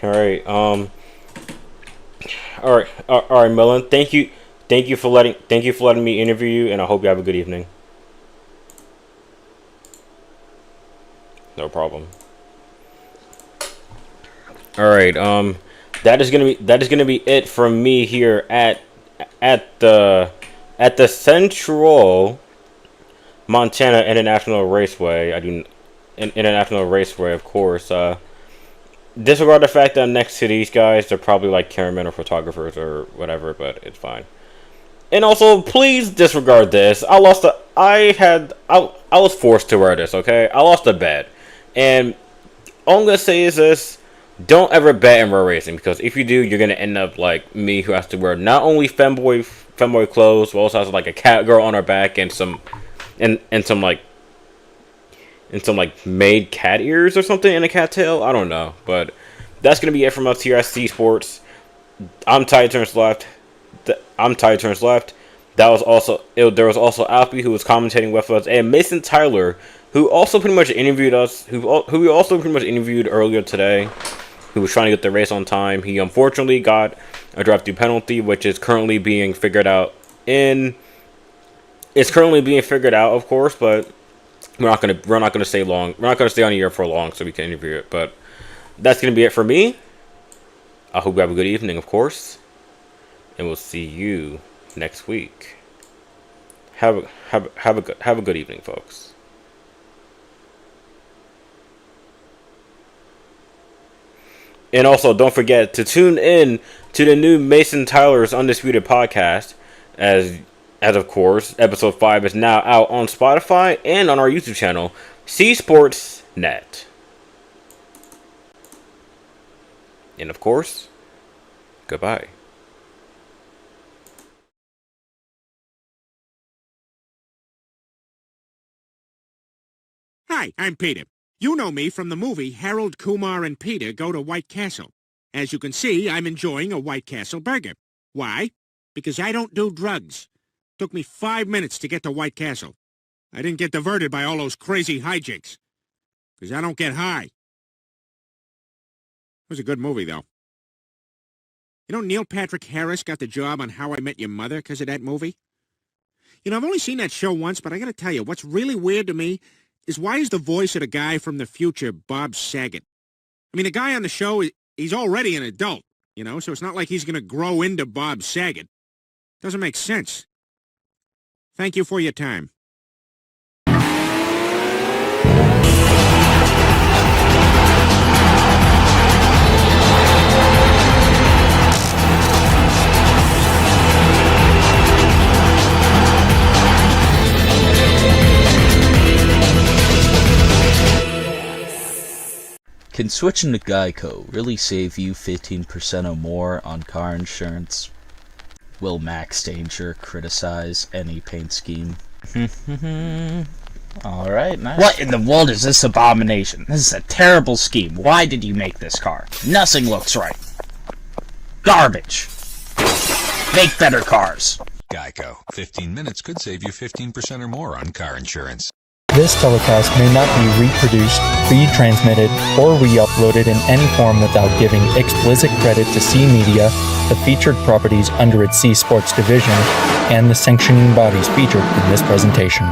All right. All right, Melon. Thank you for letting me interview you, and I hope you have a good evening. No problem. All right. That is gonna be it from me here at the Central Montana International Raceway. International Raceway, of course. Disregard the fact that I'm next to these guys. They're probably like cameramen or photographers or whatever, but it's fine. And also, please disregard this. I was forced to wear this, okay? I lost a bet. And all I'm going to say is this. Don't ever bet in road racing, because if you do, you're going to end up like me, who has to wear not only femboy clothes, but also has like a cat girl on her back and some made cat ears or something in a cat tail. I don't know, but that's gonna be it from us here at C Sports. I'm Ty Turns Left. There was also Alfie, who was commentating with us, and Mason Tyler, who also pretty much interviewed us, who we also pretty much interviewed earlier today, who was trying to get the race on time. He unfortunately got a drive-through penalty, which is currently being figured out. It's currently being figured out, of course, but we're not gonna stay long. We're not gonna stay on here for long, so we can interview it. But that's gonna be it for me. I hope you have a good evening, of course, and we'll see you next week. Have a good evening, folks. And also, don't forget to tune in to the new Mason Tyler's Undisputed podcast, as of course, episode 5 is now out on Spotify and on our YouTube channel, C Sports Net. And of course, goodbye. Hi, I'm Peter. You know me from the movie Harold, Kumar, and Peter Go to White Castle. As you can see, I'm enjoying a White Castle burger. Why? Because I don't do drugs. Took me 5 minutes to get to White Castle. I didn't get diverted by all those crazy hijinks. Because I don't get high. It was a good movie, though. You know, Neil Patrick Harris got the job on How I Met Your Mother because of that movie. You know, I've only seen that show once, but I gotta tell you, what's really weird to me is why is the voice of the guy from the future Bob Saget? I mean, the guy on the show, he's already an adult, you know, so it's not like he's gonna grow into Bob Saget. Doesn't make sense. Thank you for your time. Can switching to Geico really save you 15% or more on car insurance? Will Max Danger criticize any paint scheme? Alright, nice. What in the world is this abomination? This is a terrible scheme. Why did you make this car? Nothing looks right. Garbage. Make better cars. Geico. 15 minutes could save you 15% or more on car insurance. This telecast may not be reproduced, retransmitted, or re-uploaded in any form without giving explicit credit to C Media, the featured properties under its C Sports division, and the sanctioning bodies featured in this presentation.